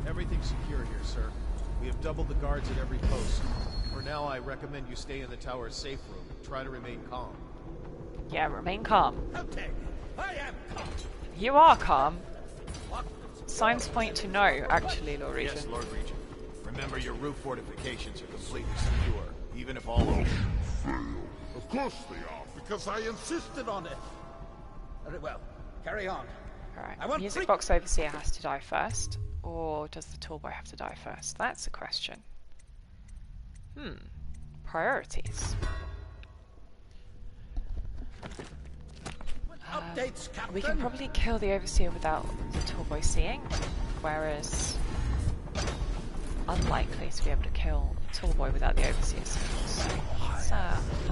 Everything's secure here, sir. We have doubled the guards at every post. For now, I recommend you stay in the tower's safe room. Try to remain calm. Yeah, remain calm. Okay, I am calm. You are calm. Signs point to no, actually, Lord Regent. Yes, Lord Regent. Remember, your roof fortifications are completely secure, even if all open. Of course they are, because I insisted on it. Very well, carry on. Alright, Music Box Overseer has to die first, or does the tall boy have to die first? That's a question. Priorities. Updates, Captain. We can probably kill the Overseer without the tall boy seeing, whereas unlikely to be able to kill the tall boy without the Overseer seeing. So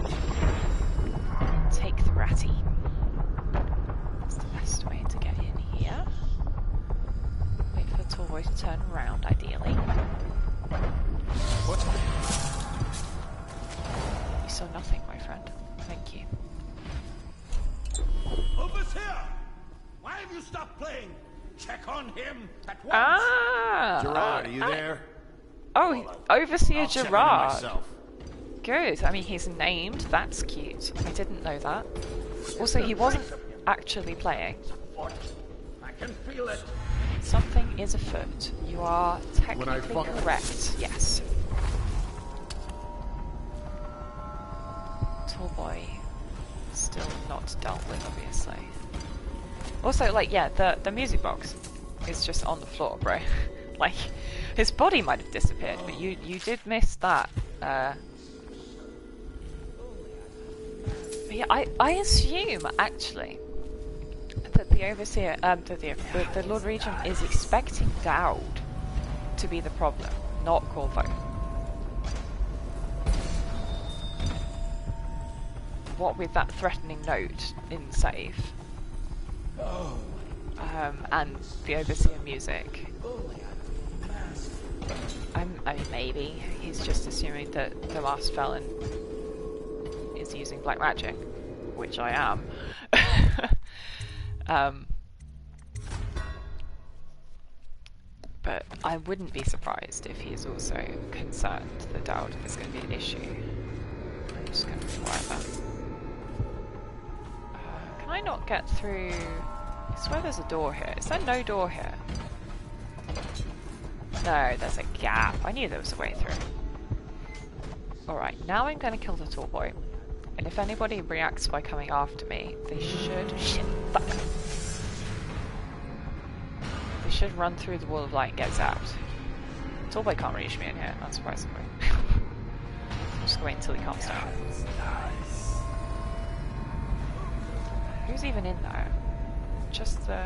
let's take the ratty. That's the best way to get in here. Wait for the tall boy to turn around, ideally. What's You saw nothing, my friend. Thank you. Overseer! Why have you stopped playing? Check on him at once! Ah! Gerard, are you there? Oh, Overseer I'll check on him Gerard. myself. good. I mean, he's named. That's cute. I didn't know that. Also, he wasn't actually playing. I can feel it. Something is afoot. You are technically correct. Yes. Tall boy. Still not dealt with, obviously. Also, like, yeah, the music box is just on the floor, bro. Like, his body might have disappeared, but you did miss that. But yeah, I assume, actually, that the Overseer, the Lord Regent is expecting Dowd to be the problem, not Corvo. What with that threatening note in the safe, and the Overseer music. I mean, maybe he's just assuming that the last felon is using black magic, which I am. But I wouldn't be surprised if he is also concerned that Dowd is going to be an issue. I'm just going to fire that. Can I not get through? I swear there's a door here. Is there no door here? No, there's a gap. I knew there was a way through. Alright, now I'm going to kill the tall boy. And if anybody reacts by coming after me, they should... Shit, fuck. They should run through the wall of light and get zapped. Tall boy can't reach me in here, unsurprisingly. I'm just going to wait until he calms down. Who's even in there? Just the...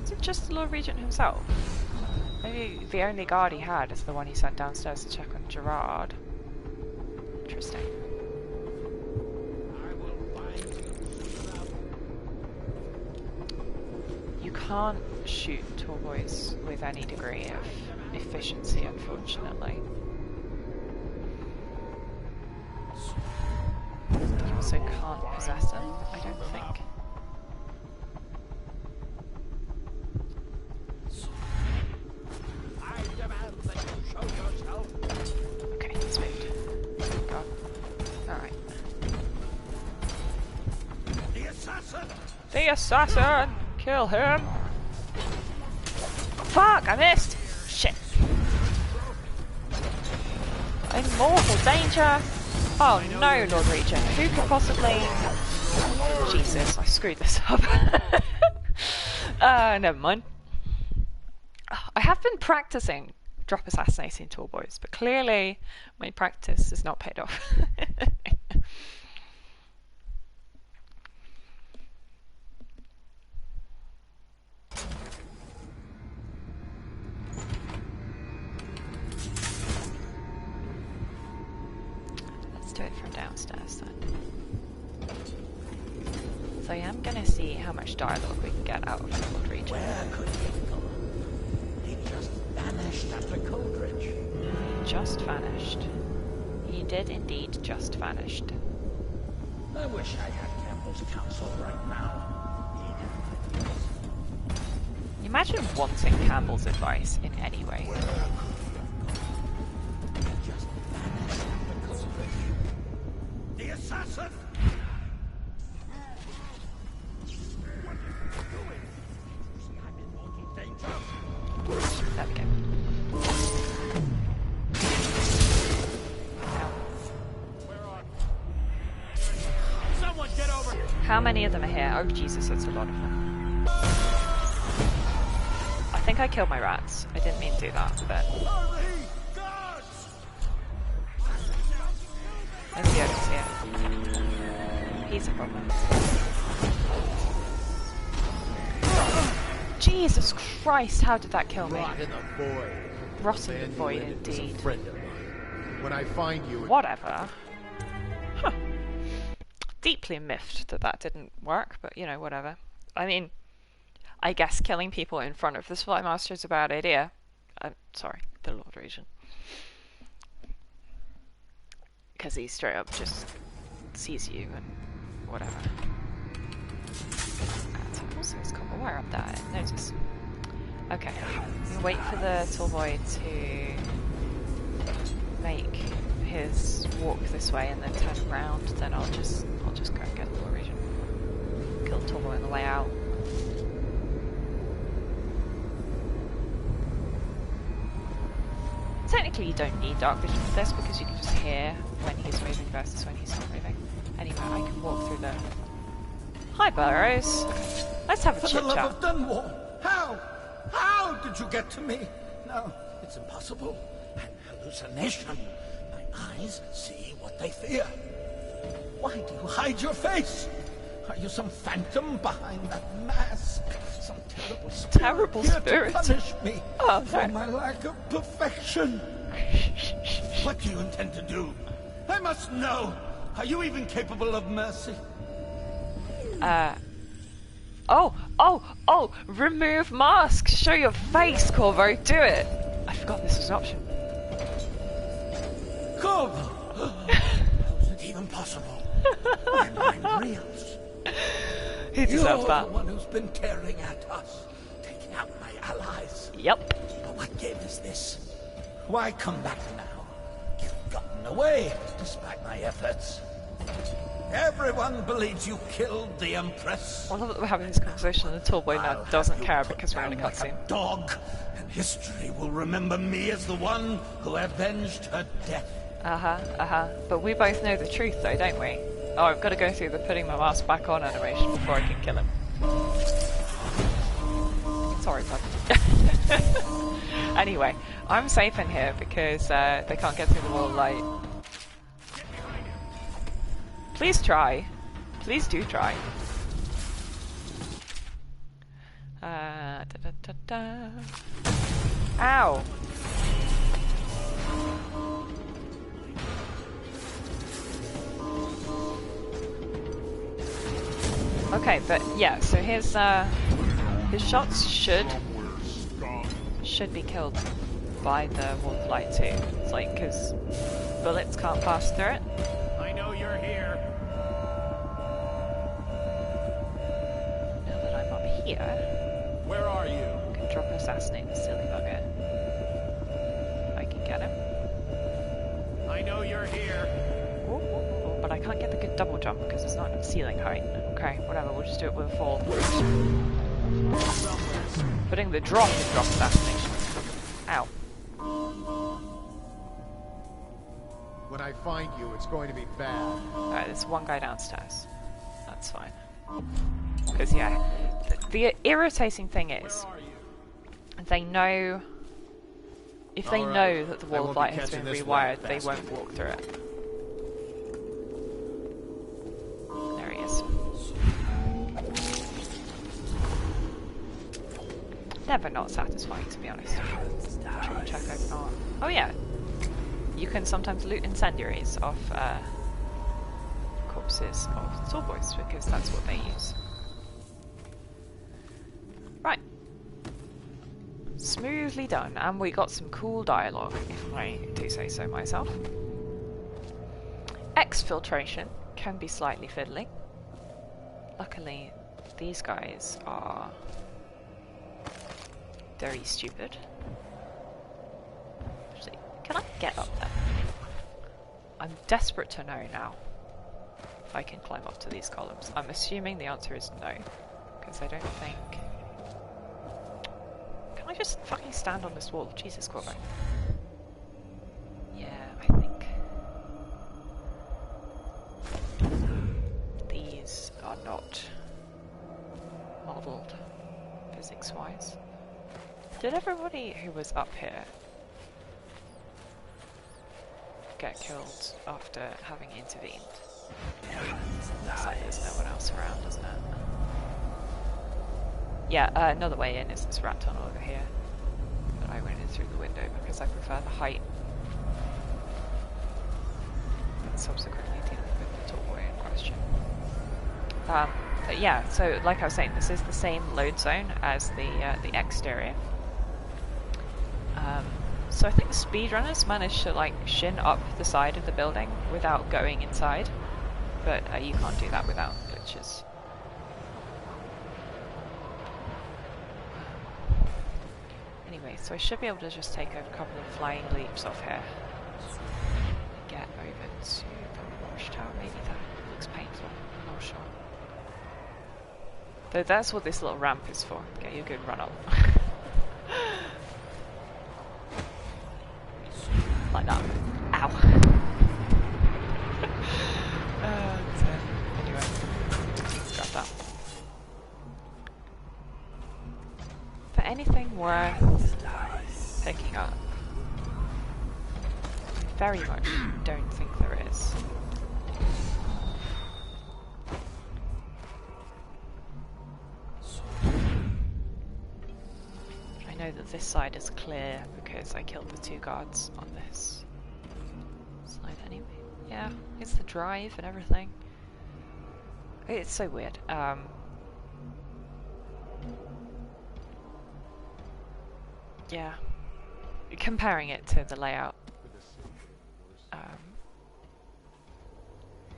Is it just the Lord Regent himself? Maybe the only guard he had is the one he sent downstairs to check on Gerard. Interesting. You can't shoot tall boys with any degree of efficiency, unfortunately. You also can't possess them, I don't think. Okay, he's moved. God. Alright. The assassin! The assassin! Kill him! Fuck! I missed! Shit! In mortal danger! Oh no, Lord Regent. Who could possibly... Jesus, I screwed this up. Never mind. I have been practicing drop assassinating tall boys, but clearly my practice has not paid off. Let's do it from downstairs then. So I am going to see how much dialogue we can get out of the Lord Regent. Where could he go? He just vanished after Coldridge. He just vanished. He did indeed just vanished. I wish I had Campbell's counsel right now. Imagine wanting Campbell's advice in any way. The assassin! There we go. Someone get over! How many of them are here? Oh Jesus, that's a lot of them. I think I killed my rats. I didn't mean to do that, but... There's the others here. He's a problem. Jesus Christ, how did that kill me? Rot in the void. Rot in the void, indeed. When I find you... Whatever. Huh. Deeply miffed that that didn't work, but you know, whatever. I mean, I guess killing people in front of the Spy Master is a bad idea. Sorry, the Lord Regent. Because he straight up just sees you and whatever. And also it's copper wire up there, I didn't notice. Okay, we'll wait for the tall boy to make his walk this way and then turn around, then I'll just go and get the Lord Regent. Kill Tallboy on the way out. Technically you don't need dark vision for this because you can just hear when he's moving versus when he's not moving. Anyway, I can walk through the... Hi Burrows! Let's have a chit chat. For the love of Dunwall! How? How did you get to me? No, it's impossible. An hallucination. My eyes see what they fear. Why do you hide your face? Are you some phantom behind that mask? Some terrible spirit here to punish me for my lack of perfection? What do you intend to do? I must know. Are you even capable of mercy? Oh! Remove mask! Show your face, Corvo! Do it! I forgot this was an option. Corvo! How is it even possible? My mind reels. He deserves that. You're the one who's been tearing at us, taking out my allies. Yep. But what game is this? Why come back now? You've gotten away, despite my efforts. Everyone believes you killed the Empress. I love that we're having this conversation and the Tallboy now doesn't care because we're in a cutscene. Like a dog, and history will remember me as the one who avenged her death. But we both know the truth though, don't we? Oh, I've got to go through the putting my mask back on animation before I can kill him. Sorry, bud. Anyway, I'm safe in here because they can't get through the wall of light. Please try. Please do try. Ow! Okay, but yeah, so his shots should be killed by the wall of light too. It's like, because bullets can't pass through it. I know you're here. Now that I'm up here, where are you? I can drop assassinate the silly bugger. I can get him. I know you're here. Ooh, but I can't get the good double jump because it's not enough ceiling height. Okay, whatever, we'll just do it with a fall. Putting the drop in drop assassination. Ow. When I find you, it's going to be bad. Alright, there's one guy downstairs. That's fine. Because, yeah, the irritating thing is, they know... If they know that the wall of light has been rewired, they won't walk through it. There he is. Never not satisfying, to be honest. Triple check open arm. Oh yeah, you can sometimes loot incendiaries off corpses of Tallboys because that's what they use. Right. Smoothly done, and we got some cool dialogue, if I do say so myself. Exfiltration can be slightly fiddly. Luckily, these guys are very stupid. Actually, can I get up there? I'm desperate to know now if I can climb up to these columns. I'm assuming the answer is no, because I don't think... Can I just fucking stand on this wall? Jesus, Corvo. Yeah, I think... These are not modelled physics-wise. Did everybody who was up here get killed after having intervened? Looks like there's no one else around, doesn't it? Yeah, another way in is this rat tunnel over here. But I went in through the window because I prefer the height. And subsequently dealing with the Tallboy in question. But yeah, so like I was saying, this is the same load zone as the exterior. So I think the speedrunners managed to like shin up the side of the building without going inside, but you can't do that without glitches. Anyway, so I should be able to just take a couple of flying leaps off here. Get over to the watchtower. Maybe that looks painful. I'm not sure. Though that's what this little ramp is for. Get you a good run up. Like that. Ow. Anyway, let's grab that. For anything worth picking up, very much don't think there is. I know that this side is clear because I killed the 2 guards on this side anyway. Yeah, it's the drive and everything. It's so weird. Yeah. Comparing it to the layout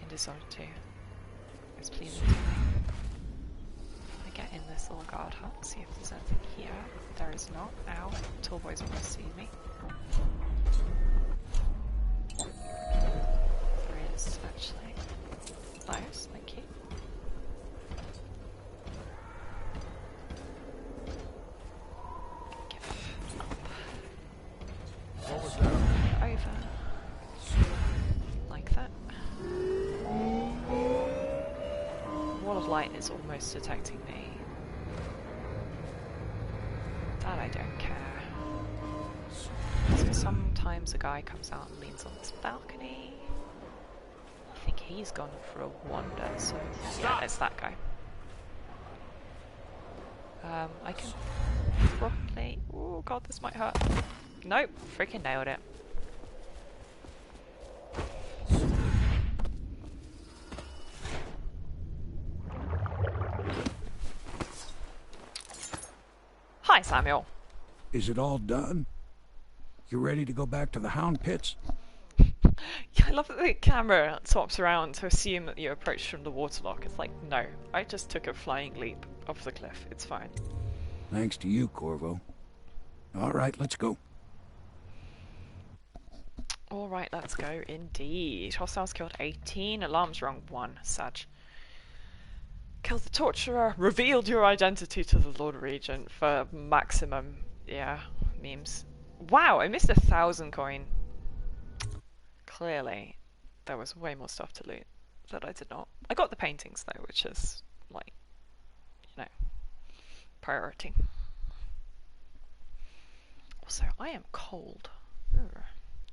in Dishonored 2 is pleasing to me. I get in this little guard hut, see if there's anything here. There is not. Ow. Tallboys want to see me. There is, actually. Nice, thank you. Give up. What was that? Over. Like that. Wall of light is almost detecting me. That I don't care. So sometimes a guy comes out and leans on this balcony. I think he's gone for a wander, so yeah, it's that guy. I can probably... Oh god, this might hurt. Nope, freaking nailed it. Hi, Samuel. Is it all done? You ready to go back to the Hound Pits? Yeah, I love that the camera swaps around to assume that you approached from the waterlock. It's like, no, I just took a flying leap off the cliff. It's fine. Thanks to you, Corvo. All right, let's go. All right, let's go indeed. Hostiles killed 18, alarms rung 1. Sag. Killed the torturer, revealed your identity to the Lord Regent for maximum, yeah, memes. Wow, I missed 1,000 coin. Clearly, there was way more stuff to loot that I did not. I got the paintings though, which is, like, you know, priority. Also, I am cold. Ugh.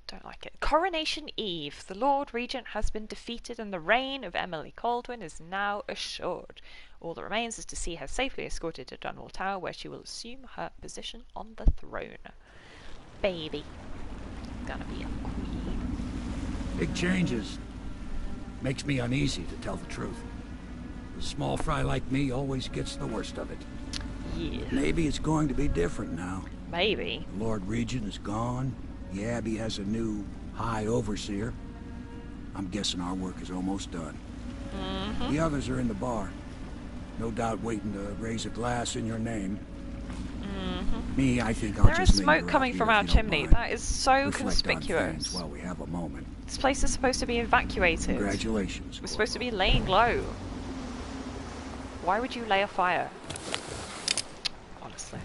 Don't like it. Coronation Eve. The Lord Regent has been defeated and the reign of Emily Caldwin is now assured. All that remains is to see her safely escorted to Dunwall Tower, where she will assume her position on the throne. Baby. Gonna be a queen. Big changes. Makes me uneasy, to tell the truth. A small fry like me always gets the worst of it. Yeah. Maybe it's going to be different now. Maybe. The Lord Regent is gone. The Abbey has a new High Overseer. I'm guessing our work is almost done. Mm-hmm. The others are in the bar. No doubt waiting to raise a glass in your name. Mm-hmm. Me, I think I'll there just is smoke coming from our chimney. That is so conspicuous. While we have a moment. This place is supposed to be evacuated. Congratulations. We're supposed to be laying low. Why would you lay a fire? Honestly.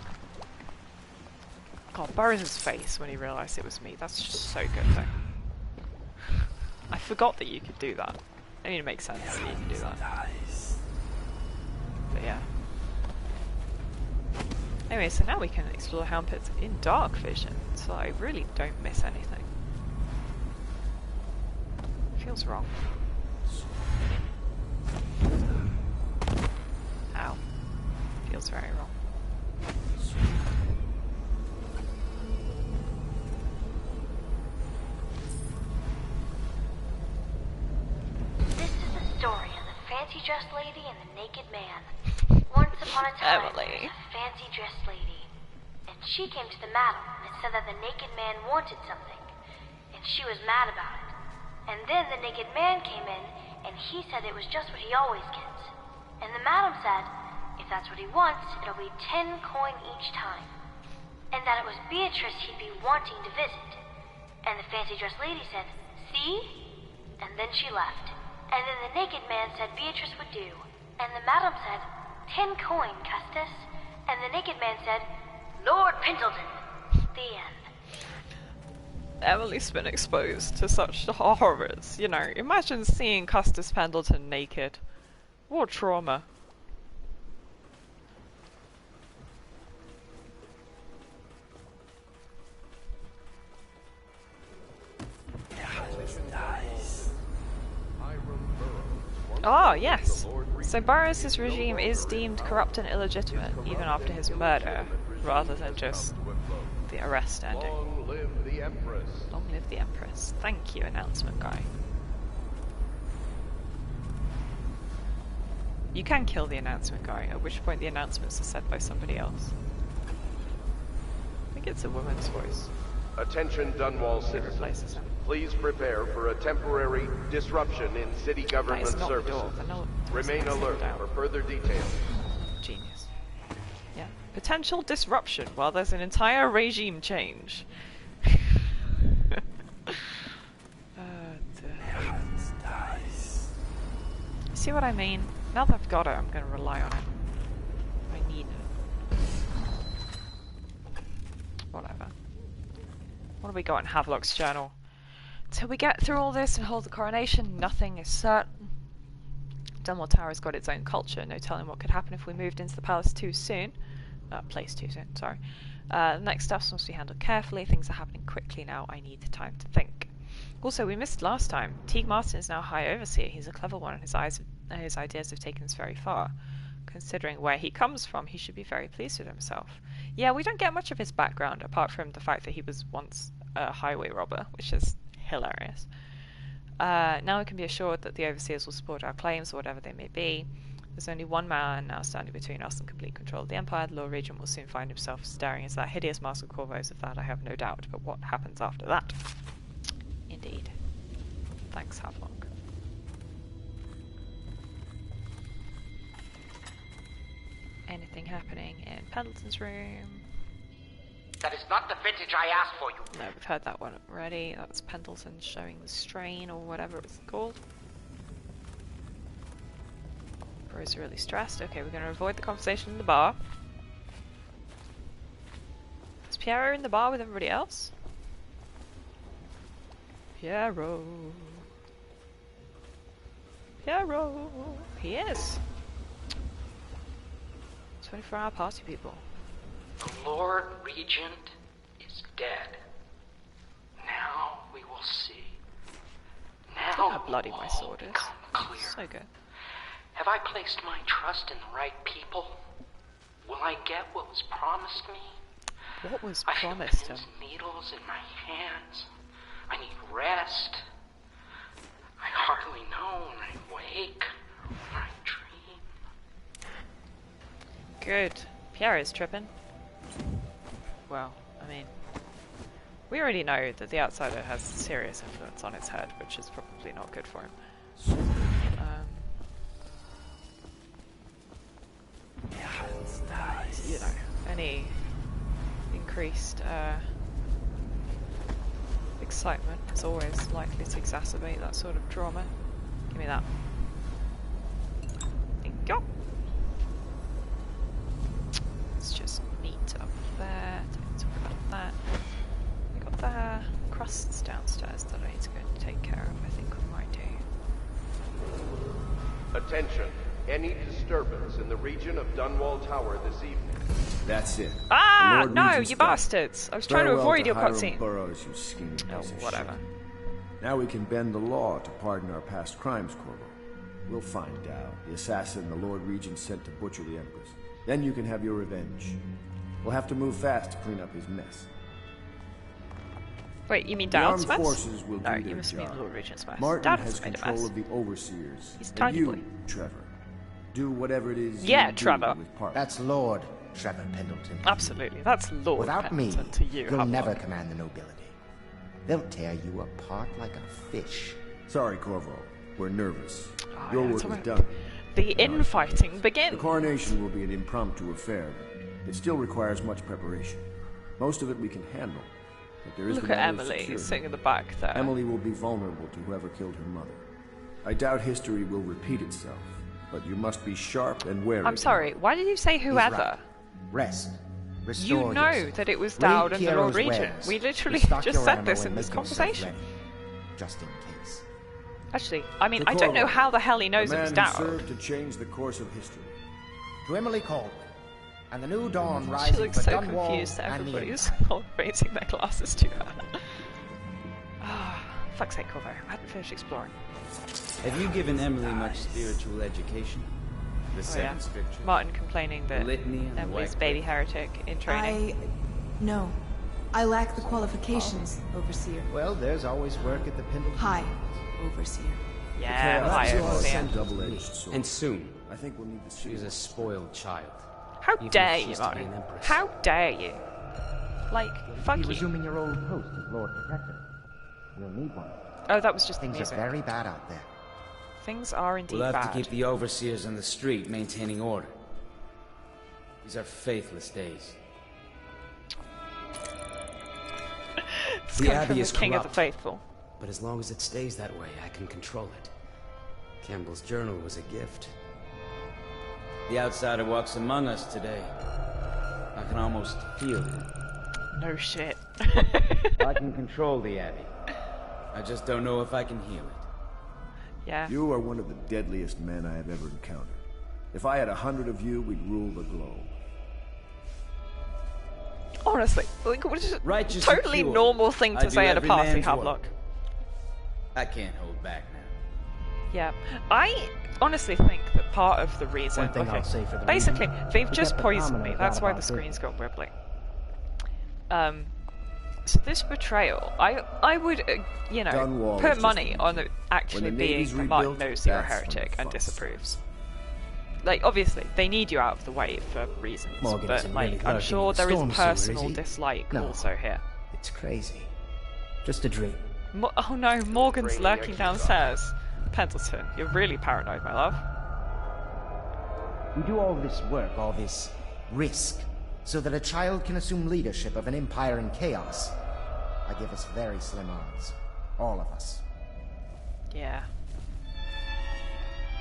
God, Burroughs' face when he realised it was me. That's just so good though. I forgot that you could do that. I mean, it makes sense that you can do that. But yeah. Anyway, so now we can explore Hound Pits in dark vision, so I really don't miss anything. Feels wrong. Ow. Feels very wrong. This is the story of the fancy-dressed lady and the naked man. Once upon a time, there was a fancy-dressed lady, and she came to the madam and said that the naked man wanted something, and she was mad about it. And then the naked man came in, and he said it was just what he always gets. And the madam said, if that's what he wants, it'll be 10 coin each time. And that it was Beatrice he'd be wanting to visit. And the fancy-dressed lady said, see? and then she left. And then the naked man said Beatrice would do. And the madam said, 10 coin, Custis. And the naked man said, Lord Pendleton. The end. Emily's been exposed to such horrors, you know. Imagine seeing Custis Pendleton naked. What trauma. Oh, yes. So Burroughs' regime is deemed corrupt and illegitimate, even after his murder, rather than just the arrest ending. Long live the Empress. Long live the Empress. Thank you, announcement guy. You can kill the announcement guy, at which point the announcements are said by somebody else. I think it's a woman's voice. Attention Dunwall citizens. Please prepare for a temporary disruption in city government services. Remain alert for further details. Genius. Yeah. Potential disruption while there's an entire regime change. See what I mean? Now that I've got it, I'm going to rely on it. I need it. Whatever. What do we got in Havelock's journal? Till we get through all this and hold the coronation, nothing is certain. Dunwall Tower has got its own culture, no telling what could happen if we moved into the palace too soon. Place too soon, sorry. The next steps must be handled carefully, things are happening quickly now, I need the time to think. Also, we missed last time. Teague Martin is now High Overseer, he's a clever one and his ideas have taken us very far. Considering where he comes from, he should be very pleased with himself. Yeah, we don't get much of his background, apart from the fact that he was once a highway robber, which is hilarious. Now we can be assured that the Overseers will support our claims, whatever they may be. There's only one man now standing between us and complete control of the Empire. The Lord Regent will soon find himself staring into that hideous mask of Corvo's, of that I have no doubt. But what happens after that? Indeed. Thanks, Havelock. Anything happening in Pendleton's room? That is not the vintage I asked for you. No, we've heard that one already. That was Pendleton showing the strain or whatever it was called. Bro's really stressed. Okay, we're going to avoid the conversation in the bar. Is Piero in the bar with everybody else? Piero. Piero. He is. 24-hour party people. The Lord Regent is dead. Now we will see. Now look how bloody my sword is. Clear. So good. Have I placed my trust in the right people? Will I get what was promised me? What was promised him? I feel needles in my hands. I need rest. I hardly know when I wake or when I dream. Good. Piero's tripping. Well, I mean, we already know that the outsider has serious influence on his head, which is probably not good for him. You know, any increased excitement is always likely to exacerbate that sort of trauma. Give me that. Thank you. It's just neat up there. Don't talk about that. We got the crusts downstairs that I need to go and take care of. I think we might do. Attention. Any disturbance in the region of Dunwall Tower this evening. That's it. Ah, no, you bastards! I was trying to avoid your cutscene. Burroughs, you scheming piece of whatever. Shit. Now we can bend the law to pardon our past crimes, Corvo. We'll find out. The assassin the Lord Regent sent to butcher the Empress. Then you can have your revenge. We'll have to move fast to clean up his mess. Wait, you mean the Dowd's armed mess? forces will No, do you their must job. mean Lord Regent's mess. Martin Dowd has made a control mess. of the overseers. He's a And tiny you, boy. Trevor, do whatever it is Yeah, you Trevor. do with Park. That's Lord Trevor Pendleton. Absolutely, that's Lord Without Pendleton me, to you, you'll Havelock. never command the nobility. They'll tear you apart like a fish. Sorry, Corvo. We're nervous. Oh, Your yeah, work it's is alright. done. The infighting begins. The coronation will be an impromptu affair, but it still requires much preparation. Most of it we can handle. But there is Look the at matter of Emily security. sitting in the back there. Emily will be vulnerable to whoever killed her mother. I doubt history will repeat itself, but you must be sharp and wary. I'm sorry, why did you say whoever? Right. Rest. Restore You know yourself. that it was Read Dowd and the Lord Kiero's Regent. wares. We literally Restock just your said ammo this and in this make yourself conversation. ready, just in case. Actually, I mean, To I don't know Corvo, how the hell he knows the it was man who Dowd. served to change the course of history. To Emily Caldwell, and the new dawn She rising looks for so Dunwall confused that and the everybody's Empire. all raising their glasses to her. Ah, fuck's sake, Corvo. I hadn't finished exploring. Have you given Emily much spiritual education? The seven scriptures? Martin complaining that The litany and the Emily's white baby heretic in training. No. I lack the qualifications, Overseer. Well, there's always work at the Pendleton. Hi, Overseer. Yeah, That's hi, all Overseer. some double-edged sword. And soon. I think we'll need to see. She's a spoiled child. How Even dare if you, she's to be Martin? an empress. How dare you? Like, fuck Be you. resuming your old post as Lord Protector. You'll need one. Oh, that was just the Things music. are very bad out there. Things are indeed We'll have bad. to keep the overseers on the street maintaining order. These are faithless days. It's The coming Abbey from the is King of the corrupt. Faithful. But as long as it stays that way, I can control it. Campbell's journal was a gift. The outsider walks among us today. I can almost feel him. No shit. I can control the Abbey. I just don't know if I can heal it. Yeah. You are one of the deadliest men I have ever encountered. If I had 100 of you, we'd rule the globe. Honestly, like, what is Righteous totally and pure. normal thing I to do say at a every party, man's Havelock. work. I can't hold back now. Yeah, I honestly think that part of the reason, One thing I'll say for the basically, reason, they've we just kept the poisoned me. commoners That's out why of the our screen's gone wibbly. So this betrayal, I would, you know, Dunwall put is money just on it actually When the being Navy's that Martin rebuilt, knows you're a that's when heretic the and fun disapproves. Like, obviously, they need you out of the way for reasons, Morgan but isn't like, really I'm lurking sure in the there is storm sewer, is personal he? dislike No. also here. It's crazy. Just a dream. Oh no, Morgan's lurking downstairs. Pendleton, you're really paranoid, my love. We do all this work, all this risk, so that a child can assume leadership of an empire in chaos. I give us very slim odds. All of us. Yeah.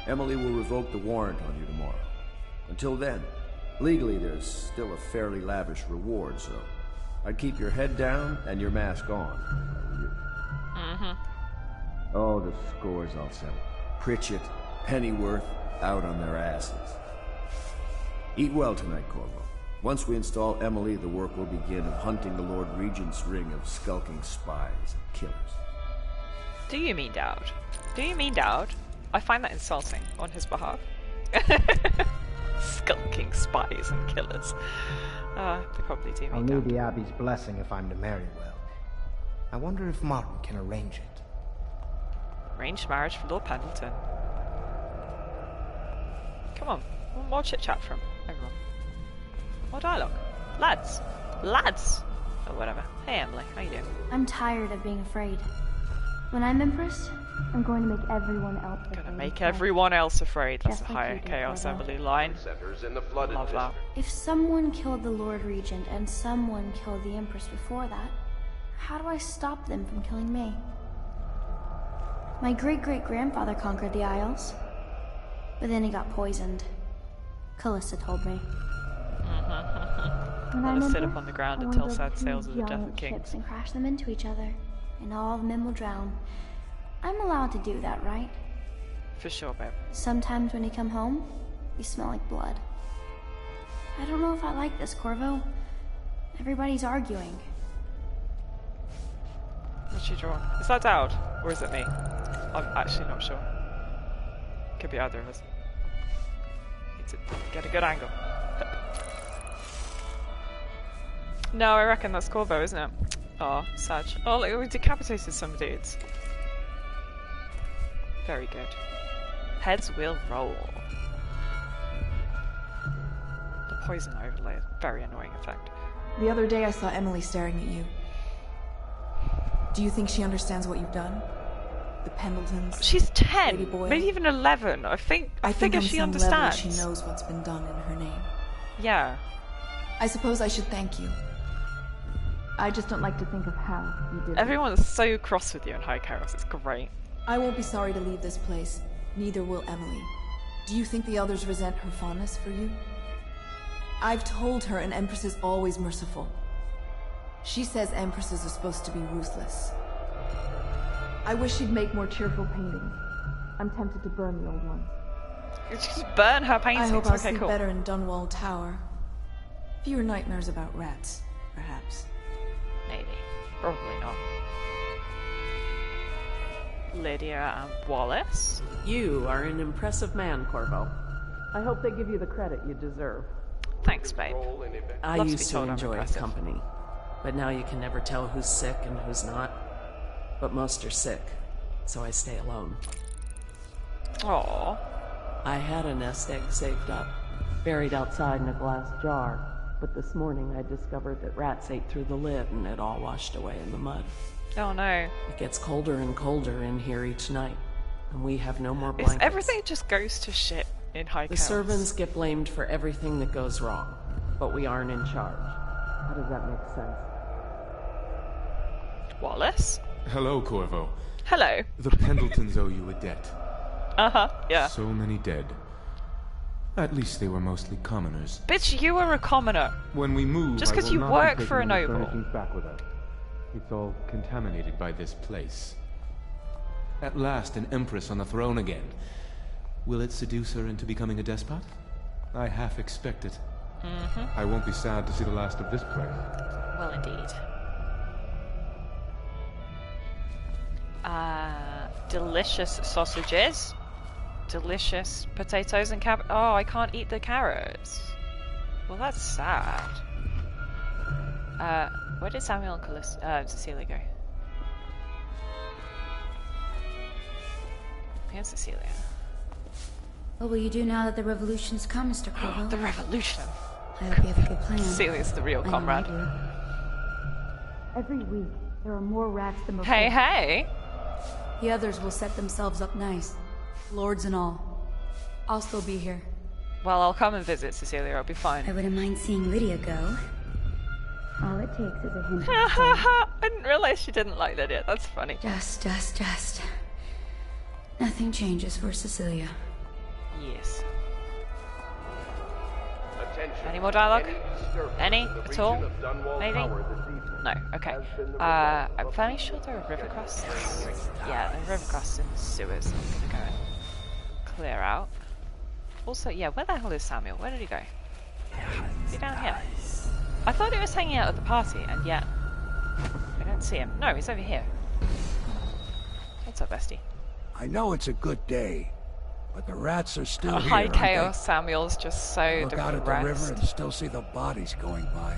Emily will revoke the warrant on you tomorrow. Until then, legally there's still a fairly lavish reward, so I'd keep your head down and your mask on. Oh, the scores I'll settle. Pritchett, Pennyworth, out on their asses. Eat well tonight, Corvo. Once we install Emily, the work will begin of hunting the Lord Regent's ring of skulking spies and killers. Do you mean Dowd? Do you mean Dowd? I find that insulting on his behalf. Skulking spies and killers. They probably do I'll mean need Dowd. the Abbey's blessing if I'm to marry well. I wonder if Martin can arrange it. Arranged marriage for Lord Pendleton. Come on, more chit chat from everyone. More dialogue. Lads! Lads! Or whatever. Hey Emily, how you doing? I'm tired of being afraid. When I'm Empress, I'm going to make everyone else afraid. Gonna make everyone else afraid. That's Just a like higher you did, Chaos Corvo. Emily line. Love that. If someone killed the Lord Regent and someone killed the Empress before that, how do I stop them from killing me? My great-great-grandfather conquered the Isles, but then he got poisoned. Callista told me. When Let I'm us sit Emperor, up on the ground I and wanna tell build sad two tales of the death giant of kings. ships and crash them into each other, and all of them will drown. I'm allowed to do that, right? For sure, babe. Sometimes when you come home, you smell like blood. I don't know if I like this, Corvo. Everybody's arguing. What's she drawing? Is that Dowd? Or is it me? I'm actually not sure. Could be either of us. Need to get a good angle. No, I reckon that's Corvo, isn't it? Oh, sad. Oh, look, we decapitated some dudes. Very good. Heads will roll. The poison overlay is a very annoying effect. The other day I saw Emily staring at you. Do you think she understands what you've done? The Pendletons? She's 10, Lady Boyle? maybe even 11. I figure on she some understands. level she knows what's been done in her name. Yeah. I suppose I should thank you. I just don't like to think of how you did it. Everyone's so cross with you in High Chaos, it's great. I won't be sorry to leave this place. Neither will Emily. Do you think the others resent her fondness for you? I've told her an Empress is always merciful. She says Empresses are supposed to be ruthless. I wish she'd make more cheerful paintings. I'm tempted to burn the old ones. You just burn her paintings. I hope I'll okay, sleep cool. better in Dunwall Tower. Fewer nightmares about rats, perhaps. Maybe. Probably not. Lydia and Wallace. You are an impressive man, Corvo. I hope they give you the credit you deserve. Thanks, babe. I Love used to told I'm enjoy impressive. company, but now you can never tell who's sick and who's not. But most are sick, so I stay alone. Aww. I had a nest egg saved up, buried outside in a glass jar, but this morning I discovered that rats ate through the lid and it all washed away in the mud. Oh no. It gets colder and colder in here each night, and we have no more blankets. Everything just goes to shit in High The Chaos. servants get blamed for everything that goes wrong, but we aren't in charge. How does that make sense? Wallace? Hello, Corvo. Hello. The Pendletons owe you a debt. Yeah. So many dead. At least they were mostly commoners. Bitch, you were a commoner. When we move, Just because you work for a noble. Back with us. It's all contaminated by this place. At last, an empress on the throne again. Will it seduce her into becoming a despot? I half expect it. I won't be sad to see the last of this place. Well, indeed. Delicious sausages. Delicious potatoes and carrots. Oh, I can't eat the carrots. Well, that's sad. Where did Samuel and Cecilia go? Here's Cecilia. What will you do now that the revolution's come, Mr. Corvo? The revolution. I hope you have a good plan. Cecilia's the real comrade. Every week, there are more rats than before. Hey, hey! The others will set themselves up nice. Lords and all. I'll still be here. Well, I'll come and visit Cecilia, I'll be fine. I wouldn't mind seeing Lydia go. All it takes is a hint. I didn't realize she didn't like Lydia, that's funny. Just. Nothing changes for Cecilia. Yes. Any more dialogue? Any at all? Maybe? No, okay. I'm fairly sure there are river crossings. Yeah, there are river crossings in the sewers. I'm gonna go and clear out. Also, yeah, where the hell is Samuel? Where did he go? Is he down here? I thought he was hanging out at the party, and yet I don't see him. No, he's over here. What's up, bestie? I know it's a good day, but the rats are still here, High aren't Chaos they? Samuel's just so Look out at the river and still see the bodies going by.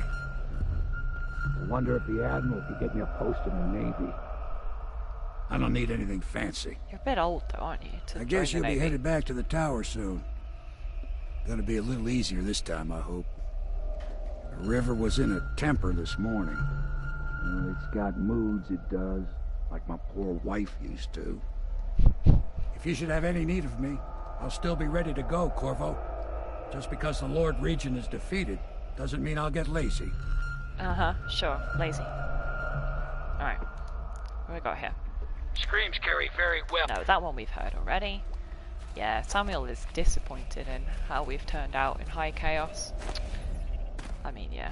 I wonder if the Admiral could get me a post in the Navy. I don't need anything fancy. You're a bit old though, aren't you? I guess you'll be headed back to the tower soon. Gonna be a little easier this time, I hope. The river was in a temper this morning. It's got moods, it does. Like my poor wife used to. If you should have any need of me, I'll still be ready to go, Corvo. Just because the Lord Regent is defeated doesn't mean I'll get lazy. Sure, lazy. Alright, what we got here? Screams carry very well. No, that one we've heard already. Yeah, Samuel is disappointed in how we've turned out in High Chaos. I mean, yeah.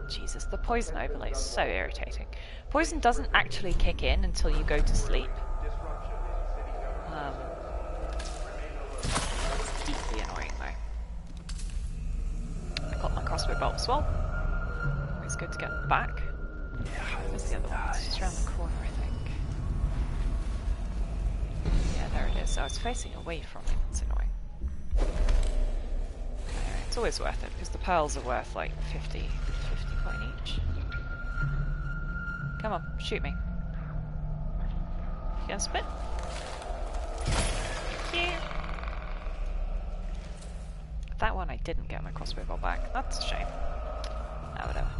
Jesus, the poison overlay is so irritating. Poison doesn't actually kick in until you go to sleep. It's deeply annoying though. I got my crossbow bolt as well. Always good to get back. Where's the other one? It's just around the corner, I think. Yeah, there it is. I was facing away from it. It's annoying. Anyway, it's always worth it because the pearls are worth like 50 coin each. Come on, shoot me. You gonna spit? Thank you. That one I didn't get my crossbow bolt back. That's a shame. Oh, whatever.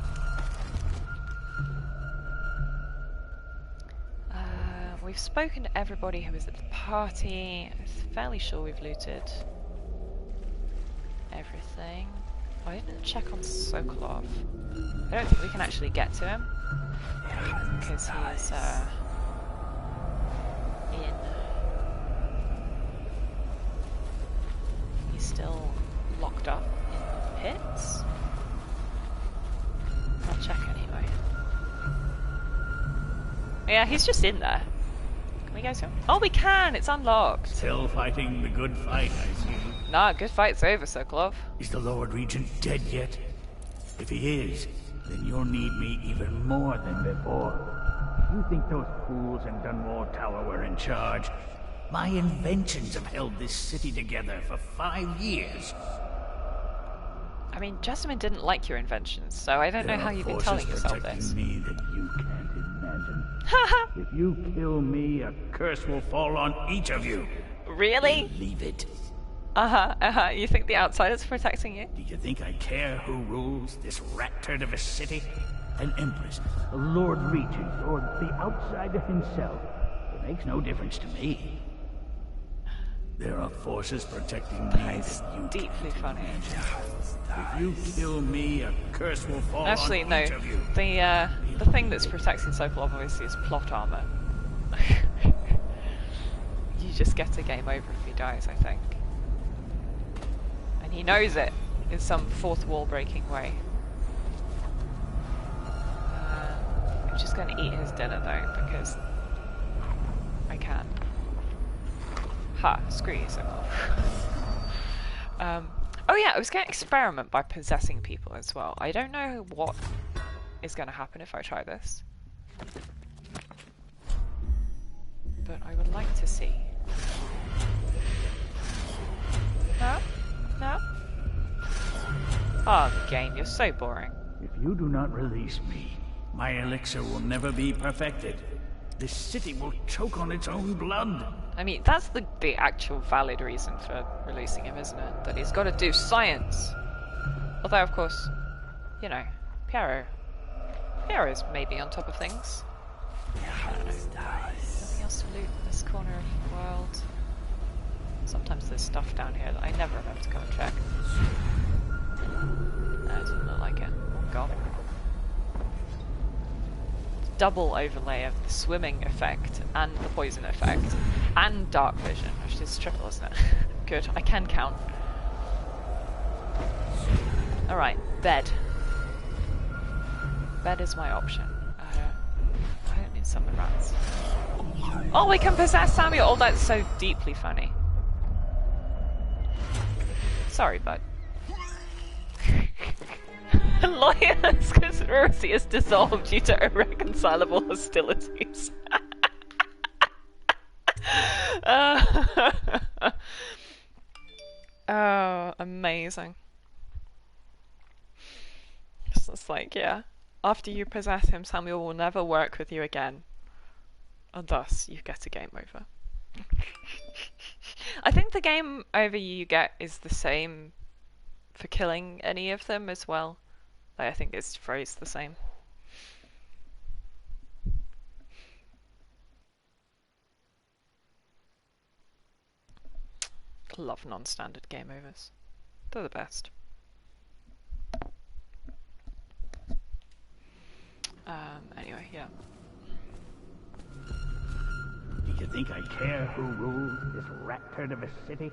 We've spoken to everybody who was at the party. I'm fairly sure we've looted everything. I didn't check on Sokolov. I don't think we can actually get to him because he's he's still locked up in the pits. I'll check anyway. Yeah, he's just in there. Can we go to him? Oh, we can! It's unlocked! Still fighting the good fight, I see. Nah, good fight's over, Sokolov. Is the Lord Regent dead yet? If he is, then you'll need me even more than before. You think those fools in Dunwall Tower were in charge? My inventions have held this city together for 5 years. I mean, Jessamine didn't like your inventions, so I don't know how you've been telling yourself this. Me that you can't imagine. If you kill me, a curse will fall on each of you. Really? Believe it. You think the outsider's protecting you? Do you think I care who rules this rat turd of a city? An empress, a Lord Regent, or the outsider himself? It makes no difference to me. There are forces protecting me that you deeply funny. If you kill me, a curse will fall Actually, on no. each of you. The thing that's protecting Sokolov obviously is plot armor. You just get a game over if he dies, I think. And he knows it in some fourth wall breaking way. I'm just going to eat his dinner though, because I can. Ha, screw you, Sokolov. Oh yeah, I was going to experiment by possessing people as well. I don't know what is going to happen if I try this. But I would like to see. No? No? Oh, game, you're so boring. If you do not release me, my elixir will never be perfected. This city will choke on its own blood. I mean, that's the actual valid reason for releasing him, isn't it? That he's got to do science. Although, of course, you know, Piero's maybe on top of things. I don't know. Nothing else to loot in this corner of the world. Sometimes there's stuff down here that I never remember to go and check. No, it doesn't look like it. Oh god. Double overlay of the swimming effect and the poison effect and dark vision. Actually, it's triple, isn't it? Good, I can count. Alright, bed. Bed is my option. I don't need summon rats. Oh, we can possess Samuel! Oh, that's so deeply funny. Sorry, bud. Loyalist conspiracy is dissolved due to irreconcilable hostilities. Oh, amazing. It's just like, yeah. After you possess him, Samuel will never work with you again. And thus, you get a game over. I think the game over you get is the same for killing any of them as well. I think it's phrased the same. Love non-standard game overs. They're the best. Anyway, yeah. Do you think I care who rules this rat turd of a city?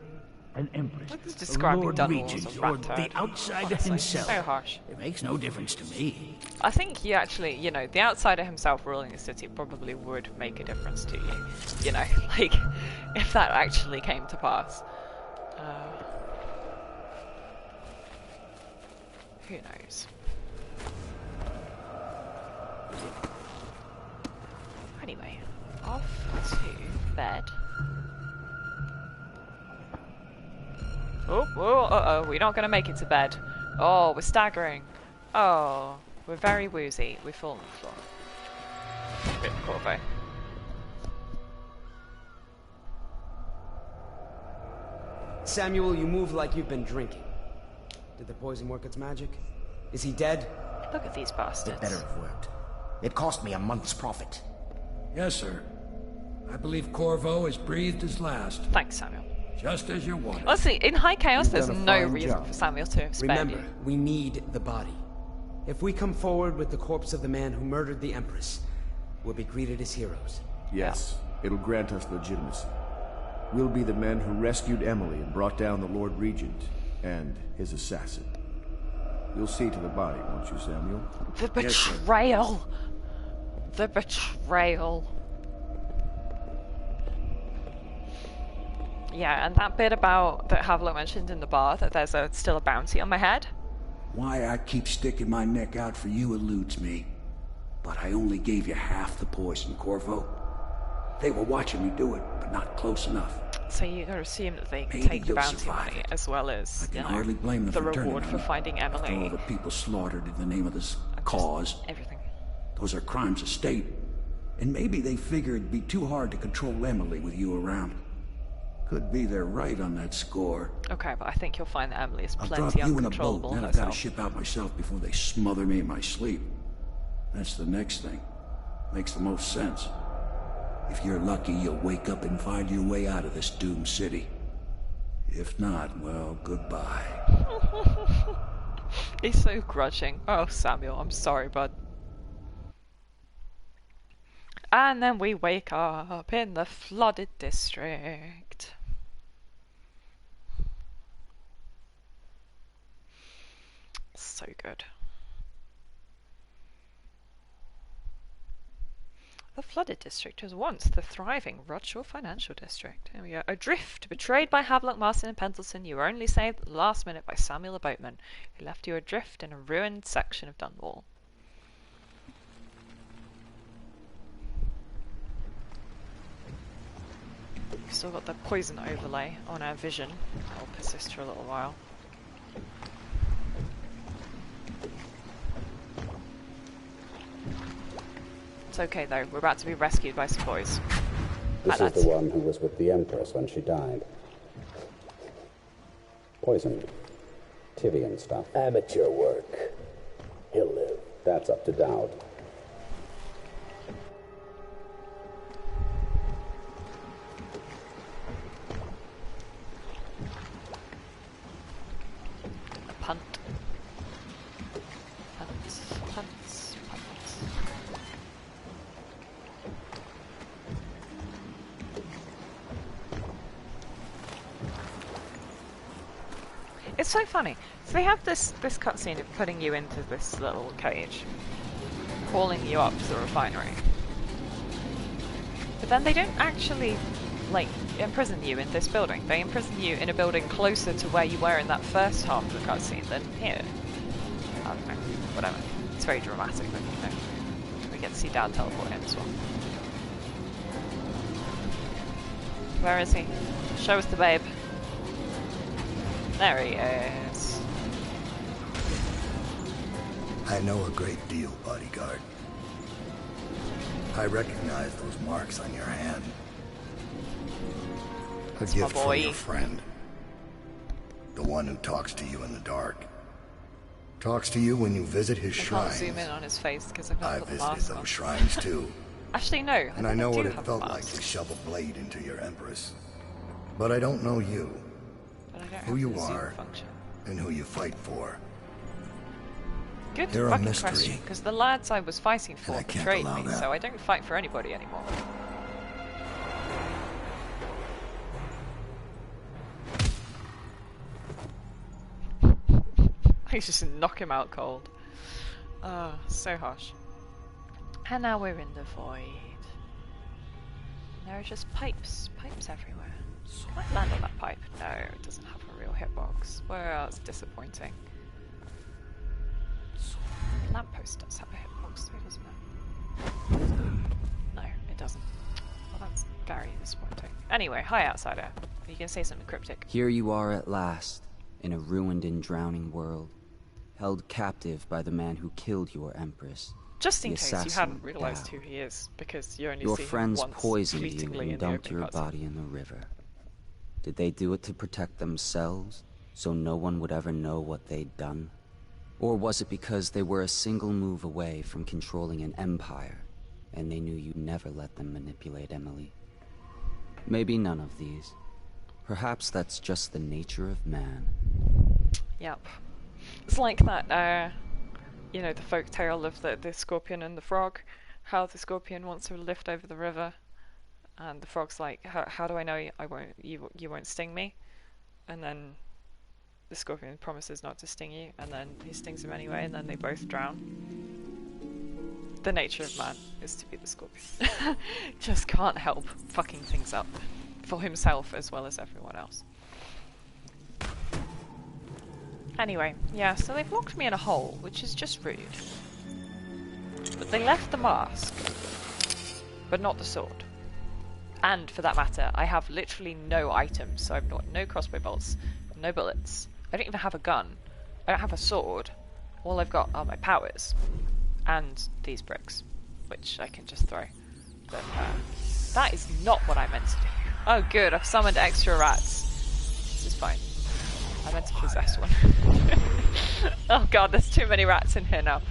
An empress, It's describing Lord Dunwall Regent, as a or rat turd. the outsider Honestly, himself. so harsh. It makes no difference to me. I think you actually, you know, the outsider himself ruling the city probably would make a difference to you. You know, like, if that actually came to pass. Who knows? Anyway, off to bed. Oh, we're not going to make it to bed. Oh, we're staggering. Oh, we're very woozy. We fall on the floor. Bit Corvo. Samuel, you move like you've been drinking. Did the poison work its magic? Is he dead? Look at these bastards. It better have worked. It cost me a month's profit. Yes, sir. I believe Corvo has breathed his last. Thanks, Samuel. Just as you wanted. Honestly, in High Chaos, You've there's done a no fine reason job. for Samuel to spare Remember, you. we need the body. If we come forward with the corpse of the man who murdered the Empress, we'll be greeted as heroes. Yes, it'll grant us legitimacy. We'll be the men who rescued Emily and brought down the Lord Regent and his assassin. You'll see to the body, won't you, Samuel? The betrayal! The betrayal. Yeah, and that bit about that Havelock mentioned in the bar, that there's still a bounty on my head. Why I keep sticking my neck out for you eludes me. But I only gave you half the poison, Corvo. They were watching me do it, but not close enough. So you gotta assume that they can Maybe take the you'll bounty survive money as well as, I you can know, hardly blame them the for turning reward on for me. finding After all Emily. the people slaughtered in the name of this cause. Everything. Those are crimes of state. And maybe they figure it'd be too hard to control Emily with you around. Could be they're right on that score. Okay, but I think you'll find that Emily is I'll drop plenty you in a boat, uncontrollable then I've got to herself. ship out myself before they smother me in my sleep. That's the next thing. Makes the most sense. If you're lucky, you'll wake up and find your way out of this doomed city. If not, well, goodbye. He's so grudging. Oh, Samuel, I'm sorry, bud. And then we wake up in the flooded district. So good. The flooded district was once the thriving Rodshaw financial district. Here we go. Adrift, betrayed by Havelock, Marston and Pendleton, you were only saved at the last minute by Samuel the boatman, who left you adrift in a ruined section of Dunwall. We've still got the poison overlay on our vision. That'll persist for a little while. It's okay though, we're about to be rescued by some boys. This is the one who was with the Empress when she died. Poisoned. Tivian stuff. Amateur work. He'll live. That's up to doubt. Punt. Punts, punts, punts. It's so funny. So they have this cutscene of putting you into this little cage, calling you up to the refinery. But then they don't actually, like, imprison you in this building. They imprison you in a building closer to where you were in that first half of the cutscene than here. I don't know. Whatever. It's very dramatic, but you know. We get to see Dad teleport in as well. Where is he? Show us the babe. There he is. I know a great deal, bodyguard. I recognize those marks on your hand. A gift from your friend. The one who talks to you in the dark. Talks to you when you visit his I shrine. can't zoom in on his face because I can't I put the visited mask those on. shrines too. Actually, no. And I know do what it have a felt like mask. to shove a blade into your Empress. But I don't know you. But I don't Who have you the zoom are, function. and who you fight for. Good You're a fucking mystery. question, because the lads I was fighting for And I can't betrayed allow me, that. so I don't fight for anybody anymore. I just knock him out cold. Oh, so harsh. And now we're in the void. There are just pipes everywhere. Can I land on that pipe? No, it doesn't have a real hitbox. Well, it's disappointing. The lamppost does have a hitbox too, doesn't it? No, it doesn't. Well, that's very disappointing. Anyway, hi outsider. You can say something cryptic. Here you are at last, in a ruined and drowning world, held captive by the man who killed your Empress. Just in the case you assassin hadn't realised Dao. who he is, because you only Your see him friends once poisoned you fleetingly in and the dumped opening your cutscene. body in the river. Did they do it to protect themselves, so no one would ever know what they'd done? Or was it because they were a single move away from controlling an empire, and they knew you'd never let them manipulate Emily? Maybe none of these. Perhaps that's just the nature of man. Yep. It's like that, you know, the folk tale of the scorpion and the frog. How the scorpion wants to lift over the river, and the frog's like, how do I know you won't sting me? And then the scorpion promises not to sting you, and then he stings him anyway, and then they both drown. The nature of man is to be the scorpion. Just can't help fucking things up for himself as well as everyone else. Anyway, yeah, so they've locked me in a hole, which is just rude. But they left the mask, but not the sword. And for that matter, I have literally no items, so I've got no crossbow bolts, no bullets. I don't even have a gun. I don't have a sword. All I've got are my powers. And these bricks, which I can just throw. But that is not what I meant to do. Oh good, I've summoned extra rats. This is fine. I meant to possess one. Oh god, there's too many rats in here now.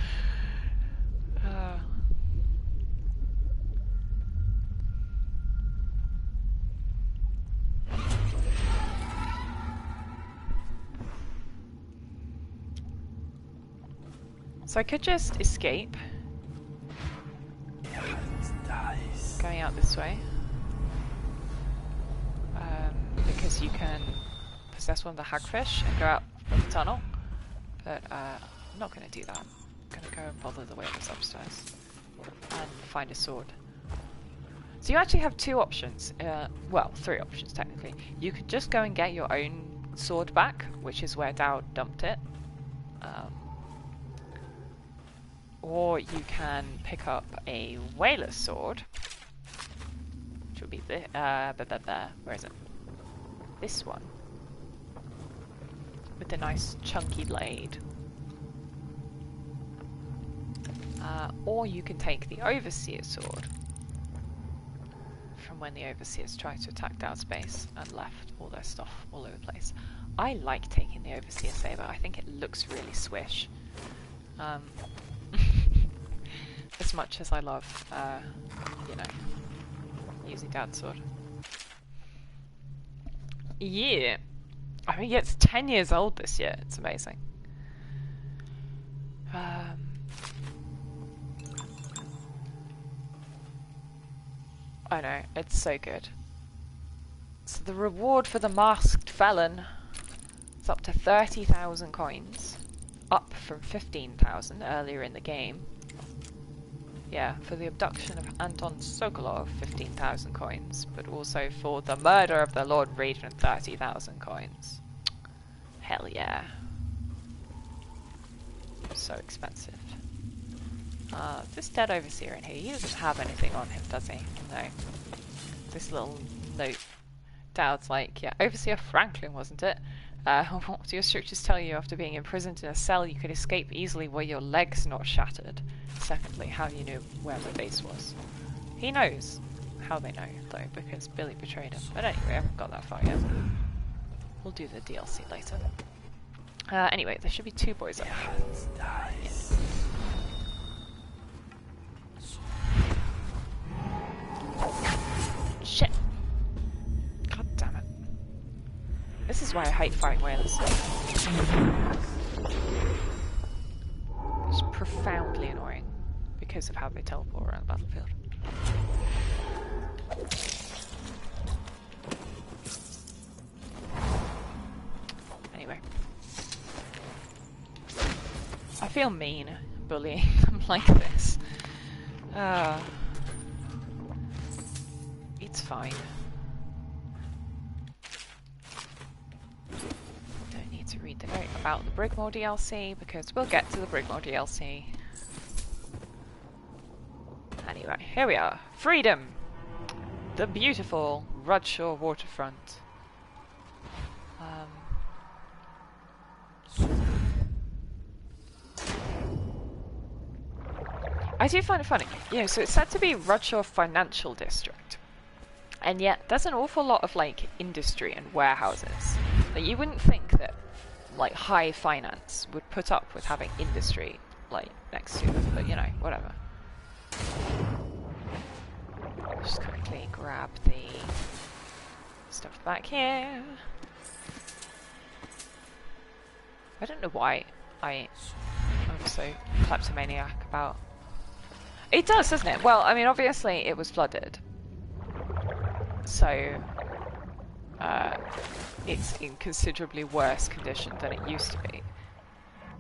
So I could just escape. Going out this way. Because you can possess one of the hagfish and go out from the tunnel. But I'm not going to do that. I'm going to go and bother the way up upstairs. And find a sword. So you actually have two options. Well, three options technically. You could just go and get your own sword back, which is where Dowd dumped it. Or you can pick up a whaler's sword, which would be the where is it? This one, with the nice chunky blade. Or you can take the Overseer's sword, from when the Overseers tried to attack Dowd's base and left all their stuff all over the place. I like taking the Overseer saber. I think it looks really swish. As much as I love, you know, using Dad's sword. Yeah. I mean, yeah, it's 10 years old this year. It's amazing. I know, it's so good. So the reward for the masked felon is up to 30,000 coins. Up from 15,000 earlier in the game. Yeah, for the abduction of Anton Sokolov, 15,000 coins, but also for the murder of the Lord Regent, 30,000 coins. Hell yeah. So expensive. This dead Overseer in here, he doesn't have anything on him, does he? No. This little note. Dowd's like, yeah, Overseer Franklin, wasn't it? What do your strictures tell you? After being imprisoned in a cell, you could escape easily were your legs not shattered. Secondly, how you knew where the base was. He knows how they know, though, because Billy betrayed him. But anyway, I haven't got that far yet. We'll do the DLC later. Anyway, there should be two boys up here. Yes. Shit! God damn it. This is why I hate fighting whalers. It's profoundly annoying because of how they teleport around the battlefield. Anyway. I feel mean bullying them like this. It's fine. Don't need to read the note about the Brigmore DLC because we'll get to the Brigmore DLC. Anyway, here we are. Freedom! The beautiful Rudshaw waterfront. I do find it funny, you know, so it's said to be Rudshaw Financial District, and yet there's an awful lot of, like, industry and warehouses. Like, you wouldn't think that, like, high finance would put up with having industry, like, next to them, but, you know, whatever. Just quickly grab the stuff back here. I don't know why I'm so kleptomaniac about... It does, doesn't it? Well, I mean, obviously it was flooded. So, it's in considerably worse condition than it used to be.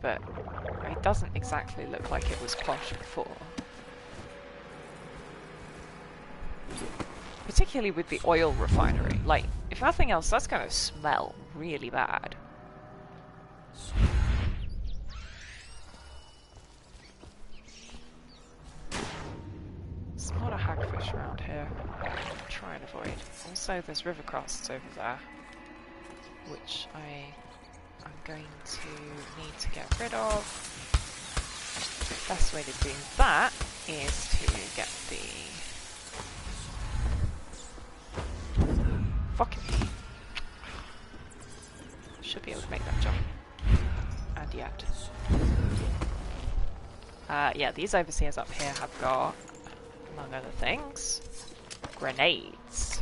But it doesn't exactly look like it was posh before. Particularly with the oil refinery. Like, if nothing else, that's going to smell really bad. There's a lot of hagfish around here. Try and avoid. Also, there's river crossed over there, which I'm going to need to get rid of. Best way to do that is to get the fucking... Should be able to make that jump. And yet. Yeah, these overseers up here have got, among other things, grenades.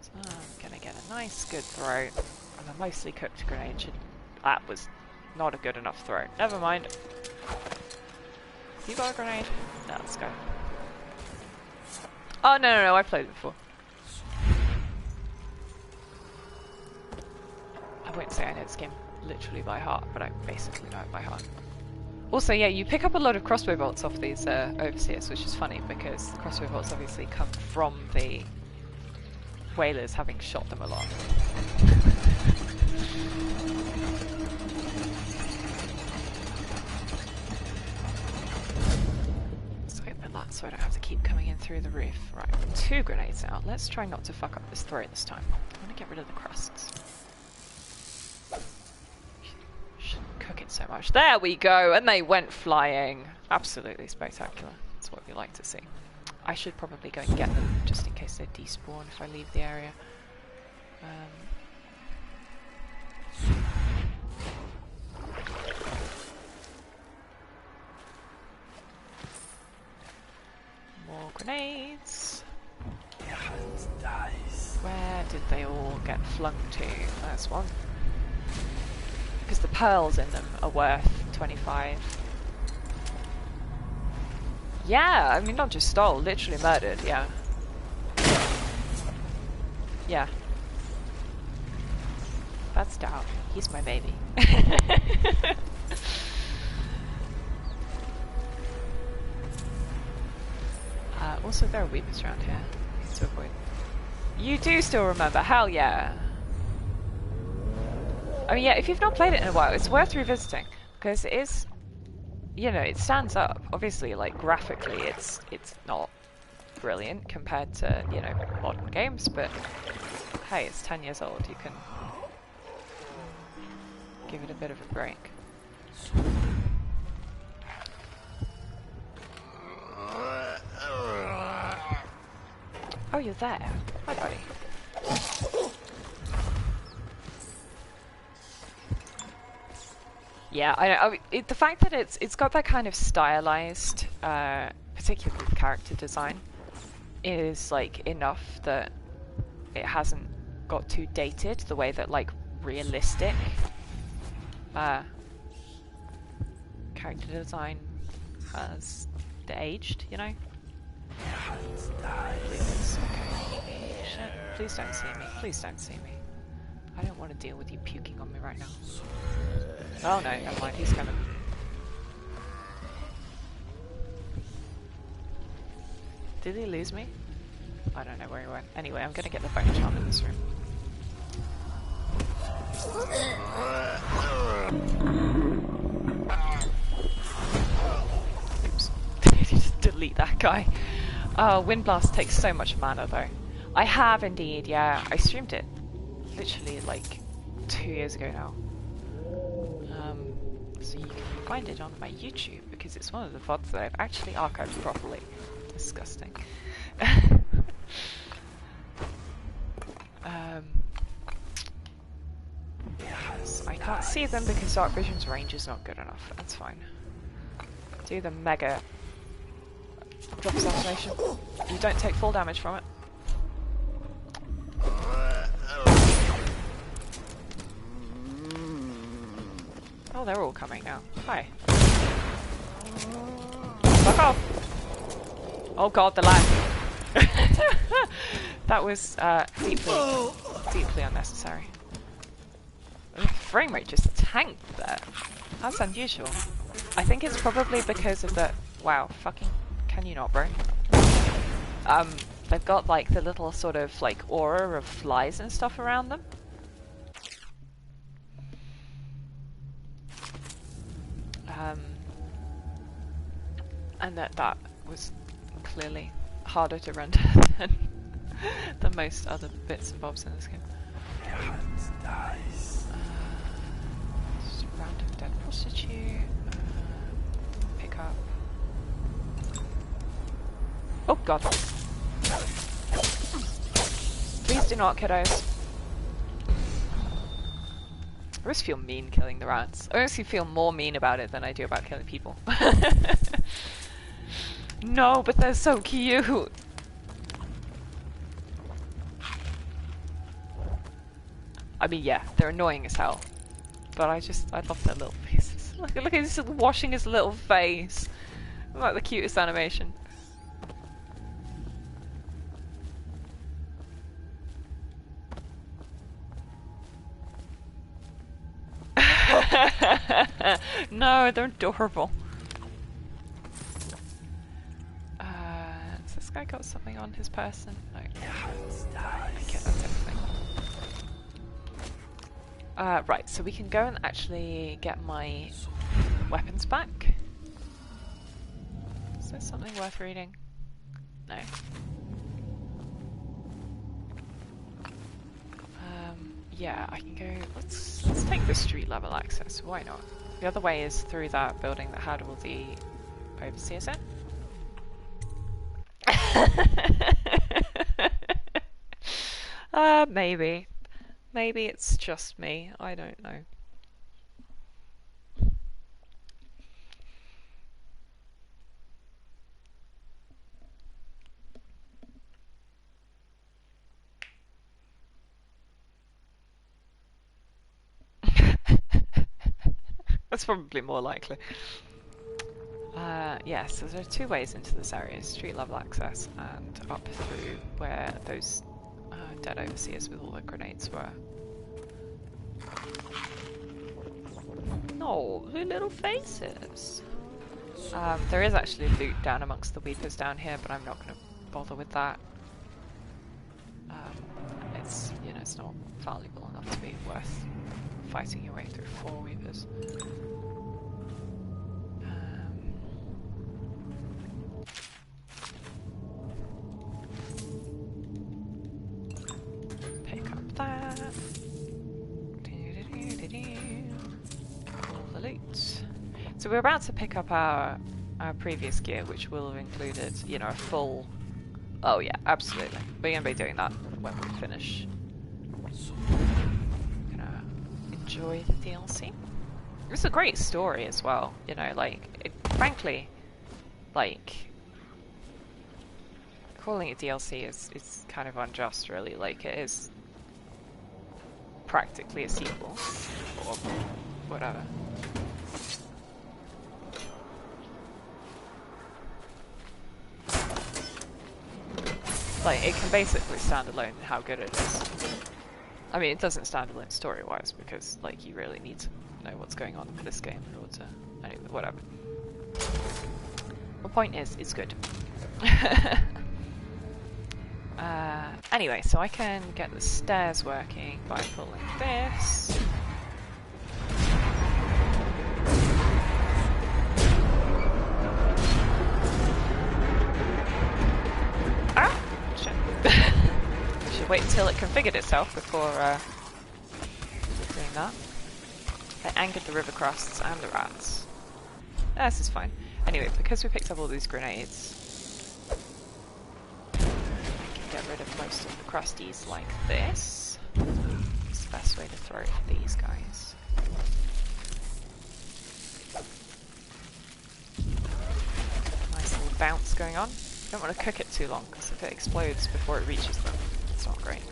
So I'm gonna get a nice good throw. And a mostly cooked grenade should... That was not a good enough throw. Never mind. You got a grenade? No, let's go. Oh, no, I played it before. I wouldn't say I know this game literally by heart, but I basically know it by heart. Also, yeah, you pick up a lot of crossbow bolts off these overseers, which is funny, because the crossbow bolts obviously come from the whalers having shot them a lot. Let's open that so I don't have to keep coming in through the roof. Right, 2 grenades out. Let's try not to fuck up this throw this time. I want to get rid of the crusts. Shouldn't cook it so much. There we go! And they went flying. Absolutely spectacular. That's what we like to see. I should probably go and get them, just in case they despawn if I leave the area. More grenades. Where did they all get flung to? There's one. Because the pearls in them are worth 25. Yeah, I mean, not just stole, literally murdered, yeah. Yeah. That's Dow. He's my baby. Also, there are weepers around here to avoid. You do still remember? Hell yeah. I mean, yeah, if you've not played it in a while, it's worth revisiting. Because it is... You know, it stands up. Obviously, like, graphically, it's not brilliant compared to, you know, modern games, but hey, it's 10 years old. You can give it a bit of a break. Oh, you're there. Hi, buddy. Yeah, I mean, the fact that it's got that kind of stylized, particularly with character design, is like enough that it hasn't got too dated. The way that like realistic character design has aged, you know. Please, okay. Shit. Please don't see me. Please don't see me. I don't want to deal with you puking on me right now. Oh no, never mind, he's coming. Did he lose me? I don't know where he went. Anyway, I'm gonna get the bone charm in this room. Oops. Just delete that guy. Oh, Wind Blast takes so much mana though. I have indeed, yeah. I streamed it literally like 2 years ago now. So you can find it on my YouTube because it's one of the VODs that I've actually archived properly. Disgusting. Yes, I can't see them because Dark Vision's range is not good enough. That's fine. Do the mega drop assassination. You don't take full damage from it. Oh, they're all coming now. Hi. Fuck off! Oh god, the lag. That was deeply unnecessary. The frame rate just tanked there. That's unusual. I think it's probably because of the... Wow, fucking... Can you not, bro? They've got like the little sort of like aura of flies and stuff around them. And that was clearly harder to render than most other bits and bobs in this game. Just a random dead prostitute. Pick up. Oh god. Please do not, kiddos. I always feel mean killing the rats. I honestly feel more mean about it than I do about killing people. No, but they're so cute! I mean, yeah, they're annoying as hell. But I love their little faces. Look at he's washing his little face. Like the cutest animation. No, they're adorable. Has this guy got something on his person? No. Okay, that's everything. Right, so we can go and actually get my weapons back. Is there something worth reading? No. Yeah, I can go. Let's take the street level access. Why not? The other way is through that building that had all the overseers in. Maybe. Maybe it's just me. I don't know. That's probably more likely. Yeah, so there are two ways into this area, street level access and up through where those dead overseers with all the grenades were. No, the little faces! There is actually loot down amongst the weepers down here, but I'm not going to bother with that. It's, you know, it's not valuable enough to be worth fighting your way through 4 weepers. Pick up that. All the loot. So we're about to pick up our previous gear, which will have included, you know, a full... Oh yeah, absolutely. We're going to be doing that when we finish. Gonna enjoy the DLC. It's a great story as well, you know, like, frankly, like, calling it DLC is kind of unjust, really. Like, it is practically a sequel, or whatever. Like, it can basically stand alone in how good it is. I mean, it doesn't stand alone story-wise, because, like, you really need to know what's going on in this game in order to... Anyway, whatever. The point is, it's good. Anyway, so I can get the stairs working by pulling this. Ah! Shit. Should wait until it configured itself before doing that. I angered the river crusts and the rats. This is fine. Anyway, because we picked up all these grenades, I can get rid of most of the crusties like this. It's the best way to throw it for these guys. Nice little bounce going on. Don't want to cook it too long, because if it explodes before it reaches them, it's not great.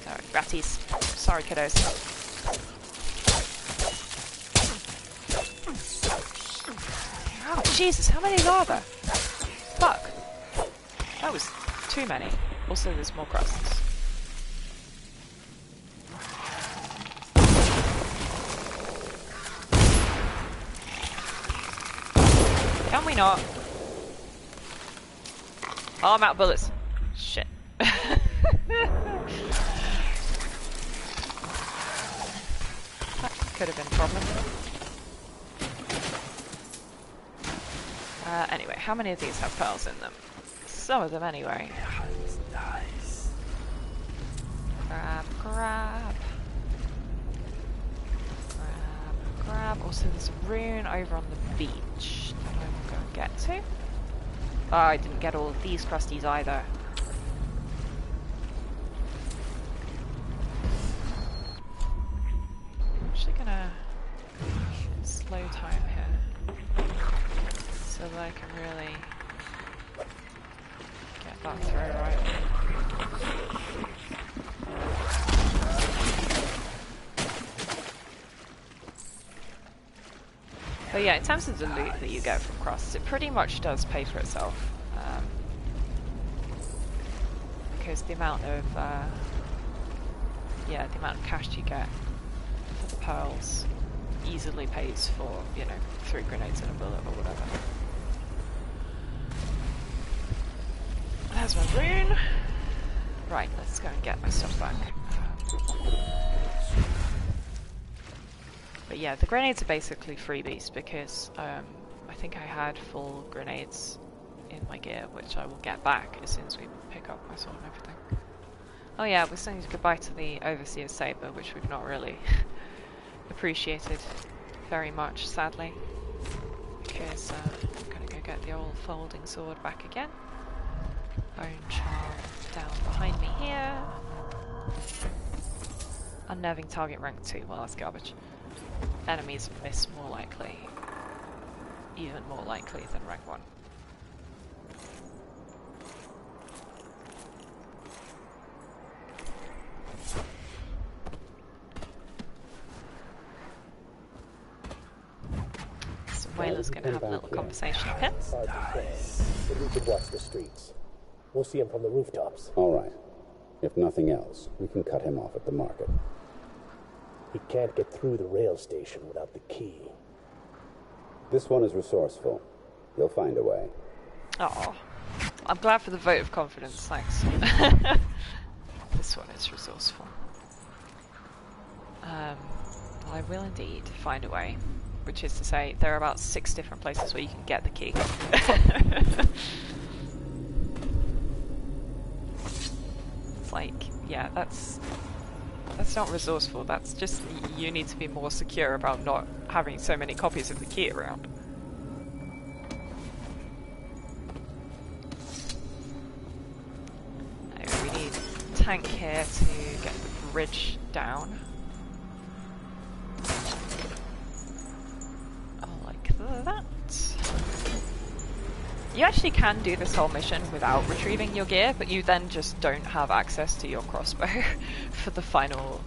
Alright, ratties. Sorry, kiddos. Jesus, how many are there? Fuck. That was too many. Also, there's more crusts. Can we not? Oh, I'm out of bullets. Shit. That could have been a problem. Anyway, how many of these have pearls in them? Some of them anyway. Nice. Grab, grab. Grab, grab. Also, there's a rune over on the beach that I will go and get to. Oh, I didn't get all of these crusties either. I'm actually gonna slow time here so that I can really get that through right. But yeah, in terms of the loot that you get from crusts, it pretty much does pay for itself. Because the amount of the amount of cash you get for the pearls easily pays for, you know, 3 grenades and a bullet or whatever. There's my rune. Right, let's go and get my stuff back. But yeah, the grenades are basically freebies because I think I had full grenades in my gear, which I will get back as soon as we pick up my sword and everything. Oh yeah, we're saying goodbye to the Overseer's Saber, which we've not really appreciated very much, sadly. Because I'm gonna go get the old folding sword back again. Bone charm down behind me here. Unnerving target rank 2, well that's garbage. Enemies miss more likely. Even more likely than rank 1. So Whaler's gonna have a little conversation with him. But we can watch the streets. We'll see him from the rooftops. All right. If nothing else, we can cut him off at the market. He can't get through the rail station without the key. This one is resourceful. He'll find a way. Oh, I'm glad for the vote of confidence, thanks. This one is resourceful. Well, I will indeed find a way. Which is to say, there are about 6 different places where you can get the key. It's like, yeah, that's not resourceful, that's just, you need to be more secure about not having so many copies of the key around. Anyway, we need a tank here to get the bridge down. That. You actually can do this whole mission without retrieving your gear, but you then just don't have access to your crossbow for the final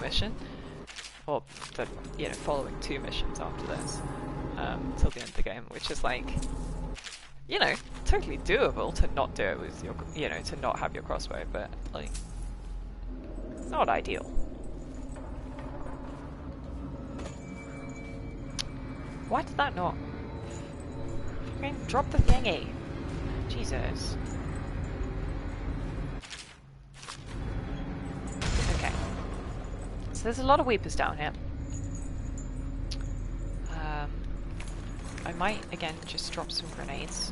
mission, or the following 2 missions after this, till the end of the game, which is like, you know, totally doable to not do it with your, to not have your crossbow, but like, it's not ideal. Why did that not? Okay, drop the thingy. Jesus. Okay. So there's a lot of weepers down here. I might, again, just drop some grenades.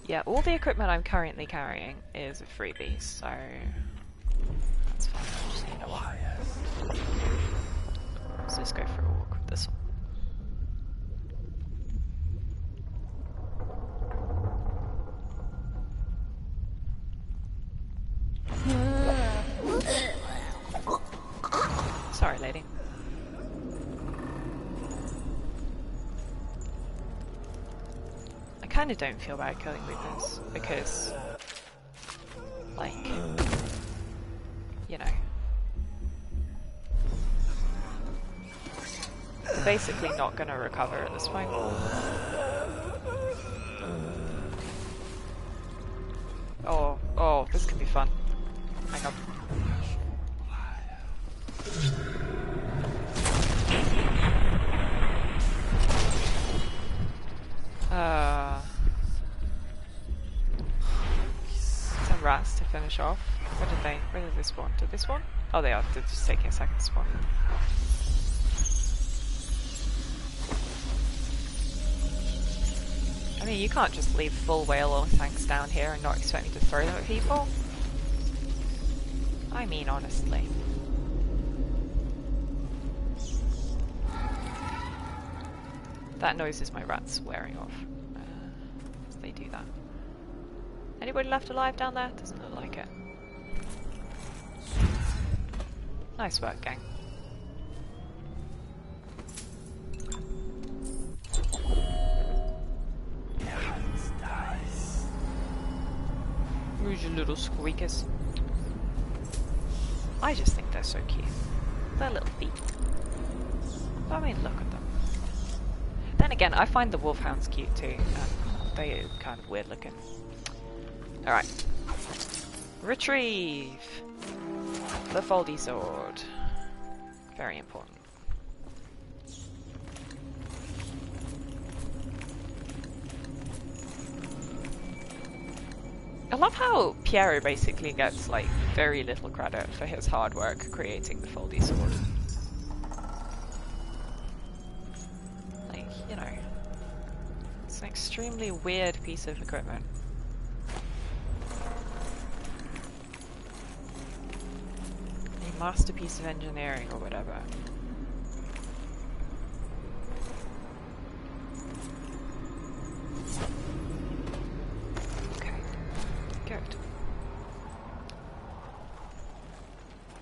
Yeah, all the equipment I'm currently carrying is a freebie, so that's fine. I just need a while. Let's just go for a walk with this one. kind of don't feel bad killing weapons because, like, you know, they're basically not going to recover at this point. Oh, this could be fun. Hang on. Some rats to finish off. Where did they spawn? Did they spawn? Oh, they are. They're just taking a second to spawn. I mean, you can't just leave full whale oil tanks down here and not expect me to throw them at people. I mean, honestly. That noise is my rats wearing off. They do that. Anybody left alive down there? Doesn't look like it. Nice work, gang. Who's your little squeakers? I just think they're so cute. Their little feet. I mean, look at them. Then again, I find the wolfhounds cute too. They are kind of weird looking. Alright. Retrieve the foldy sword. Very important. I love how Piero basically gets like very little credit for his hard work creating the foldy sword. Like, you know, it's an extremely weird piece of equipment. A masterpiece of engineering or whatever. Good.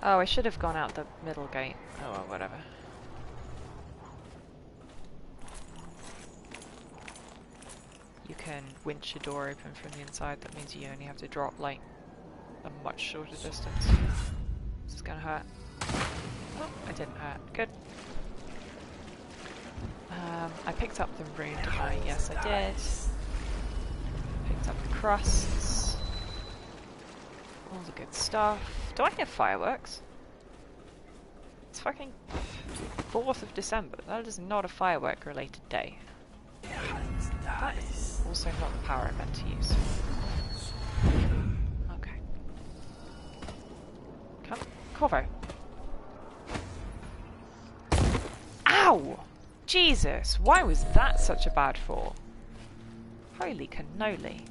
Oh, I should have gone out the middle gate. Oh well, whatever. You can winch a door open from the inside. That means you only have to drop like a much shorter distance. This is gonna hurt. Oh, I didn't hurt. Good. I picked up the rune, didn't I? Yes, I did. Picked up the crusts. All the good stuff. Do I hear fireworks? It's fucking 4th of December. That is not a firework related day. That is also not the power I meant to use. Okay. Come. Corvo. Ow! Jesus! Why was that such a bad fall? Holy cannoli.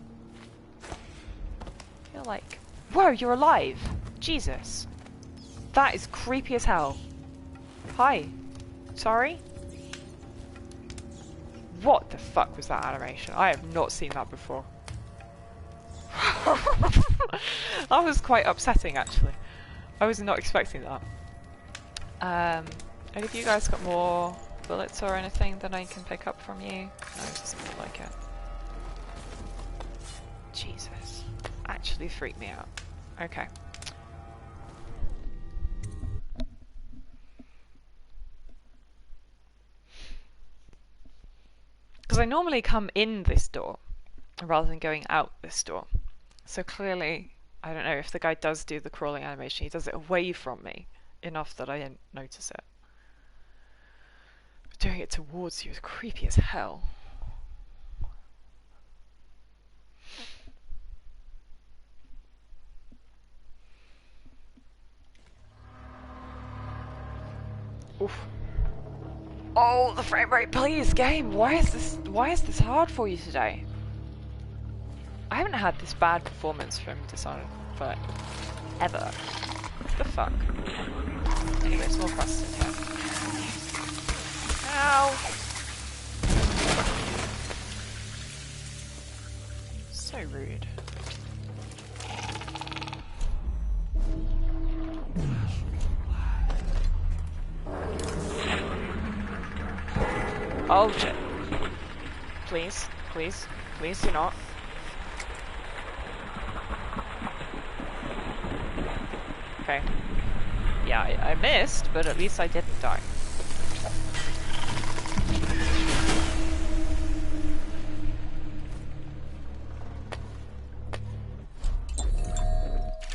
I feel like... Whoa, you're alive! Jesus. That is creepy as hell. Hi. Sorry? What the fuck was that animation? I have not seen that before. That was quite upsetting, actually. I was not expecting that. Any of you guys got more bullets or anything that I can pick up from you? No, it doesn't look like it. Jesus. Actually freaked me out. Okay. Because I normally come in this door rather than going out this door. So clearly, I don't know, if the guy does do the crawling animation, he does it away from me enough that I didn't notice it. But doing it towards you is creepy as hell. Oof. Oh, the frame rate, please, game. Why is this hard for you today? I haven't had this bad performance from Dishonored for ever. What the fuck? Anyway, small process in here. Ow! So rude. Oh shit. Please, please. Please do not. Okay. Yeah, I missed, but at least I didn't die.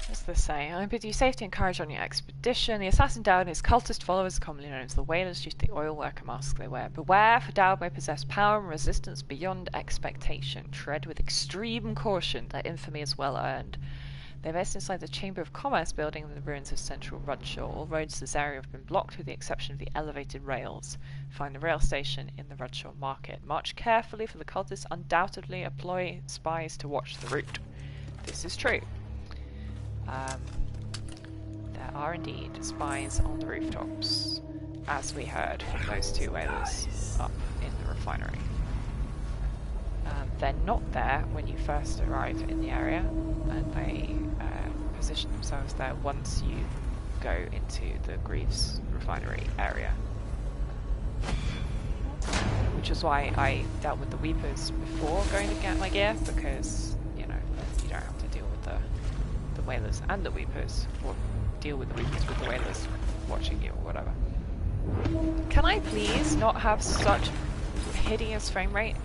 What's this say? I bid you safety and courage on your expedition. The assassin Dowd and his cultist followers, commonly known as the Whalers, due to the oil worker mask they wear. Beware, for Dowd may possess power and resistance beyond expectation. Tread with extreme caution, their infamy is well earned. They're based inside the Chamber of Commerce building in the ruins of central Rudshaw. All roads to this area have been blocked with the exception of the elevated rails. Find the rail station in the Rudshaw market. March carefully, for the cultists undoubtedly employ spies to watch the route. This is true. There are indeed spies on the rooftops, as we heard from those two whalers up in the refinery. They're not there when you first arrive in the area, and they position themselves there once you go into the Greaves refinery area. Which is why I dealt with the Weepers before going to get my gear, because, you know, you don't have to deal with the Whalers and the Weepers, or deal with the Weepers with the Whalers watching you or whatever. Can I please not have such hideous frame rate?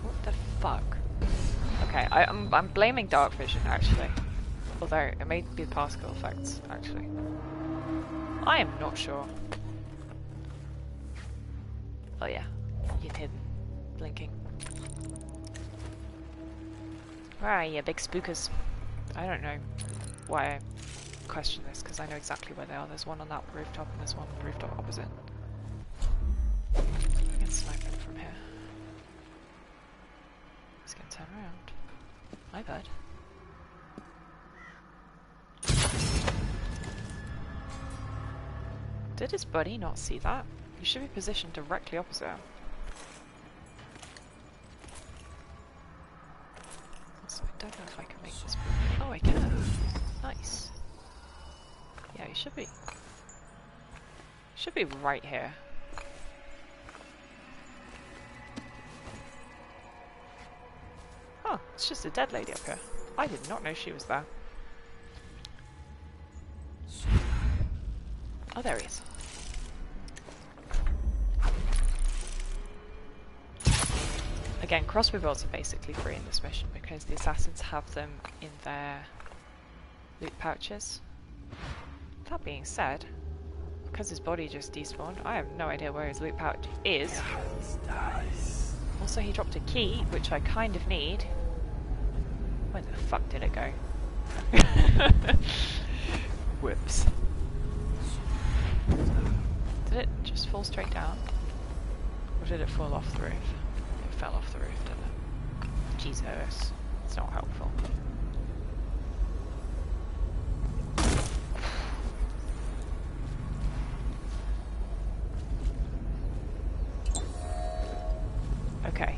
What the fuck? Okay, I'm blaming dark vision actually. Although it may be the particle effects actually. I am not sure. Oh yeah, you're hidden, blinking. Where are you, big spookers? I don't know why I question this, because I know exactly where they are. There's one on that rooftop and there's one on the rooftop opposite. I can snipe him from here. He's gonna turn around. My bad. Did his buddy not see that? You should be positioned directly opposite him. So I don't know if I can make this move. Oh, I can. Nice. Yeah, you should be. Should be right here. Oh, it's just a dead lady up here. I did not know she was there. Oh, there he is. Again, crossbow bolts are basically free in this mission because the assassins have them in their loot pouches. That being said, because his body just despawned, I have no idea where his loot pouch is. Also, he dropped a key, which I kind of need. Where the fuck did it go? Whoops. Did it just fall straight down? Or did it fall off the roof? It fell off the roof, didn't it? Jesus. It's not helpful. Okay.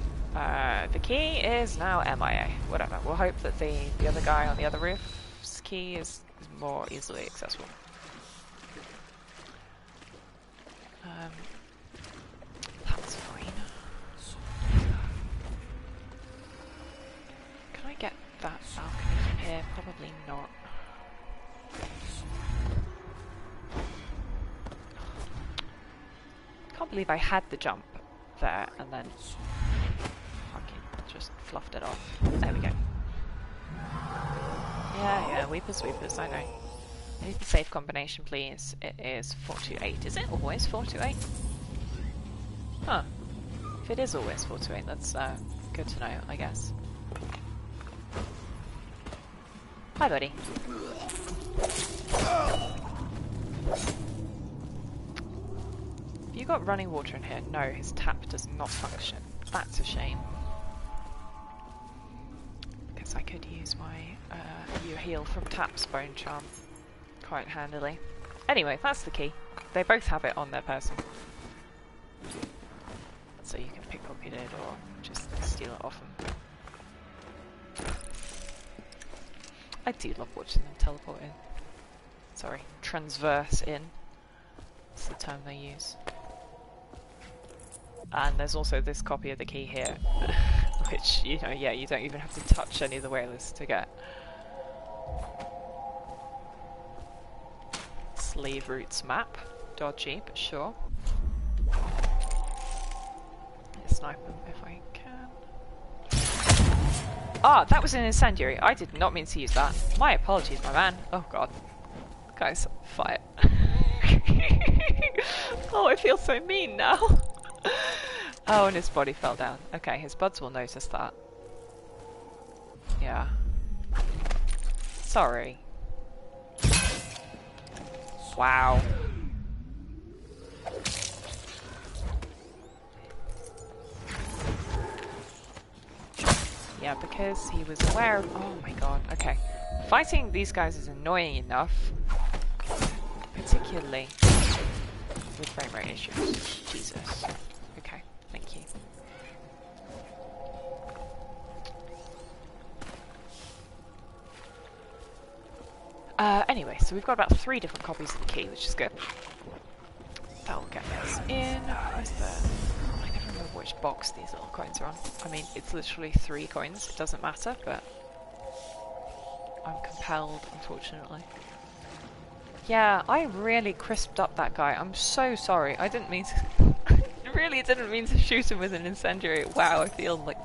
The key is now MIA. Whatever. We'll hope that the other guy on the other roof's key is more easily accessible. That's fine. Can I get that balcony from here? Probably not. Can't believe I had the jump there and then fucking just fluffed it off. There we go. Yeah, weepers, I know. I need the safe combination, please. It is 428. Is it always 428? Huh. If it is always 428, that's good to know, I guess. Hi, buddy. Have you got running water in here? No, his tap does not function. That's a shame. Because I could use my you heal from tap's bone charm quite handily. Anyway, that's the key. They both have it on their person. So you can pickpocket it or just steal it off them. I do love watching them teleport in. Sorry, transverse in. That's the term they use. And there's also this copy of the key here, which, you know, yeah, you don't even have to touch any of the whalers to get. Slave routes map. Dodgy, but sure. Snipe them if I can. Ah, that was an incendiary. I did not mean to use that. My apologies, my man. Oh god. Guys, fire. Oh, I feel so mean now. Oh, and his body fell down. Okay, his buds will notice that. Yeah. Sorry. Wow. Yeah, because he was aware of... Oh my god, okay. Fighting these guys is annoying enough. Particularly with frame rate issues. Jesus. Okay, thank you. Anyway, so we've got about 3 different copies of the key, which is good. That'll get us in. Where's the... I never remember which box these little coins are on. I mean, it's literally 3 coins. It doesn't matter, but I'm compelled, unfortunately. Yeah, I really crisped up that guy. I'm so sorry. I didn't mean to... I really didn't mean to shoot him with an incendiary. Wow, I feel like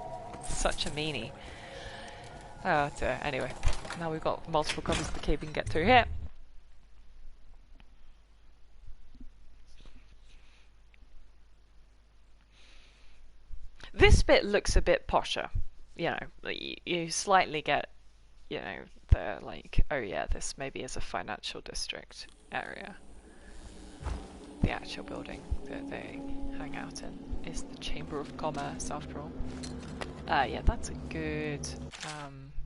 such a meanie. Oh dear. Anyway, now we've got multiple copies of the key we can get through here. This bit looks a bit posher. You know, you slightly get, you know, the like, oh yeah, this maybe is a financial district area. The actual building that they hang out in is the Chamber of Commerce, after all. Yeah, that's a good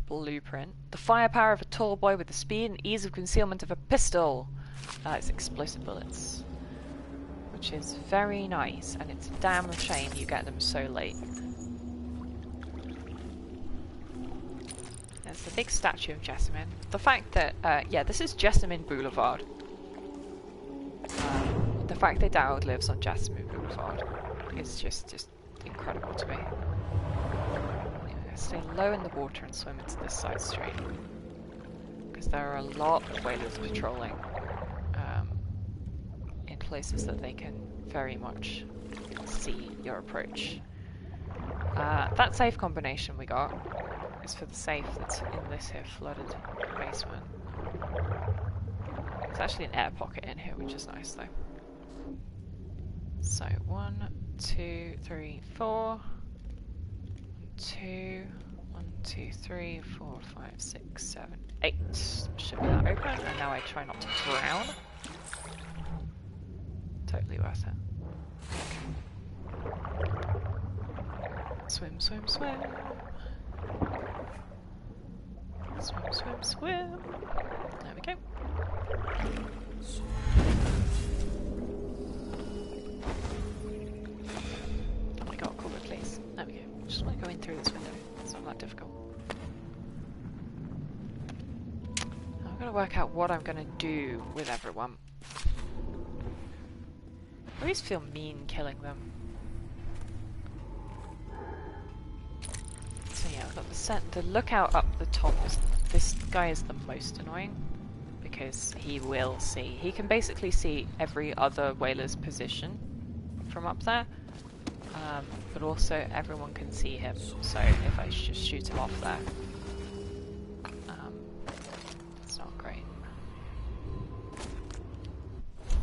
blueprint. The firepower of a tall boy with the speed and ease of concealment of a pistol. It's explosive bullets, which is very nice, and it's a damn shame you get them so late. There's the big statue of Jessamine. The fact that, yeah, this is Jessamine Boulevard. The fact that Dowd lives on Jessamine Boulevard is just incredible to me. Stay low in the water and swim into this side street, because there are a lot of whalers patrolling in places that they can very much see your approach. That safe combination we got is for the safe that's in this here flooded basement. There's actually an air pocket in here, which is nice though. So 1, 2, 3, 4. 2, 1, 2, 3, 4, 5, 6, 7, 8. Should be that open, and now I try not to drown. Totally worth it. Swim, swim, swim. Swim, swim, swim. There we go. Oh my god, cover please. There we go. Just want to go in through this window. It's not that difficult. I'm going to work out what I'm going to do with everyone. I always feel mean killing them. So yeah, I've got the lookout up the top. This guy is the most annoying because he will see. He can basically see every other whaler's position from up there. But also everyone can see him, so if I just shoot him off there, it's not great.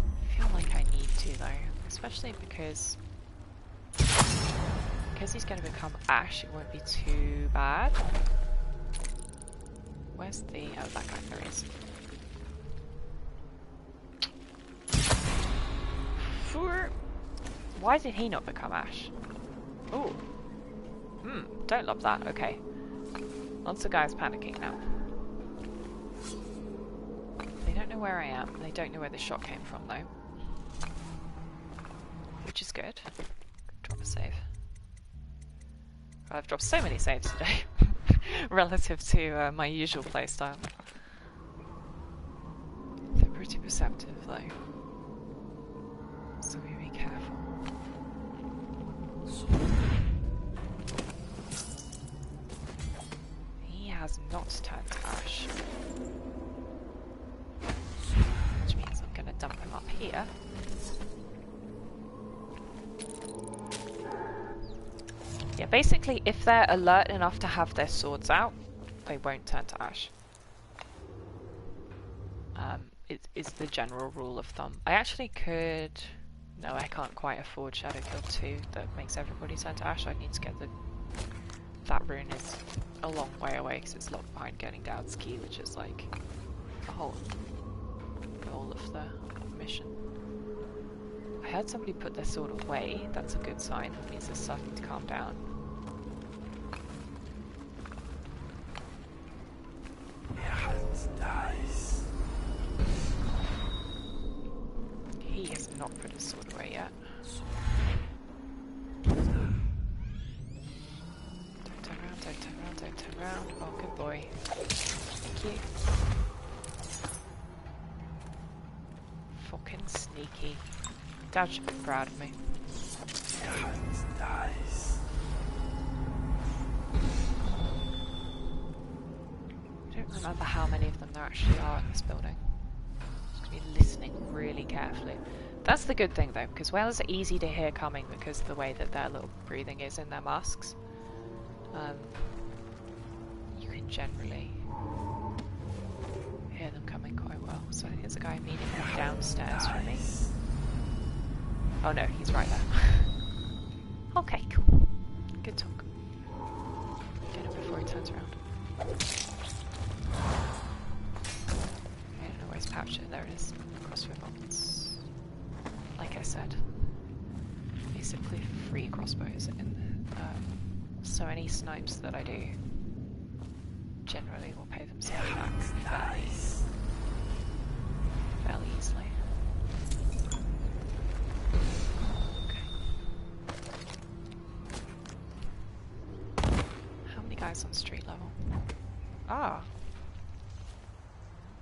I feel like I need to though, especially because he's going to become ash, it won't be too bad. Where's the... oh, that guy, there he is. Why did he not become ash? Oh. Don't love that. Okay. Lots of guys panicking now. They don't know where I am. They don't know where the shot came from, though. Which is good. Drop a save. I've dropped so many saves today. Relative to my usual playstyle. They're pretty perceptive, though. So we be careful. He has not turned to ash. Which means I'm gonna dump him up here. Yeah, basically, if they're alert enough to have their swords out, they won't turn to ash. It's the general rule of thumb. I actually could... No, I can't quite afford Shadow Kill 2 that makes everybody turn to ash. I need to get the... That rune is a long way away because it's locked behind getting Dowd's key, which is like the whole goal of the mission. I heard somebody put their sword away. That's a good sign. It means they're starting to calm down. He has not put his sword away yet. Don't turn around, don't turn around, don't turn around. Oh, good boy. Thank you. Fucking sneaky. Dad should be proud of me. I don't remember how many of them there actually are in this building. Just gonna be listening really carefully. That's the good thing though, because whales are easy to hear coming because of the way that their little breathing is in their masks. You can generally hear them coming quite well. So here's a guy immediately downstairs from me. Oh no, he's right there. Okay, cool. Good talk. Get him before he turns around. I don't know where his pouch is. There it is. Crossbow bolts. Like I said, basically free crossbows in so any snipes that I do generally will pay themselves back fairly easily. Guys on street level. Ah.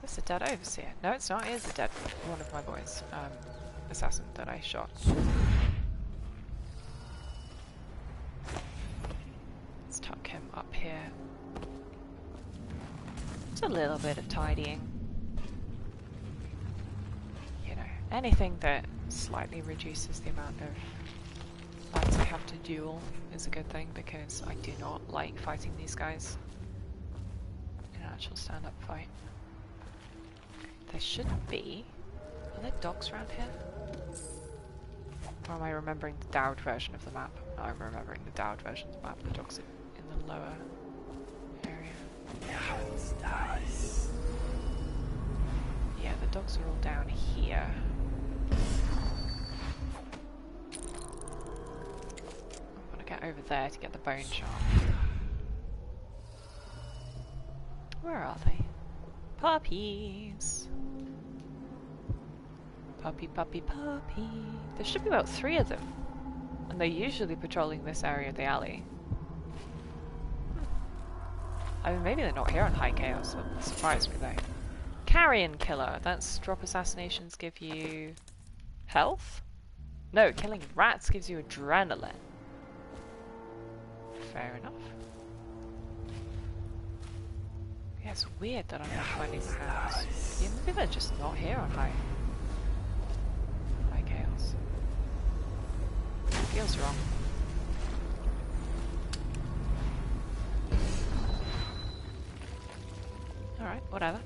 There's a dead overseer. No, it's not. It is a dead one of my boys. Assassin that I shot. Let's tuck him up here. Just a little bit of tidying. You know, anything that slightly reduces the amount of fights I have to duel is a good thing, because I do not like fighting these guys in an actual stand-up fight. There should be... Are there dogs around here? Or am I remembering the Dowd version of the map? No, I'm remembering the Dowd version of the map. The dogs are in the lower area. Yeah, the dogs are all down here. Get over there to get the bone charm. Where are they? Puppies! Puppy, puppy, puppy. There should be about 3 of them. And they're usually patrolling this area of the alley. I mean, maybe they're not here on High Chaos. That would surprise me though. Carrion Killer. That's drop assassinations give you... health? No, killing rats gives you adrenaline. Fair enough. Yeah, it's weird that I'm not finding the house. Yeah, maybe they're just not here on High Chaos. Feels wrong. Alright, whatever.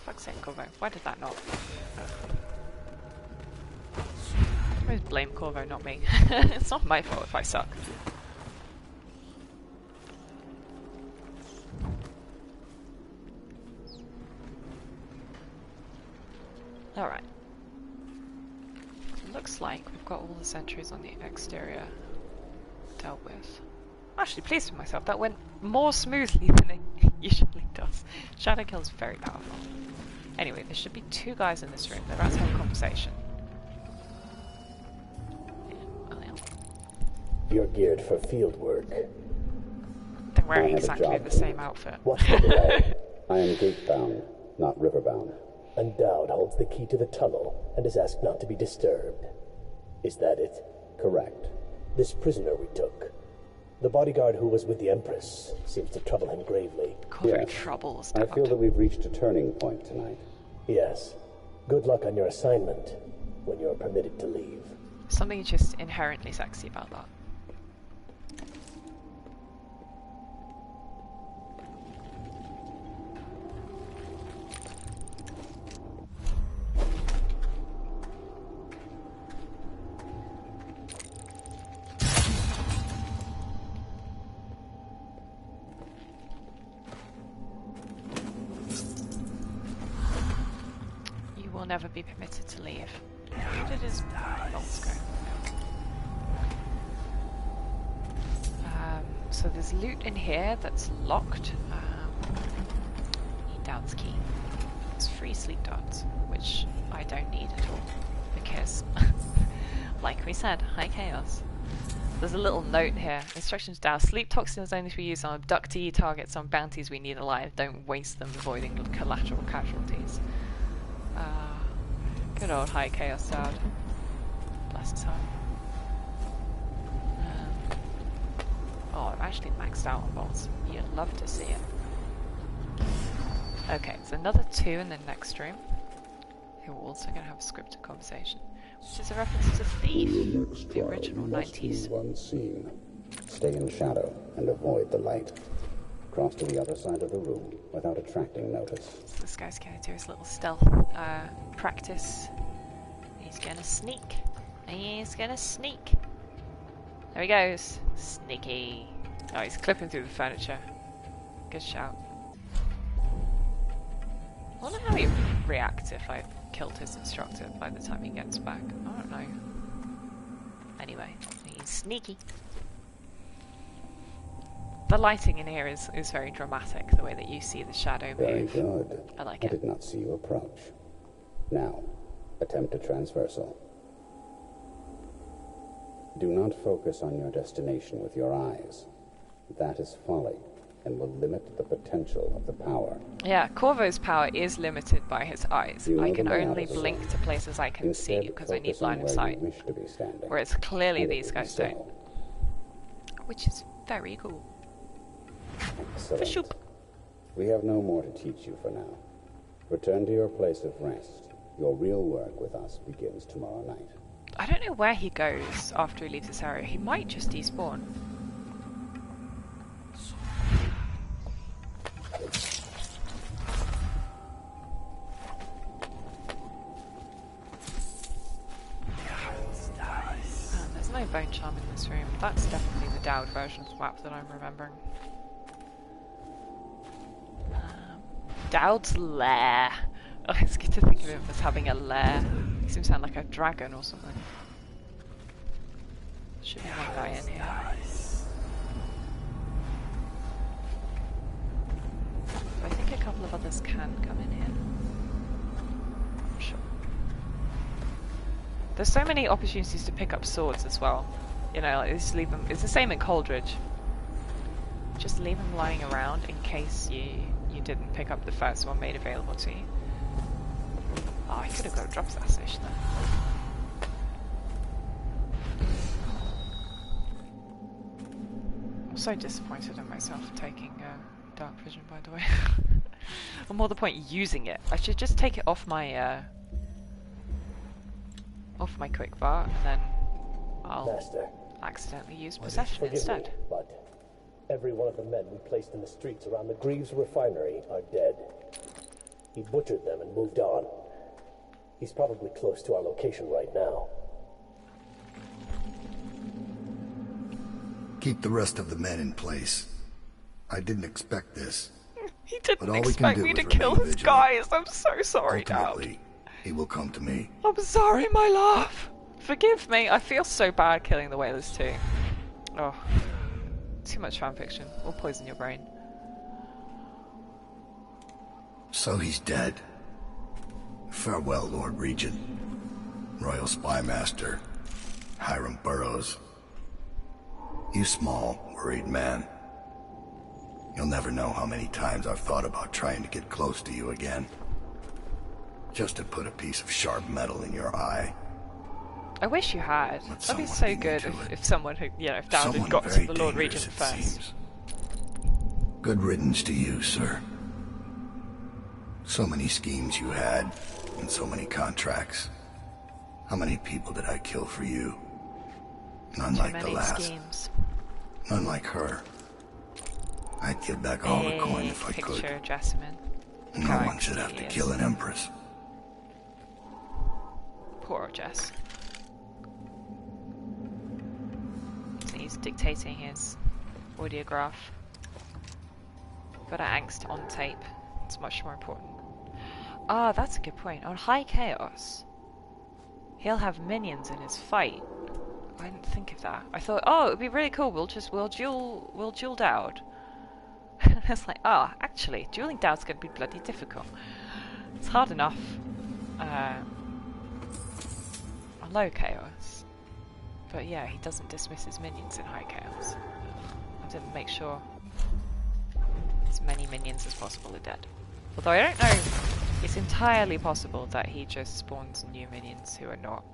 Fuck's sake, Corvo. Why did that not? Always blame Corvo, not me. It's not my fault if I suck. Alright. It looks like we've got all the sentries on the exterior dealt with. I'm actually pleased with myself. That went more smoothly than it usually does. Shadow Kill is very powerful. Anyway, there should be 2 guys in this room. They're about to have a conversation. You're geared for field work. They're wearing exactly the same outfit. What's the delay? I am gate-bound, not river-bound. And Dowd holds the key to the tunnel and is asked not to be disturbed. Is that it? Correct. This prisoner we took. The bodyguard who was with the Empress seems to trouble him gravely. Yes. Troubles. I feel that we've reached a turning point tonight. Yes. Good luck on your assignment when you're permitted to leave. Something just inherently sexy about that. Never be permitted to leave. Who did his bolts go? So there's loot in here that's locked. Need Dowd's key. It's free sleep darts, which I don't need at all because, like we said, high chaos. There's a little note here. Instructions down. Sleep toxins only to be used on abductee targets on bounties we need alive. Don't waste them avoiding collateral casualties. Good old high chaos Dowd. Bless his heart. Oh, I'm actually maxed out on bolts. You'd love to see it. Okay, so another 2 in the next room, who are also going to have a scripted conversation, which is a reference to Thief, the original 90s. One scene. Stay in shadow and avoid the light. Cross to the other side of the room without attracting notice. So this guy's going to do his little stealth practice. He's going to sneak. He's going to sneak. There he goes. Sneaky. Oh, he's clipping through the furniture. Good shout. I wonder how he'd react if I killed his instructor by the time he gets back. I don't know. Anyway, he's sneaky. The lighting in here is very dramatic, the way that you see the shadow move. Very good. I like I it. did not see you approach. Now, attempt a transversal. Do not focus on your destination with your eyes. That is folly, and will limit the potential of the power. Yeah, Corvo's power is limited by his eyes. You know I can the layout only of the blink room. to places I can Instead, see because I need focus on line of where sight. you wish to be standing. Whereas clearly And it these will be guys so. don't. Which is very cool. Excellent. We have no more to teach you for now. Return to your place of rest. Your real work with us begins tomorrow night. I don't know where he goes after he leaves this area. He might just despawn. There's no bone charm in this room. That's definitely the Dowd version of the map that I'm remembering. Dowd's lair. Oh, it's good to think of him as having a lair. Makes him sound like a dragon or something. Should be one guy in here. I think a couple of others can come in here. I'm sure. There's so many opportunities to pick up swords as well. You know, like just leave them. It's the same in Coldridge. Just leave them lying around in case you didn't pick up the first one made available to you. Oh, I could have got a drop assassination there. I'm so disappointed in myself for taking dark vision, by the way. Or more the point, using it. I should just take it off my quick bar, and then I'll Master, accidentally use possession forgive instead. me, but every one of the men we placed in the streets around the Greaves refinery are dead. He butchered them and moved on. He's probably close to our location right now. Keep the rest of the men in place. I didn't expect this. He But didn't all we expect can me do to is kill remain his vigilant. guys. I'm so sorry, Dowd. Ultimately, he will come to me. I'm sorry, my love. Forgive me. I feel so bad killing the Whalers too. Oh, too much fanfiction. Will poison your brain. So he's dead. Farewell, Lord Regent. Royal Spy Master. Hiram Burroughs. You small, worried man. You'll never know how many times I've thought about trying to get close to you again. Just to put a piece of sharp metal in your eye. I wish you had. That'd be so good if someone who, you know, if Dowd had got to very the Lord dangerous, Regent it first. seems. Good riddance to you, sir. So many schemes you had, and so many contracts. How many people did I kill for you? None Too like many the last. schemes. None like her. I'd give back all the coin if I could. Picture Jessamine. No one should have to kill an empress. Poor old Jess. So he's dictating his audiograph. Got our angst on tape. It's much more important. Ah, that's a good point. On High Chaos, he'll have minions in his fight. I didn't think of that. I thought, oh, it'd be really cool. We'll duel Dowd. It's like, actually, dueling Dowd's going to be bloody difficult. It's hard enough on Low Chaos. But yeah, he doesn't dismiss his minions in High Chaos. I didn't make sure as many minions as possible are dead. Although I don't know, it's entirely possible that he just spawns new minions who are not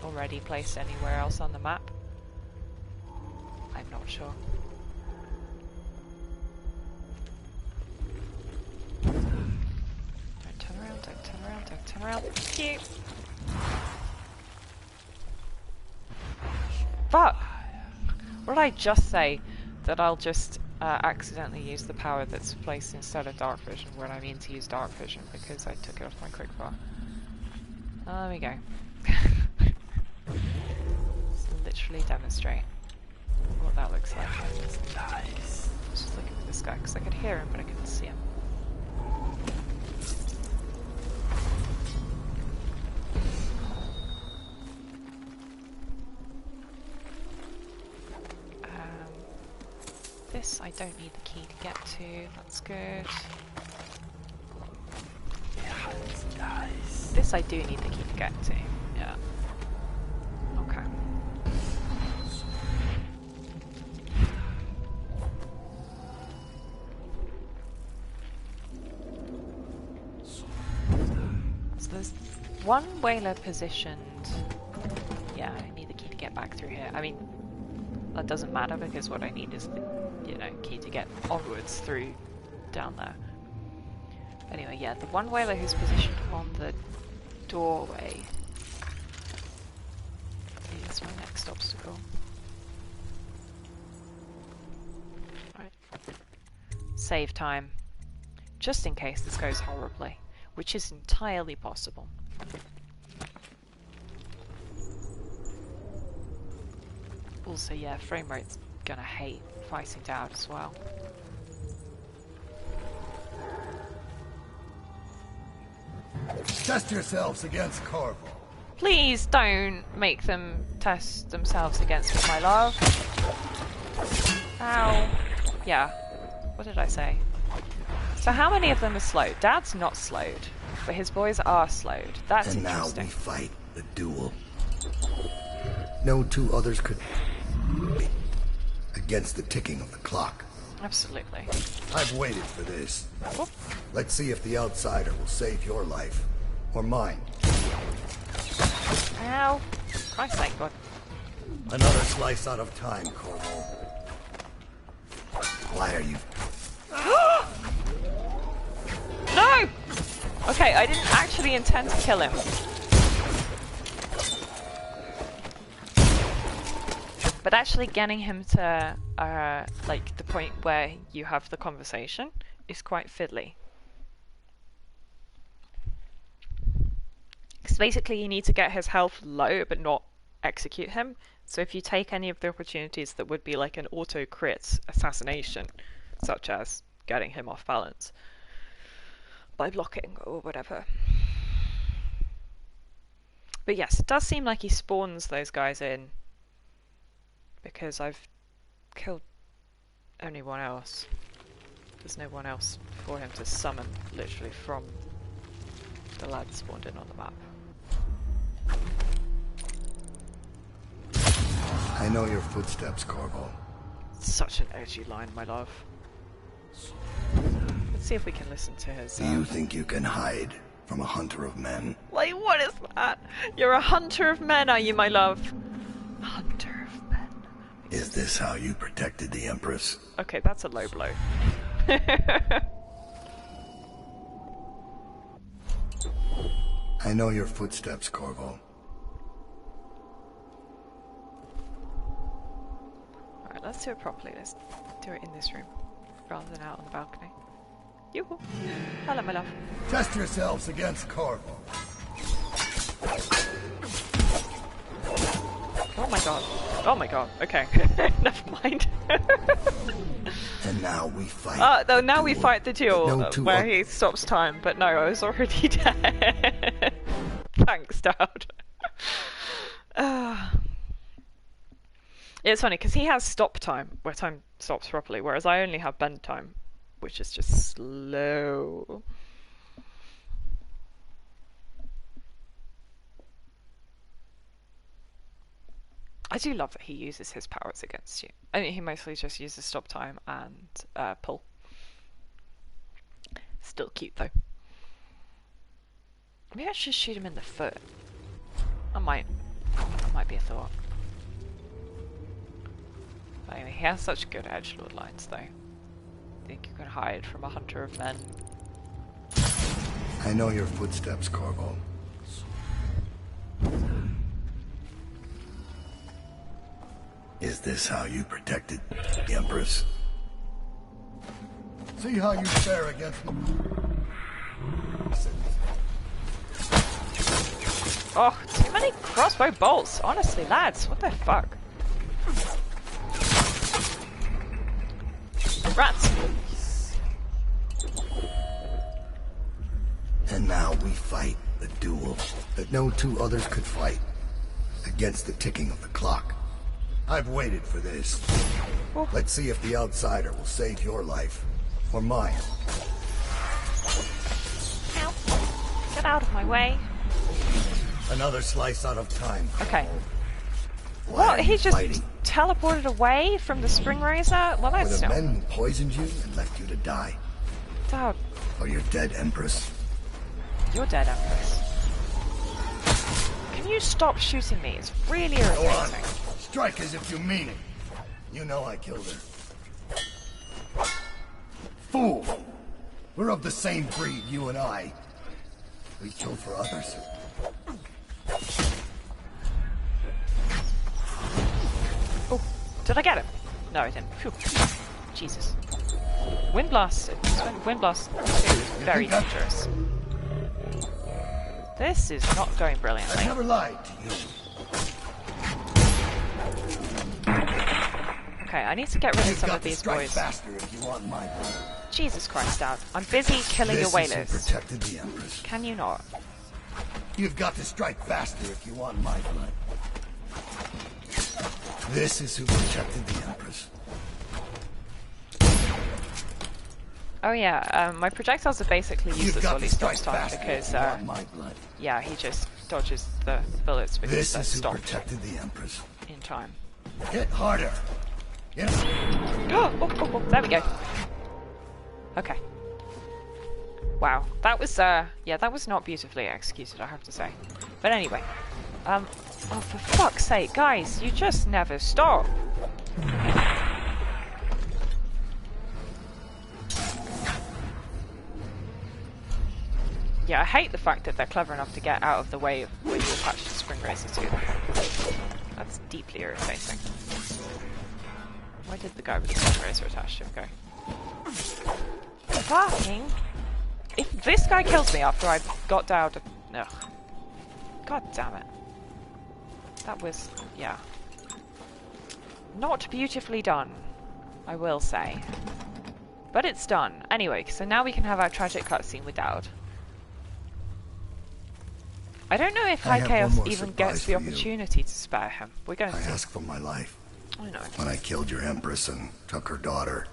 already placed anywhere else on the map. I'm not sure. Don't turn around, don't turn around, don't turn around. Thank you. Fuck! What did I just say? That I'll just accidentally use the power that's placed instead of dark vision when I mean to use dark vision because I took it off my quick bar. There we go. Just literally demonstrate what that looks like. Nice. Just looking for this guy because I could hear him but I couldn't see him. This I don't need the key to get to, that's good. Yeah, that's nice. This I do need the key to get to, yeah. Okay. So there's one whaler positioned. Yeah, I need the key to get back through here. I mean, that doesn't matter because what I need is the, you know, key to get onwards through down there. Anyway, yeah, the one whaler who's positioned on the doorway is my next obstacle. Right. Save time. Just in case this goes horribly, which is entirely possible. Also, yeah, frame rate's gonna hate fighting Dowd as well. Test yourselves against Corvo. Please don't make them test themselves against me, my love. Ow. Yeah. What did I say? So how many of them are slowed? Dowd's not slowed, but his boys are slowed. That's interesting. And now we fight the duel. No two others could be against the ticking of the clock. Absolutely. I've waited for this. Oh. Let's see if the outsider will save your life. Or mine. Ow. Christ's sake, God. Another slice out of time, Corvo. Why are you... No! Okay, I didn't actually intend to kill him. But actually getting him to, like, the point where you have the conversation is quite fiddly. Because basically you need to get his health low, but not execute him. So if you take any of the opportunities that would be like an auto-crit assassination, such as getting him off balance by blocking or whatever. But yes, it does seem like he spawns those guys in, because I've killed only one else. There's no one else for him to summon, literally, from the lads spawned in on the map. I know your footsteps, Corvo. Such an edgy line, my love. Let's see if we can listen to his... Do you think you can hide from a hunter of men. Like, what is that? You're a hunter of men, are you, my love? Hunter of men. Is this how you protected the Empress? Okay, that's a low blow. I know your footsteps, Corvo. Alright, let's do it properly. Let's do it in this room, rather than out on the balcony. Yoo-hoo! Hello, my love. Test yourselves against Corvo. Oh my god. Oh my god. Okay. Never mind. And now we fight. Though now we fight the duel No where he stops time, but no, I was already dead. Thanks, Dad. It's funny because he has stop time, where time stops properly, whereas I only have bend time, which is just slow. I do love that he uses his powers against you. I mean, he mostly just uses stop time and pull. Still cute though. Maybe I should shoot him in the foot. That might be a thought. Anyway, he has such good edgelord lines though. Think you can hide from a hunter of men? I know your footsteps, Corvo. Is this how you protected the Empress? See how you fare against me. Oh, too many crossbow bolts. Honestly, lads, what the fuck? Rats. And now we fight the duel that no two others could fight against the ticking of the clock. I've waited for this. Oh. Let's see if the outsider will save your life or mine. Ow. Get out of my way. Another slice out of time. Okay. Why What? are He you just fighting? teleported away from the spring razor? Well, For that's the not... men who poisoned you and left you to die? Dad, Or your dead Empress? you're dead, Empress. Can you stop shooting me? It's really Go on. irritating. Strike as if you mean it. You know I killed her. Fool! We're of the same breed, you and I. We kill for others. Oh, did I get him? No, I didn't. Phew. Jesus. Wind blast. Wind blast 2 is very dangerous. This is not going brilliantly. I never lied to you. Okay, I need to get rid of some of these strike boys. faster if you want my blood. Jesus Christ, Dad. I'm busy killing your This is who whalers. protected the Empress. Can you not? You've got to strike faster if you want my blood. This is who protected the Empress. Oh yeah, my projectiles are basically useless while he stops time because, my blood. yeah, he just dodges the bullets because This they're is who stopped protected the Empress. in time. Hit harder. Yes. Oh, there we go. Okay. Wow, that was, yeah, that was not beautifully executed, I have to say. But anyway, oh, for fuck's sake, guys, you just never stop. Yeah, I hate the fact that they're clever enough to get out of the way of when you attach the spring razor to them. That's deeply irritating. Why did the guy with the spring razor attached to him go? Fucking... If this guy kills me after I got down to... Ugh. God damn it. That was... yeah. Not beautifully done, I will say. But it's done. Anyway, so now we can have our tragic cutscene with Dowd. I don't know if High Chaos even gets the opportunity to spare him. We're going to see. I asked for my life. I know. When I killed your Empress and took her daughter,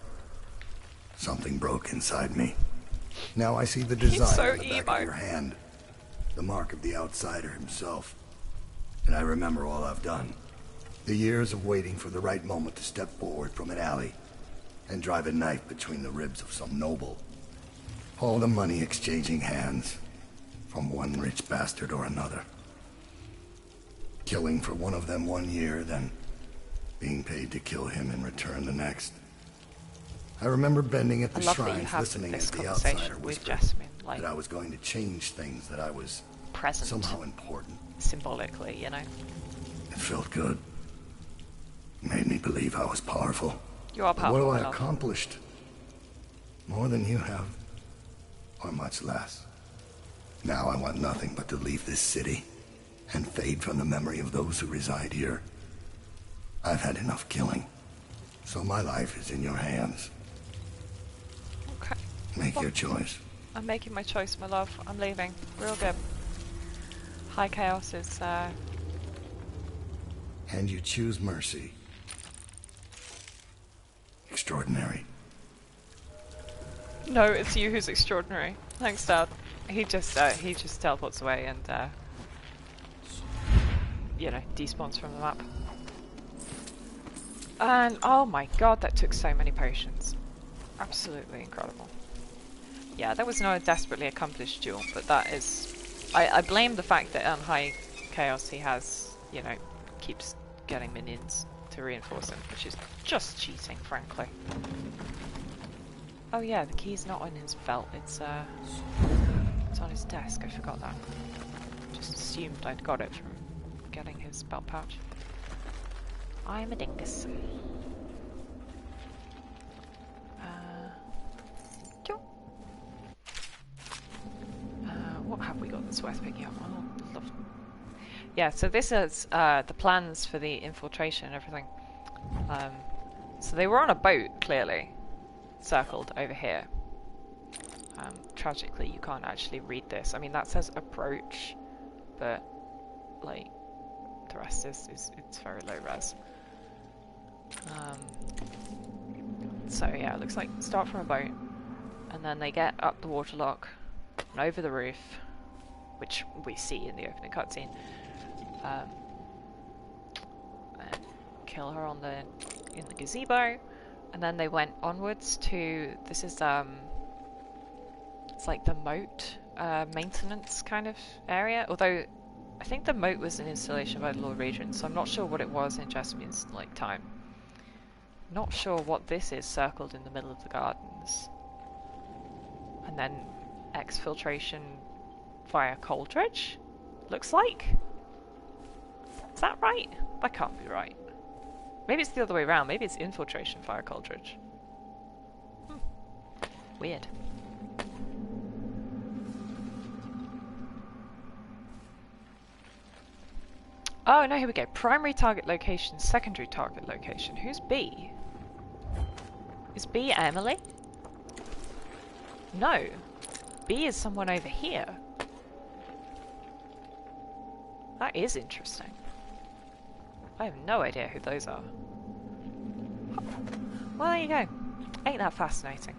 something broke inside me. Now I see the design so on the back of your hand. The mark of the outsider himself. And I remember all I've done. The years of waiting for the right moment to step forward from an alley and drive a knife between the ribs of some noble. All the money exchanging hands. from one rich bastard or another. Killing for one of them 1 year, then being paid to kill him in return the next. I remember bending at the shrines, listening as the outsider whispered that I was going to change things, that I was present, somehow important. Symbolically, you know. It felt good. It made me believe I was powerful. You are powerful. What have I accomplished? More than you have, or much less. Now I want nothing but to leave this city and fade from the memory of those who reside here. I've had enough killing, so my life is in your hands. Okay. Make your choice. I'm making my choice, my love. I'm leaving. Real good. High Chaos is, And you choose mercy. Extraordinary. No, it's you who's extraordinary. Thanks, Dad. He just teleports away and, you know, despawns from the map. And, oh my god, that took so many potions. Absolutely incredible. Yeah, that was not a desperately accomplished duel, but that is... I blame the fact that on High Chaos he has, you know, keeps getting minions to reinforce him, which is just cheating, frankly. Oh yeah, the key's not on his belt, it's on his desk, I forgot that. Just assumed I'd got it from getting his belt pouch. I'm a dingus. What have we got that's worth picking up? Oh, love. Yeah, so this is the plans for the infiltration and everything. So they were on a boat, clearly, circled over here. Tragically, you can't actually read this. I mean, that says approach, but like the rest is it's very low res. So yeah, it looks like start from a boat, and then they get up the waterlock and over the roof, which we see in the opening cutscene. And kill her in the gazebo, and then they went onwards to this is it's like the moat maintenance kind of area. Although I think the moat was an installation by the Lord Regent, so I'm not sure what it was in Jessamyn's like time. Not sure what this is circled in the middle of the gardens. And then exfiltration via Coldridge, looks like. Is that right? That can't be right. Maybe it's the other way around. Maybe it's infiltration via Coldridge. Weird. Oh no, here we go. Primary target location, secondary target location. Who's B? Is B Emily? No. B is someone over here. That is interesting. I have no idea who those are. Well, there you go. Ain't that fascinating?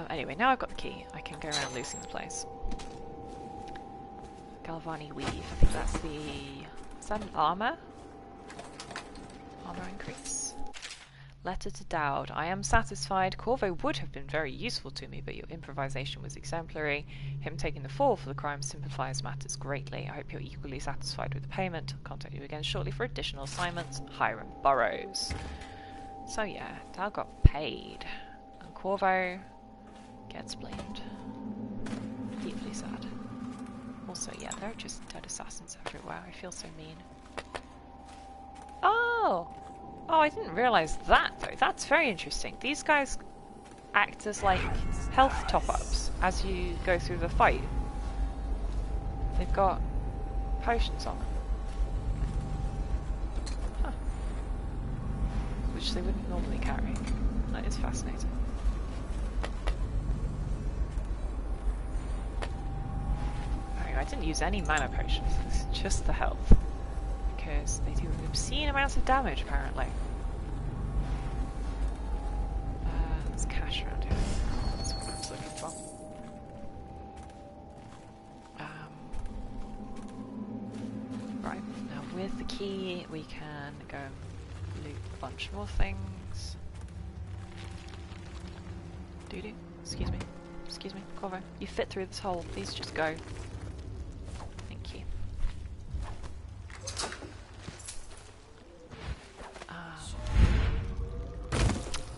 Anyway, now I've got the key. I can go around looting the place. Galvani weave. I think that's the... Is that an armor? Armor increase. Letter to Dowd. I am satisfied. Corvo would have been very useful to me, but your improvisation was exemplary. Him taking the fall for the crime simplifies matters greatly. I hope you're equally satisfied with the payment. I'll contact you again shortly for additional assignments. Hiram Burrows. So yeah, Dowd got paid. And Corvo gets blamed. Deeply sad. Also, yeah, there are just dead assassins everywhere. I feel so mean. Oh! Oh, I didn't realise that, though. That's very interesting. These guys act as, like, health top-ups as you go through the fight. They've got potions on them. Huh. Which they wouldn't normally carry. That is fascinating. I didn't use any mana potions, it's just the health. Because they do an obscene amount of damage, apparently. There's cash around here. That's what I was looking for. Right, now with the key we can go loot a bunch more things. Doo-doo, excuse me. excuse me, Corvo. You fit through this hole. Please just go. Thank you.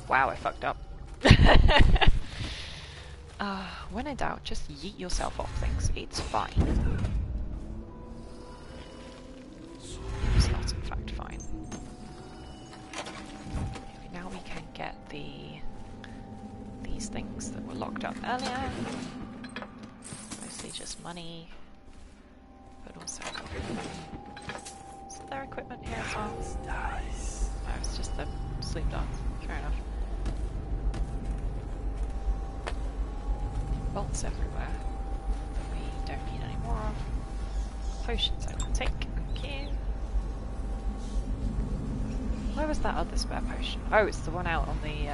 Wow, I fucked up. When in doubt, just yeet yourself off things. It's fine. It's not, in fact, fine. Maybe now we can get these things that were locked up earlier. Mostly just money, but also is there equipment here as well? No, it's just the sleep dog. Fair enough. Bolts everywhere that we don't need any more of. Potions I can take, thank you. Where was that other spare potion? Oh, it's the one out on the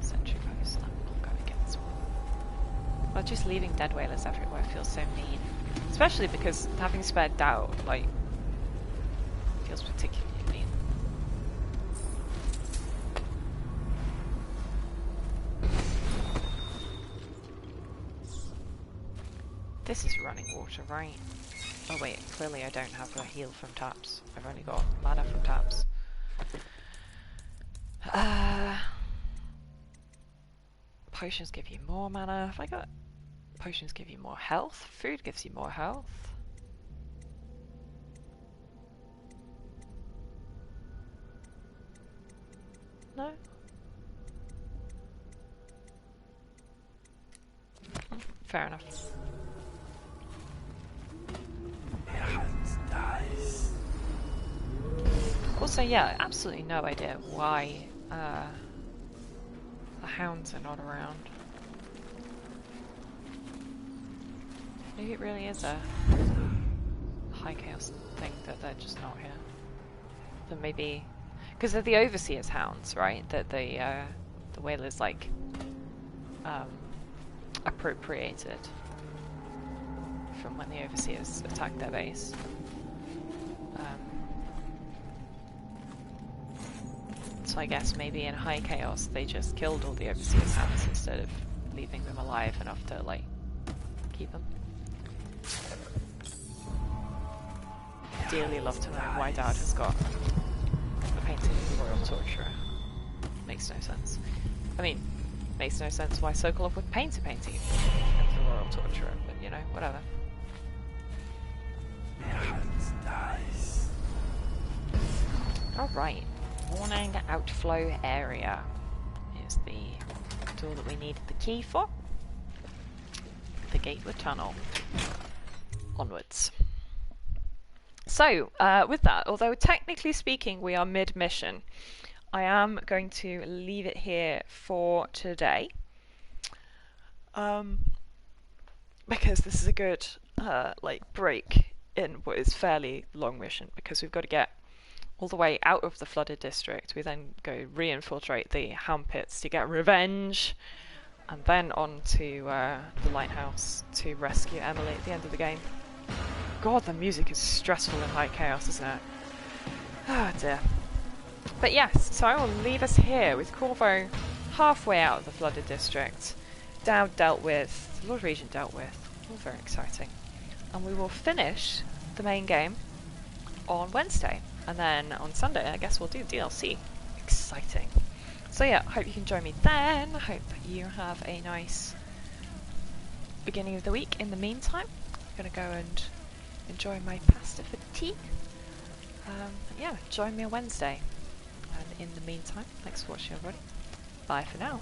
sentry post. I'm not going to get this one. Well, just leaving dead whalers everywhere feels so mean. Especially because having spare doubt, like, feels particularly mean. This is running water, right? Oh wait, clearly I don't have a heal from taps. I've only got mana from taps. Potions give you more mana. Have I got... Potions give you more health? Food gives you more health? No? Fair enough. Also, yeah, absolutely no idea why the hounds are not around. Maybe it really is a high chaos thing that they're just not here. That maybe because they're the overseer's hounds, right? That the whalers like appropriated from when the overseers attacked their base. So I guess maybe in high chaos they just killed all the overseers hounds instead of leaving them alive enough to like keep them. Dearly love to know why Dad has got a painting of the Royal Torturer. Makes no sense. I mean, makes no sense why Sokolov would paint a painting of the Royal Torturer, but you know, whatever. Alright, warning outflow area is the door that we needed the key for. The Gatewood Tunnel. Onwards. So, with that, although technically speaking we are mid-mission, I am going to leave it here for today. Because this is a good like break in what is fairly long mission, because we've got to get all the way out of the flooded district. We then go re-infiltrate the hound pits to get revenge, and then on to the lighthouse to rescue Emily at the end of the game. God, the music is stressful in high chaos, isn't it? Oh dear. But yes, so I will leave us here with Corvo halfway out of the flooded district, Dowd dealt with, the Lord Regent dealt with, all very exciting. And we will finish the main game on Wednesday, and then on Sunday I guess we'll do DLC. Exciting. So yeah, hope you can join me then. Hope you have a nice beginning of the week. In the meantime, I'm going to go and enjoy my pasta for tea. Yeah, join me on Wednesday. And in the meantime, thanks for watching everybody. Bye for now.